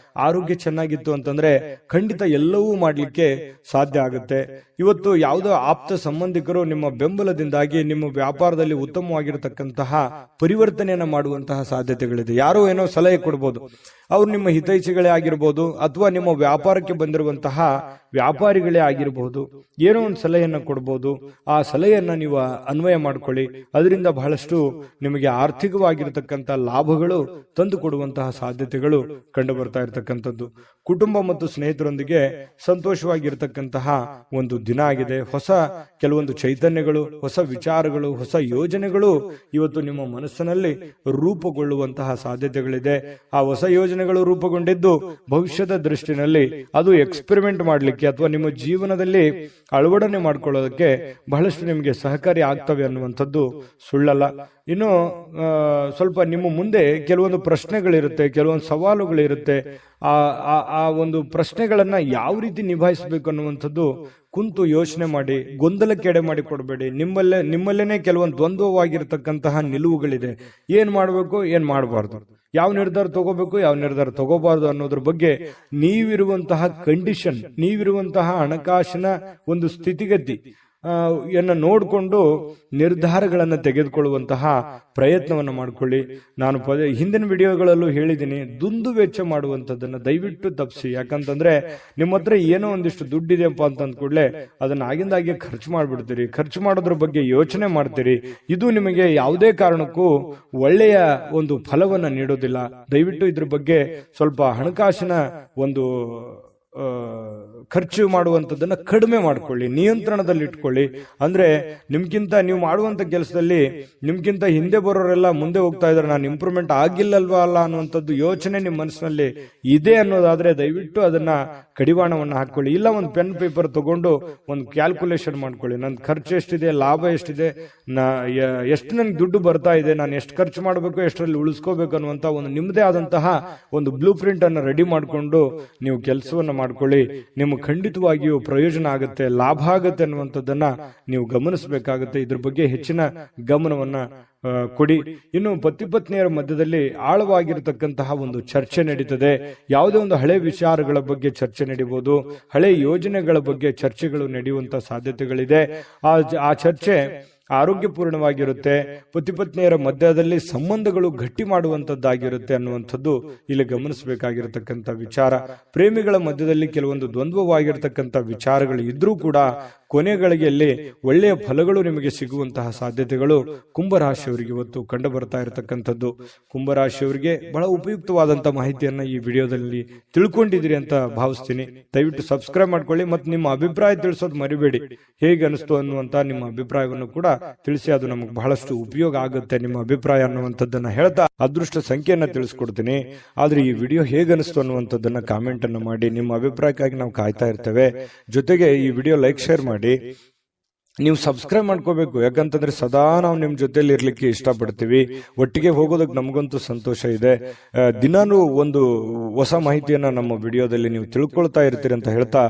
ಆರೋಗ್ಯ ಚೆನ್ನಾಗಿತ್ತು ಅಂತಂದ್ರೆ ಖಂಡಿತ ಎಲ್ಲವೂ ಮಾಡ್ಲಿಕ್ಕೆ ಸಾಧ್ಯ ಆಗುತ್ತೆ. ಇವತ್ತು ಯಾವುದೋ ಆಪ್ತ ಸಂಬಂಧಿಕರು ನಿಮ್ಮ ಬೆಂಬಲದಿಂದಾಗಿ ನಿಮ್ಮ ವ್ಯಾಪಾರದಲ್ಲಿ ಉತ್ತಮವಾಗಿರತಕ್ಕಂತಹ ಪರಿವರ್ತನೆಯನ್ನ ಮಾಡುವಂತಹ ಸಾಧ್ಯತೆಗಳಿದೆ. ಯಾರೋ ಏನೋ ಸಲಹೆ ಕೊಡ್ಬೋದು. ಅವ್ರು ನಿಮ್ಮ ಹಿತೈಷಿಗಳೇ ಆಗಿರ್ಬೋದು, ಅಥವಾ ನಿಮ್ಮ ವ್ಯಾಪಾರಕ್ಕೆ ಬಂದಿರುವಂತಹ ವ್ಯಾಪಾರಿಗಳೇ ಆಗಿರಬಹುದು. ಏನೋ ಒಂದು ಸಲಹೆಯನ್ನ ಕೊಡ್ಬೋದು. ಆ ಸಲಹೆಯನ್ನ ನೀವು ಅನ್ವಯ ಮಾಡ್ಕೊಳ್ಳಿ. ಅದರಿಂದ ಬಹಳಷ್ಟು ನಿಮಗೆ ಆರ್ಥಿಕವಾಗಿರತಕ್ಕಂಥ ಲಾಭಗಳು ತಂದು ಕೊಡುವಂತಹ ಸಾಧ್ಯತೆಗಳು ಕಂಡು ಬರ್ತಾ ಇರತಕ್ಕಂಥದ್ದು. ಕುಟುಂಬ ಮತ್ತು ಸ್ನೇಹಿತರೊಂದಿಗೆ ಸಂತೋಷವಾಗಿರ್ತಕ್ಕಂತಹ ಒಂದು ದಿನ ಆಗಿದೆ. ಹೊಸ ಕೆಲವೊಂದು ಚೈತನ್ಯಗಳು, ಹೊಸ ವಿಚಾರಗಳು, ಹೊಸ ಯೋಜನೆಗಳು ಇವತ್ತು ನಿಮ್ಮ ಮನಸ್ಸಿನಲ್ಲಿ ರೂಪುಗೊಳ್ಳುವಂತಹ ಸಾಧ್ಯತೆಗಳಿದೆ. ಆ ಹೊಸ ಯೋಜನೆಗಳು ರೂಪುಗೊಂಡಿದ್ದು ಭವಿಷ್ಯದ ದೃಷ್ಟಿನಲ್ಲಿ ಅದು ಎಕ್ಸ್ಪೆರಿಮೆಂಟ್ ಮಾಡಲಿಕ್ಕೆ ಅಥವಾ ನಿಮ್ಮ ಜೀವನದಲ್ಲಿ ಅಳವಡನೆ ಮಾಡ್ಕೊಳ್ಳೋದಕ್ಕೆ ಬಹಳಷ್ಟು ನಿಮಗೆ ಸಹಕಾರಿ ಆಗ್ತವೆ ಅನ್ನುವಂಥದ್ದು ಸುಳ್ಳಲ್ಲ. ಇನ್ನು ಸ್ವಲ್ಪ ನಿಮ್ಮ ಮುಂದೆ ಕೆಲವೊಂದು ಪ್ರಶ್ನೆಗಳಿರುತ್ತೆ, ಕೆಲವೊಂದು ಸವಾಲುಗಳಿರುತ್ತೆ. ಆ ಒಂದು ಪ್ರಶ್ನೆಗಳನ್ನ ಯಾವ ರೀತಿ ನಿಭಾಯಿಸಬೇಕು ಅನ್ನುವಂಥದ್ದು ಕುಂತು ಯೋಚನೆ ಮಾಡಿ, ಗೊಂದಲಕ್ಕೆ ಎಡೆ ಮಾಡಿ ಕೊಡಬೇಡಿ. ನಿಮ್ಮಲ್ಲೇನೆ ಕೆಲವೊಂದು ದ್ವಂದ್ವವಾಗಿರ್ತಕ್ಕಂತಹ ನಿಲುವುಗಳಿದೆ. ಏನ್ ಮಾಡಬೇಕು, ಏನ್ ಮಾಡಬಾರ್ದು, ಯಾವ ನಿರ್ಧಾರ ತಗೋಬೇಕು, ಯಾವ ನಿರ್ಧಾರ ತಗೋಬಾರ್ದು ಅನ್ನೋದ್ರ ಬಗ್ಗೆ ನೀವಿರುವಂತಹ ಕಂಡೀಷನ್, ನೀವಿರುವಂತಹ ಹಣಕಾಸಿನ ಒಂದು ಸ್ಥಿತಿಗತಿ ನೋಡಿಕೊಂಡು ನಿರ್ಧಾರಗಳನ್ನು ತೆಗೆದುಕೊಳ್ಳುವಂತಹ ಪ್ರಯತ್ನವನ್ನು ಮಾಡಿಕೊಳ್ಳಿ. ನಾನು ಹಿಂದಿನ ವಿಡಿಯೋಗಳಲ್ಲೂ ಹೇಳಿದ್ದೀನಿ, ದುಂದು ವೆಚ್ಚ ಮಾಡುವಂಥದ್ದನ್ನ ದಯವಿಟ್ಟು ತಪ್ಪಿಸಿ. ಯಾಕಂತಂದ್ರೆ ನಿಮ್ಮ ಹತ್ರ ಏನೋ ಒಂದಿಷ್ಟು ದುಡ್ಡಿದೆಯಪ್ಪ ಅಂತ ಅಂದ್ಕೂಡ್ಲೆ ಅದನ್ನ ಆಗಿಂದಾಗೆ ಖರ್ಚು ಮಾಡ್ಬಿಡ್ತೀರಿ. ಖರ್ಚು ಮಾಡೋದ್ರ ಬಗ್ಗೆ ಯೋಚನೆ ಮಾಡ್ತೀರಿ. ಇದು ನಿಮಗೆ ಯಾವುದೇ ಕಾರಣಕ್ಕೂ ಒಳ್ಳೆಯ ಒಂದು ಫಲವನ್ನ ನೀಡೋದಿಲ್ಲ. ದಯವಿಟ್ಟು ಇದ್ರ ಬಗ್ಗೆ ಸ್ವಲ್ಪ ಹಣಕಾಸಿನ ಒಂದು ಖರ್ಚು ಮಾಡುವಂಥದ್ದನ್ನ ಕಡಿಮೆ ಮಾಡ್ಕೊಳ್ಳಿ, ನಿಯಂತ್ರಣದಲ್ಲಿ ಇಟ್ಕೊಳ್ಳಿ. ಅಂದ್ರೆ ನಿಮ್ಗಿಂತ ನೀವು ಮಾಡುವಂತ ಕೆಲಸದಲ್ಲಿ ನಿಮ್ಗಿಂತ ಹಿಂದೆ ಬರೋರೆಲ್ಲ ಮುಂದೆ ಹೋಗ್ತಾ ಇದಾರೆ, ನಾನು ಇಂಪ್ರೂವ್ಮೆಂಟ್ ಆಗಿಲ್ಲಲ್ವಾ ಅಲ್ಲ ಅನ್ನುವಂಥದ್ದು ಯೋಚನೆ ನಿಮ್ಮ ಮನಸ್ಸಿನಲ್ಲಿ ಇದೆ ಅನ್ನೋದಾದ್ರೆ ದಯವಿಟ್ಟು ಅದನ್ನ ಕಡಿವಾಣವನ್ನು ಹಾಕೊಳ್ಳಿ. ಇಲ್ಲ ಒಂದು ಪೆನ್ ಪೇಪರ್ ತಗೊಂಡು ಒಂದು ಕ್ಯಾಲ್ಕುಲೇಷನ್ ಮಾಡ್ಕೊಳ್ಳಿ. ನನ್ನ ಖರ್ಚು ಎಷ್ಟಿದೆ, ಲಾಭ ಎಷ್ಟಿದೆ, ಎಷ್ಟು ನನ್ಗೆ ದುಡ್ಡು ಬರ್ತಾ ಇದೆ, ನಾನು ಎಷ್ಟು ಖರ್ಚು ಮಾಡಬೇಕು, ಎಷ್ಟರಲ್ಲಿ ಉಳಿಸ್ಕೋಬೇಕು ಅನ್ನುವಂತ ಒಂದು ನಿಮ್ಮದೇ ಆದಂತಹ ಒಂದು ಬ್ಲೂ ಪ್ರಿಂಟ್ ಅನ್ನು ರೆಡಿ ಮಾಡಿಕೊಂಡು ನೀವು ಕೆಲಸವನ್ನ ಮಾಡ್ಕೊಳ್ಳಿ. ನಿಮ್ಮ ನಿಮಗೆ ಖಂಡಿತವಾಗಿಯೂ ಪ್ರಯೋಜನ ಆಗುತ್ತೆ, ಲಾಭ ಆಗುತ್ತೆ ಅನ್ನುವಂಥದ್ದನ್ನ ನೀವು ಗಮನಿಸಬೇಕಾಗುತ್ತೆ. ಇದ್ರ ಬಗ್ಗೆ ಹೆಚ್ಚಿನ ಗಮನವನ್ನ ಕೊಡಿ. ಇನ್ನು ಪತಿ ಪತ್ನಿಯರ ಮಧ್ಯದಲ್ಲಿ ಆಳವಾಗಿರತಕ್ಕಂತಹ ಒಂದು ಚರ್ಚೆ ನಡೀತದೆ. ಯಾವುದೇ ಒಂದು ಹಳೆ ವಿಚಾರಗಳ ಬಗ್ಗೆ ಚರ್ಚೆ ನಡೀಬಹುದು, ಹಳೆ ಯೋಜನೆಗಳ ಬಗ್ಗೆ ಚರ್ಚೆಗಳು ನಡೆಯುವಂತ ಸಾಧ್ಯತೆಗಳಿದೆ. ಆ ಚರ್ಚೆ ಆರೋಗ್ಯಪೂರ್ಣವಾಗಿರುತ್ತೆ. ಪತಿ ಪತ್ನಿಯರ ಮಧ್ಯದಲ್ಲಿ ಸಂಬಂಧಗಳು ಗಟ್ಟಿ ಮಾಡುವಂತದ್ದಾಗಿರುತ್ತೆ ಅನ್ನುವಂಥದ್ದು ಇಲ್ಲಿ ಗಮನಿಸಬೇಕಾಗಿರತಕ್ಕಂಥ ವಿಚಾರ. ಪ್ರೇಮಿಗಳ ಮಧ್ಯದಲ್ಲಿ ಕೆಲವೊಂದು ದ್ವಂದ್ವವಾಗಿರತಕ್ಕಂಥ ವಿಚಾರಗಳು ಇದ್ರೂ ಕೂಡ ಕೊನೆಗಳಿಗೆಯಲ್ಲಿ ಒಳ್ಳೆಯ ಫಲಗಳು ನಿಮಗೆ ಸಿಗುವಂತಹ ಸಾಧ್ಯತೆಗಳು ಕುಂಭರಾಶಿಯವರಿಗೆ ಇವತ್ತು ಕಂಡು ಬರ್ತಾ ಇರತಕ್ಕಂಥದ್ದು. ಕುಂಭರಾಶಿಯವರಿಗೆ ಬಹಳ ಉಪಯುಕ್ತವಾದಂತಹ ಮಾಹಿತಿಯನ್ನ ಈ ವಿಡಿಯೋದಲ್ಲಿ ತಿಳ್ಕೊಂಡಿದ್ದೀರಿ ಅಂತ ಭಾವಿಸ್ತೀನಿ. ದಯವಿಟ್ಟು ಸಬ್ಸ್ಕ್ರೈಬ್ ಮಾಡ್ಕೊಳ್ಳಿ ಮತ್ತು ನಿಮ್ಮ ಅಭಿಪ್ರಾಯ ತಿಳಿಸೋದು ಮರಿಬೇಡಿ. ಹೇಗೆ ಅನಿಸ್ತು ಅನ್ನುವಂತ ನಿಮ್ಮ ಅಭಿಪ್ರಾಯವನ್ನು ಕೂಡ ತಿಳಿಸಿ, ಅದು ನಮಗೆ ಬಹಳಷ್ಟು ಉಪಯೋಗ ಆಗುತ್ತೆ ನಿಮ್ಮ ಅಭಿಪ್ರಾಯ ಅನ್ನುವಂಥದ್ದನ್ನ ಹೇಳ್ತಾ ಅದೃಷ್ಟ ಸಂಖ್ಯೆಯನ್ನ ತಿಳಿಸ್ಕೊಡ್ತೀನಿ. ಆದ್ರೆ ಈ ವಿಡಿಯೋ ಹೇಗೆ ಅನಿಸ್ತು ಅನ್ನುವಂಥದ್ದನ್ನ ಕಾಮೆಂಟ್ ಅನ್ನು ಮಾಡಿ. ನಿಮ್ಮ ಅಭಿಪ್ರಾಯಕ್ಕಾಗಿ ನಾವು ಕಾಯ್ತಾ ಇರ್ತೇವೆ. ಜೊತೆಗೆ ಈ ವಿಡಿಯೋ ಲೈಕ್ ಶೇರ್ ಮಾಡಿ. ನೀವು ಸಬ್ಸ್ಕ್ರೈಬ್ ಮಾಡ್ಕೋಬೇಕು, ಯಾಕಂತಂದ್ರೆ ಸದಾ ನಾವು ನಿಮ್ ಜೊತೆಲಿ ಇರ್ಲಿಕ್ಕೆ ಇಷ್ಟಪಡ್ತೀವಿ. ಒಟ್ಟಿಗೆ ಹೋಗೋದಕ್ಕೆ ನಮಗಂತೂ ಸಂತೋಷ ಇದೆ. ದಿನಾನು ಒಂದು ಹೊಸ ಮಾಹಿತಿಯನ್ನ ನಮ್ಮ ವಿಡಿಯೋದಲ್ಲಿ ನೀವು ತಿಳ್ಕೊಳ್ತಾ ಇರ್ತೀರಿ ಅಂತ ಹೇಳ್ತಾ,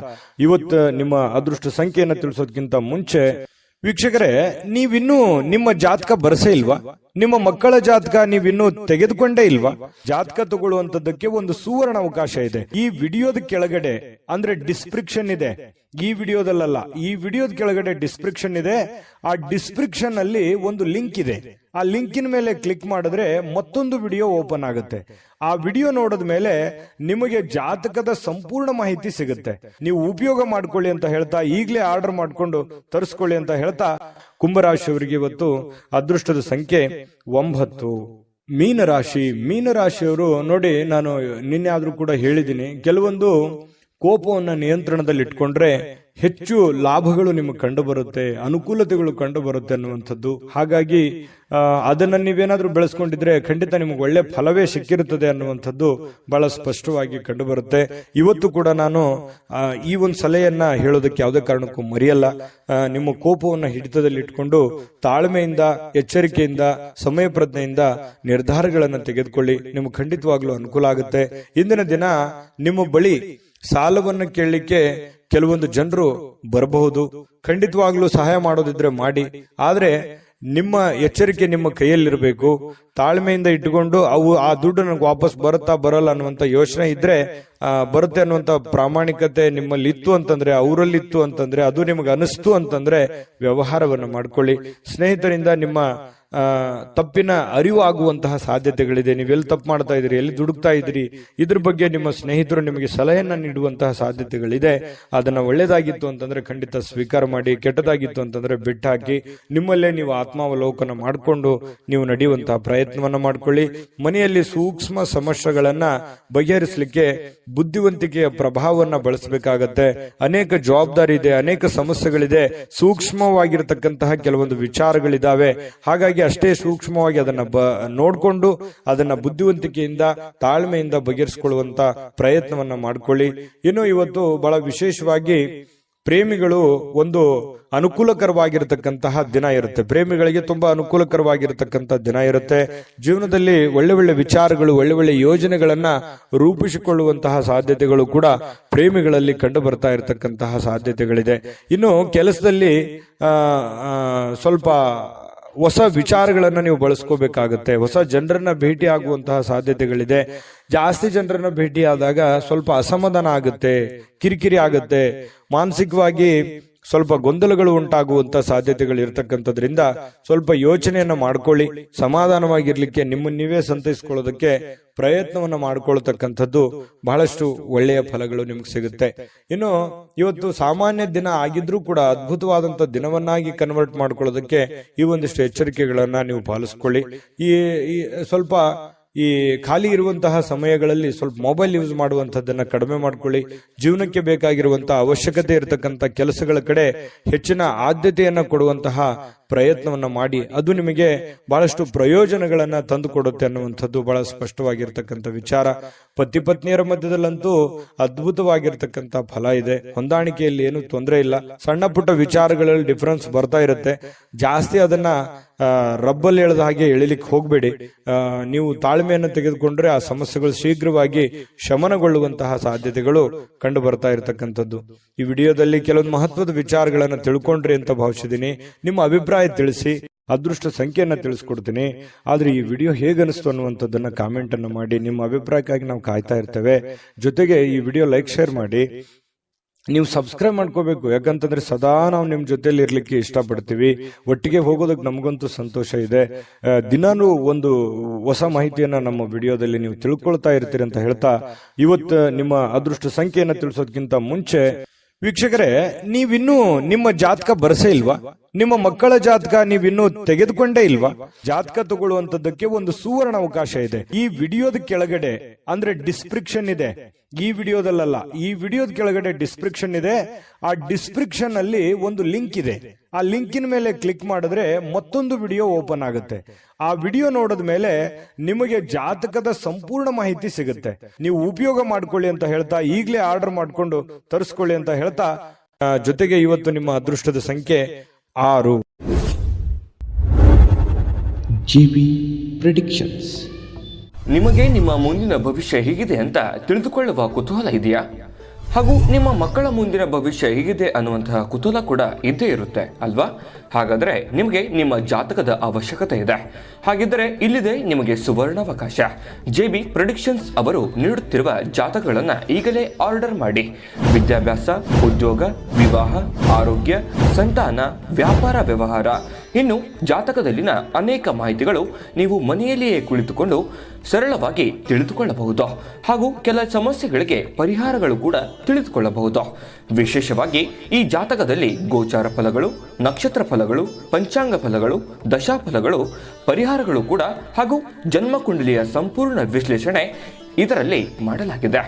ಇವತ್ತು ನಿಮ್ಮ ಅದೃಷ್ಟ ಸಂಖ್ಯೆಯನ್ನ ತಿಳಿಸೋದಕ್ಕಿಂತ ಮುಂಚೆ ವೀಕ್ಷಕರೇ, ನೀವಿನ್ನೂ ನಿಮ್ಮ ಜಾತಕ ಬರಸೇ ಇಲ್ವಾ? ನಿಮ್ಮ ಮಕ್ಕಳ ಜಾತಕ ನೀವಿನ್ನೂ ತೆಗೆದುಕೊಂಡೇ ಇಲ್ವಾ? ಜಾತಕ ತಗೊಳ್ಳುವಂತದ್ದಕ್ಕೆ ಒಂದು ಸುವರ್ಣ ಅವಕಾಶ ಇದೆ. ಈ ವಿಡಿಯೋದ ಕೆಳಗಡೆ ಅಂದ್ರೆ ಡಿಸ್ಕ್ರಿಪ್ಷನ್ ಇದೆ. ಈ ವಿಡಿಯೋದಲ್ಲ, ಈ ವಿಡಿಯೋದ ಕೆಳಗಡೆ ಡಿಸ್ಕ್ರಿಪ್ಷನ್ ಇದೆ. ಆ ಡಿಸ್ಕ್ರಿಪ್ಷನ್ ಅಲ್ಲಿ ಒಂದು ಲಿಂಕ್ ಇದೆ. ಆ ಲಿಂಕಿನ ಮೇಲೆ ಕ್ಲಿಕ್ ಮಾಡಿದ್ರೆ ಮತ್ತೊಂದು ವಿಡಿಯೋ ಓಪನ್ ಆಗುತ್ತೆ. ಆ ವಿಡಿಯೋ ನೋಡಿದ ಮೇಲೆ ನಿಮಗೆ ಜಾತಕದ ಸಂಪೂರ್ಣ ಮಾಹಿತಿ ಸಿಗುತ್ತೆ. ನೀವು ಉಪಯೋಗ ಮಾಡ್ಕೊಳ್ಳಿ ಅಂತ ಹೇಳ್ತಾ, ಈಗಲೇ ಆರ್ಡರ್ ಮಾಡ್ಕೊಂಡು ತರಿಸ್ಕೊಳ್ಳಿ ಅಂತ ಹೇಳ್ತಾ, ಕುಂಭರಾಶಿಯವರಿಗೆ ಇವತ್ತು ಅದೃಷ್ಟದ ಸಂಖ್ಯೆ 9. ಮೀನರಾಶಿಯವರು ನೋಡಿ, ನಾನು ನಿನ್ನೆ ಆದ್ರೂ ಕೂಡ ಹೇಳಿದ್ದೀನಿ, ಕೆಲವೊಂದು ಕೋಪವನ್ನ ನಿಯಂತ್ರಣದಲ್ಲಿ ಇಟ್ಕೊಂಡ್ರೆ ಹೆಚ್ಚು ಲಾಭಗಳು ನಿಮಗೆ ಕಂಡು ಬರುತ್ತೆ, ಅನುಕೂಲತೆಗಳು ಕಂಡು ಬರುತ್ತೆ ಅನ್ನುವಂಥದ್ದು. ಹಾಗಾಗಿ ಅದನ್ನ ನೀವೇನಾದ್ರೂ ಬೆಳೆಸ್ಕೊಂಡಿದ್ರೆ ಖಂಡಿತ ನಿಮಗೆ ಒಳ್ಳೆ ಫಲವೇ ಸಿಕ್ಕಿರುತ್ತದೆ ಅನ್ನುವಂಥದ್ದು ಬಹಳ ಸ್ಪಷ್ಟವಾಗಿ ಕಂಡು ಬರುತ್ತೆ. ಇವತ್ತು ಕೂಡ ನಾನು ಈ ಒಂದು ಸಲಹೆಯನ್ನ ಹೇಳೋದಕ್ಕೆ ಯಾವುದೇ ಕಾರಣಕ್ಕೂ ಮರೆಯಲ್ಲ. ನಿಮ್ಮ ಕೋಪವನ್ನ ಹಿಡಿತದಲ್ಲಿ ಇಟ್ಕೊಂಡು ತಾಳ್ಮೆಯಿಂದ, ಎಚ್ಚರಿಕೆಯಿಂದ, ಸಮಯ ಪ್ರಜ್ಞೆಯಿಂದ ನಿರ್ಧಾರಗಳನ್ನು ತೆಗೆದುಕೊಳ್ಳಿ. ನಿಮಗೆ ಖಂಡಿತವಾಗ್ಲೂ ಅನುಕೂಲ ಆಗುತ್ತೆ. ಇಂದಿನ ದಿನ ನಿಮ್ಮ ಬಳಿ ಸಾಲವನ್ನು ಕೇಳಲಿಕ್ಕೆ ಕೆಲವೊಂದು ಜನರು ಬರಬಹುದು. ಖಂಡಿತವಾಗ್ಲೂ ಸಹಾಯ ಮಾಡೋದಿದ್ರೆ ಮಾಡಿ. ಆದ್ರೆ ನಿಮ್ಮ ಎಚ್ಚರಿಕೆ ನಿಮ್ಮ ಕೈಯಲ್ಲಿರಬೇಕು. ತಾಳ್ಮೆಯಿಂದ ಇಟ್ಟುಕೊಂಡು ಆ ದುಡ್ಡು ನನಗೆ ವಾಪಸ್ ಬರುತ್ತಾ ಬರಲ್ಲ ಅನ್ನುವಂತ ಯೋಚನೆ ಇದ್ರೆ, ಬರುತ್ತೆ ಅನ್ನುವಂತ ಪ್ರಾಮಾಣಿಕತೆ ನಿಮ್ಮಲ್ಲಿ ಇತ್ತು ಅಂತಂದ್ರೆ, ಅವರಲ್ಲಿ ಇತ್ತು ಅಂತಂದ್ರೆ, ಅದು ನಿಮಗೆ ಅನಿಸ್ತು ಅಂತಂದ್ರೆ ವ್ಯವಹಾರವನ್ನು ಮಾಡ್ಕೊಳ್ಳಿ. ಸ್ನೇಹಿತರಿಂದ ನಿಮ್ಮ ತಪ್ಪಿನ ಅರಿವು ಆಗುವಂತಹ ಸಾಧ್ಯತೆಗಳಿದೆ. ನೀವೆಲ್ಲಿ ತಪ್ಪು ಮಾಡ್ತಾ ಇದ್ದೀರಿ, ಎಲ್ಲಿ ದುಡುಕ್ತಾ ಇದ್ದೀರಿ, ಇದ್ರ ಬಗ್ಗೆ ನಿಮ್ಮ ಸ್ನೇಹಿತರು ನಿಮಗೆ ಸಲಹೆಯನ್ನ ನೀಡುವಂತಹ ಸಾಧ್ಯತೆಗಳಿದೆ. ಅದನ್ನ ಒಳ್ಳೇದಾಗಿತ್ತು ಅಂತಂದ್ರೆ ಖಂಡಿತ ಸ್ವೀಕಾರ ಮಾಡಿ, ಕೆಟ್ಟದಾಗಿತ್ತು ಅಂತಂದ್ರೆ ಬಿಟ್ಟಾಕಿ ನಿಮ್ಮಲ್ಲೇ ನೀವು ಆತ್ಮಾವಲೋಕನ ಮಾಡಿಕೊಂಡು ನೀವು ನಡೆಯುವಂತಹ ಪ್ರಯತ್ನವನ್ನ ಮಾಡ್ಕೊಳ್ಳಿ. ಮನೆಯಲ್ಲಿ ಸೂಕ್ಷ್ಮ ಸಮಸ್ಯೆಗಳನ್ನ ಬಗೆಹರಿಸಲಿಕ್ಕೆ ಬುದ್ಧಿವಂತಿಕೆಯ ಪ್ರಭಾವವನ್ನ ಬಳಸಬೇಕಾಗತ್ತೆ. ಅನೇಕ ಜವಾಬ್ದಾರಿ ಇದೆ, ಅನೇಕ ಸಮಸ್ಯೆಗಳಿದೆ, ಸೂಕ್ಷ್ಮವಾಗಿರತಕ್ಕಂತಹ ಕೆಲವೊಂದು ವಿಚಾರಗಳಿದಾವೆ. ಹಾಗಾಗಿ ಅಷ್ಟೇ ಸೂಕ್ಷ್ಮವಾಗಿ ಅದನ್ನ ನೋಡ್ಕೊಂಡು ಅದನ್ನ ಬುದ್ಧಿವಂತಿಕೆಯಿಂದ, ತಾಳ್ಮೆಯಿಂದ ಬಗೆಹರಿಸಿಕೊಳ್ಳುವಂತ ಪ್ರಯತ್ನವನ್ನ ಮಾಡ್ಕೊಳ್ಳಿ. ಇನ್ನು ಇವತ್ತು ಬಹಳ ವಿಶೇಷವಾಗಿ ಪ್ರೇಮಿಗಳು ಒಂದು ಅನುಕೂಲಕರವಾಗಿರತಕ್ಕಂತಹ ದಿನ ಇರುತ್ತೆ. ಪ್ರೇಮಿಗಳಿಗೆ ತುಂಬಾ ಅನುಕೂಲಕರವಾಗಿರತಕ್ಕಂತಹ ದಿನ ಇರುತ್ತೆ. ಜೀವನದಲ್ಲಿ ಒಳ್ಳೆ ಒಳ್ಳೆ ವಿಚಾರಗಳು, ಒಳ್ಳೆ ಒಳ್ಳೆ ಯೋಜನೆಗಳನ್ನ ರೂಪಿಸಿಕೊಳ್ಳುವಂತಹ ಸಾಧ್ಯತೆಗಳು ಕೂಡ ಪ್ರೇಮಿಗಳಲ್ಲಿ ಕಂಡು ಬರ್ತಾ ಇರತಕ್ಕಂತಹ ಸಾಧ್ಯತೆಗಳಿದೆ. ಇನ್ನು ಕೆಲಸದಲ್ಲಿ ಸ್ವಲ್ಪ ಹೊಸ ವಿಚಾರಗಳನ್ನ ನೀವು ಬಳಸ್ಕೋಬೇಕಾಗತ್ತೆ. ಹೊಸ ಜನರನ್ನ ಭೇಟಿ ಆಗುವಂತಹ ಸಾಧ್ಯತೆಗಳಿದೆ. ಜಾಸ್ತಿ ಜನರನ್ನ ಭೇಟಿ ಆದಾಗ ಸ್ವಲ್ಪ ಅಸಮಾಧಾನ ಆಗುತ್ತೆ, ಕಿರಿಕಿರಿ ಆಗುತ್ತೆ, ಮಾನಸಿಕವಾಗಿ ಸ್ವಲ್ಪ ಗೊಂದಲಗಳು ಉಂಟಾಗುವಂತ ಸಾಧ್ಯತೆಗಳು ಇರತಕ್ಕಂಥದ್ರಿಂದ ಸ್ವಲ್ಪ ಯೋಚನೆಯನ್ನ ಮಾಡ್ಕೊಳ್ಳಿ. ಸಮಾಧಾನವಾಗಿರ್ಲಿಕ್ಕೆ, ನಿಮ್ಮನ್ನ ನೀವೇ ಸಂತೈಸ್ಕೊಳ್ಳೋದಕ್ಕೆ ಪ್ರಯತ್ನವನ್ನ ಮಾಡ್ಕೊಳ್ತಕ್ಕಂಥದ್ದು ಬಹಳಷ್ಟು ಒಳ್ಳೆಯ ಫಲಗಳು ನಿಮ್ಗೆ ಸಿಗುತ್ತೆ. ಇನ್ನು ಇವತ್ತು ಸಾಮಾನ್ಯ ದಿನ ಆಗಿದ್ರೂ ಕೂಡ ಅದ್ಭುತವಾದಂತ ದಿನವನ್ನಾಗಿ ಕನ್ವರ್ಟ್ ಮಾಡ್ಕೊಳ್ಳೋದಕ್ಕೆ ಈ ಒಂದಿಷ್ಟು ಎಚ್ಚರಿಕೆಗಳನ್ನ ನೀವು ಪಾಲಿಸ್ಕೊಳ್ಳಿ. ಈ ಸ್ವಲ್ಪ ಈ ಖಾಲಿ ಇರುವಂತಹ ಸಮಯಗಳಲ್ಲಿ ಸ್ವಲ್ಪ ಮೊಬೈಲ್ ಯೂಸ್ ಮಾಡುವಂತದ್ದನ್ನ ಕಡಿಮೆ ಮಾಡ್ಕೊಳ್ಳಿ. ಜೀವನಕ್ಕೆ ಬೇಕಾಗಿರುವಂತಹ ಅವಶ್ಯಕತೆ ಇರತಕ್ಕಂತ ಕೆಲಸಗಳ ಕಡೆ ಹೆಚ್ಚಿನ ಆದ್ಯತೆಯನ್ನ ಕೊಡುವಂತಹ ಪ್ರಯತ್ನವನ್ನ ಮಾಡಿ. ಅದು ನಿಮಗೆ ಬಹಳಷ್ಟು ಪ್ರಯೋಜನಗಳನ್ನ ತಂದು ಕೊಡುತ್ತೆ ಅನ್ನುವಂಥದ್ದು ಬಹಳ ಸ್ಪಷ್ಟವಾಗಿರ್ತಕ್ಕಂಥ ವಿಚಾರ. ಪತಿ ಪತ್ನಿಯರ ಮಧ್ಯದಲ್ಲಂತೂ ಅದ್ಭುತವಾಗಿರ್ತಕ್ಕಂಥ ಫಲ ಇದೆ. ಹೊಂದಾಣಿಕೆಯಲ್ಲಿ ಏನು ತೊಂದರೆ ಇಲ್ಲ. ಸಣ್ಣ ಪುಟ್ಟ ವಿಚಾರಗಳಲ್ಲಿ ಡಿಫರೆನ್ಸ್ ಬರ್ತಾ ಇರುತ್ತೆ. ಜಾಸ್ತಿ ಅದನ್ನ ರಬ್ಬಲ್ಲಿ ಎಳೆದ ಹಾಗೆ ಎಳಿಲಿಕ್ಕೆ ಹೋಗಬೇಡಿ. ನೀವು ತಾಳ್ಮೆಯನ್ನು ತೆಗೆದುಕೊಂಡ್ರೆ ಆ ಸಮಸ್ಯೆಗಳು ಶೀಘ್ರವಾಗಿ ಶಮನಗೊಳ್ಳುವಂತಹ ಸಾಧ್ಯತೆಗಳು ಕಂಡು ಬರ್ತಾ ಇರತಕ್ಕಂಥದ್ದು. ಈ ವಿಡಿಯೋದಲ್ಲಿ ಕೆಲವೊಂದು ಮಹತ್ವದ ವಿಚಾರಗಳನ್ನು ತಿಳ್ಕೊಂಡ್ರಿ ಅಂತ ಭಾವಿಸಿದ್ದೀನಿ. ನಿಮ್ಮ ಅಭಿಪ್ರಾಯ ತಿಳಿಸಿ. ಅದೃಷ್ಟ ಸಂಖ್ಯೆಯನ್ನ ತಿಳಿಸ್ಕೊಡ್ತೀನಿ. ಆದ್ರೆ ಈ ವಿಡಿಯೋ ಹೇಗನಿಸ್ತು ಅನ್ನುವಂಥದ್ದನ್ನ ಕಾಮೆಂಟ್ ಅನ್ನು ಮಾಡಿ. ನಿಮ್ಮ ಅಭಿಪ್ರಾಯಕ್ಕಾಗಿ ನಾವು ಕಾಯ್ತಾ ಇರ್ತೇವೆ. ಜೊತೆಗೆ ಈ ವಿಡಿಯೋ ಲೈಕ್ ಶೇರ್ ಮಾಡಿ. ನೀವು ಸಬ್ಸ್ಕ್ರೈಬ್ ಮಾಡ್ಕೋಬೇಕು, ಯಾಕಂತಂದ್ರೆ ಸದಾ ನಾವು ನಿಮ್ ಜೊತೆಲಿ ಇರ್ಲಿಕ್ಕೆ ಇಷ್ಟಪಡ್ತೀವಿ. ಒಟ್ಟಿಗೆ ಹೋಗೋದಕ್ಕೆ ನಮಗಂತೂ ಸಂತೋಷ ಇದೆ. ದಿನಾನು ಒಂದು ಹೊಸ ಮಾಹಿತಿಯನ್ನ ನಮ್ಮ ವಿಡಿಯೋದಲ್ಲಿ ನೀವು ತಿಳ್ಕೊಳ್ತಾ ಇರ್ತೀರಿ ಅಂತ ಹೇಳ್ತಾ, ಇವತ್ತು ನಿಮ್ಮ ಅದೃಷ್ಟ ಸಂಖ್ಯೆಯನ್ನ ತಿಳಿಸೋದಕ್ಕಿಂತ ಮುಂಚೆ ವೀಕ್ಷಕರೇ, ನೀವಿನ್ನೂ ನಿಮ್ಮ ಜಾತಕ ಬರಸೇ ಇಲ್ವಾ? ನಿಮ್ಮ ಮಕ್ಕಳ ಜಾತಕ ನೀವಿನ್ನೂ ತೆಗೆದುಕೊಂಡೇ ಇಲ್ವಾ? ಜಾತಕ ತಗೊಳ್ಳುವಂತದ್ದಕ್ಕೆ ಒಂದು ಸುವರ್ಣ ಅವಕಾಶ ಇದೆ. ಈ ವಿಡಿಯೋದ ಕೆಳಗಡೆ ಅಂದ್ರೆ ಡಿಸ್ಕ್ರಿಪ್ಷನ್ ಇದೆ. ಈ ವಿಡಿಯೋದಲ್ಲ, ಈ ವಿಡಿಯೋದ ಕೆಳಗಡೆ ಡಿಸ್ಕ್ರಿಪ್ಷನ್ ಇದೆ. ಆ ಡಿಸ್ಕ್ರಿಪ್ಷನ್ ಅಲ್ಲಿ ಒಂದು ಲಿಂಕ್ ಇದೆ. ಆ ಲಿಂಕಿನ ಮೇಲೆ ಕ್ಲಿಕ್ ಮಾಡಿದ್ರೆ ಮತ್ತೊಂದು ವಿಡಿಯೋ ಓಪನ್ ಆಗುತ್ತೆ. ಆ ವಿಡಿಯೋ ನೋಡಿದ ಮೇಲೆ ನಿಮಗೆ ಜಾತಕದ ಸಂಪೂರ್ಣ ಮಾಹಿತಿ ಸಿಗುತ್ತೆ. ನೀವು ಉಪಯೋಗ ಮಾಡ್ಕೊಳ್ಳಿ ಅಂತ ಹೇಳ್ತಾ, ಈಗಲೇ ಆರ್ಡರ್ ಮಾಡ್ಕೊಂಡು ತರಿಸ್ಕೊಳ್ಳಿ ಅಂತ ಹೇಳ್ತಾ, ಜೊತೆಗೆ ಇವತ್ತು ನಿಮ್ಮ ಅದೃಷ್ಟದ ಸಂಖ್ಯೆ 6. GB predictions. ನಿಮಗೆ ನಿಮ್ಮ ಮುಂದಿನ ಭವಿಷ್ಯ ಹೇಗಿದೆ ಅಂತ ತಿಳಿದುಕೊಳ್ಳುವ ಕುತೂಹಲ ಇದೆಯಾ? ಹಾಗೂ ನಿಮ್ಮ ಮಕ್ಕಳ ಮುಂದಿನ ಭವಿಷ್ಯ ಹೇಗಿದೆ ಅನ್ನುವಂತಹ ಕುತೂಹಲ ಕೂಡ ಇದ್ದೇ ಇರುತ್ತೆ ಅಲ್ವಾ? ಹಾಗಾದರೆ ನಿಮಗೆ ನಿಮ್ಮ ಜಾತಕದ ಅವಶ್ಯಕತೆ ಇದೆ. ಹಾಗಿದ್ದರೆ ಇಲ್ಲಿದೆ ನಿಮಗೆ ಸುವರ್ಣಾವಕಾಶ. JB ಪ್ರೆಡಿಕ್ಷನ್ಸ್ ಅವರು ನೀಡುತ್ತಿರುವ ಜಾತಕಗಳನ್ನು ಈಗಲೇ ಆರ್ಡರ್ ಮಾಡಿ. ವಿದ್ಯಾಭ್ಯಾಸ, ಉದ್ಯೋಗ, ವಿವಾಹ, ಆರೋಗ್ಯ, ಸಂತಾನ, ವ್ಯಾಪಾರ ವ್ಯವಹಾರ, ಇನ್ನು ಜಾತಕದಲ್ಲಿನ ಅನೇಕ ಮಾಹಿತಿಗಳು ನೀವು ಮನೆಯಲ್ಲಿಯೇ ಕುಳಿತುಕೊಂಡು ಸರಳವಾಗಿ ತಿಳಿದುಕೊಳ್ಳಬಹುದು. ಹಾಗೂ ಕೆಲ ಸಮಸ್ಯೆಗಳಿಗೆ ಪರಿಹಾರಗಳು ಕೂಡ ತಿಳಿದುಕೊಳ್ಳಬಹುದು. ವಿಶೇಷವಾಗಿ ಈ ಜಾತಕದಲ್ಲಿ ಗೋಚಾರ ಫಲಗಳು, ನಕ್ಷತ್ರ ಫಲಗಳು, ಪಂಚಾಂಗ ಫಲಗಳು, ದಶಾಫಲಗಳು, ಪರಿಹಾರಗಳು ಕೂಡ ಹಾಗೂ ಜನ್ಮಕುಂಡಲಿಯ ಸಂಪೂರ್ಣ ವಿಶ್ಲೇಷಣೆ ಇದರಲ್ಲಿ ಮಾಡಲಾಗಿದೆ.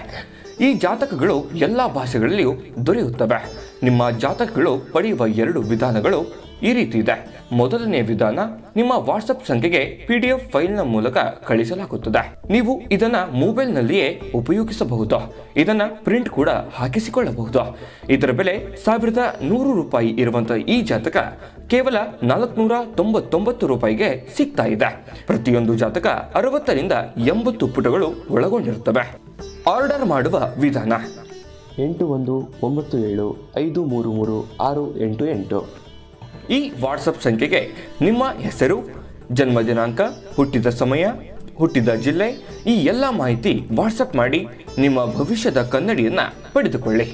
ಈ ಜಾತಕಗಳು ಎಲ್ಲ ಭಾಷೆಗಳಲ್ಲಿಯೂ ದೊರೆಯುತ್ತವೆ. ನಿಮ್ಮ ಜಾತಕಗಳು ಪಡೆಯುವ 2 ವಿಧಾನಗಳು ಈ ರೀತಿ ಇದೆ. ಮೊದಲನೇ ವಿಧಾನ, ನಿಮ್ಮ ವಾಟ್ಸಪ್ ಸಂಖ್ಯೆಗೆ PDF ಫೈಲ್ನ ಮೂಲಕ ಕಳಿಸಲಾಗುತ್ತದೆ. ನೀವು ಇದನ್ನ ಮೊಬೈಲ್ನಲ್ಲಿಯೇ ಉಪಯೋಗಿಸಬಹುದು. ಇದನ್ನ ಪ್ರಿಂಟ್ ಕೂಡ ಹಾಕಿಸಿಕೊಳ್ಳಬಹುದು. ಇದರ ಬೆಲೆ 1100 ರೂಪಾಯಿ ಇರುವಂತಹ ಈ ಜಾತಕ ಕೇವಲ 499 ರೂಪಾಯಿಗೆ ಸಿಗ್ತಾ ಇದೆ. ಪ್ರತಿಯೊಂದು ಜಾತಕ 60 ರಿಂದ 80 ಪುಟಗಳು ಒಳಗೊಂಡಿರುತ್ತವೆ. ಆರ್ಡರ್ ಮಾಡುವ ವಿಧಾನ: 8197533688. ಈ ವಾಟ್ಸಪ್ ಸಂಖ್ಯೆಗೆ ನಿಮ್ಮ ಹೆಸರು, ಜನ್ಮ ದಿನಾಂಕ, ಹುಟ್ಟಿದ ಸಮಯ, ಹುಟ್ಟಿದ ಜಿಲ್ಲೆ, ಈ ಎಲ್ಲ ಮಾಹಿತಿ ವಾಟ್ಸಪ್ ಮಾಡಿ ನಿಮ್ಮ ಭವಿಷ್ಯದ ಕನ್ನಡಿಯನ್ನ ಪಡೆದುಕೊಳ್ಳಿ.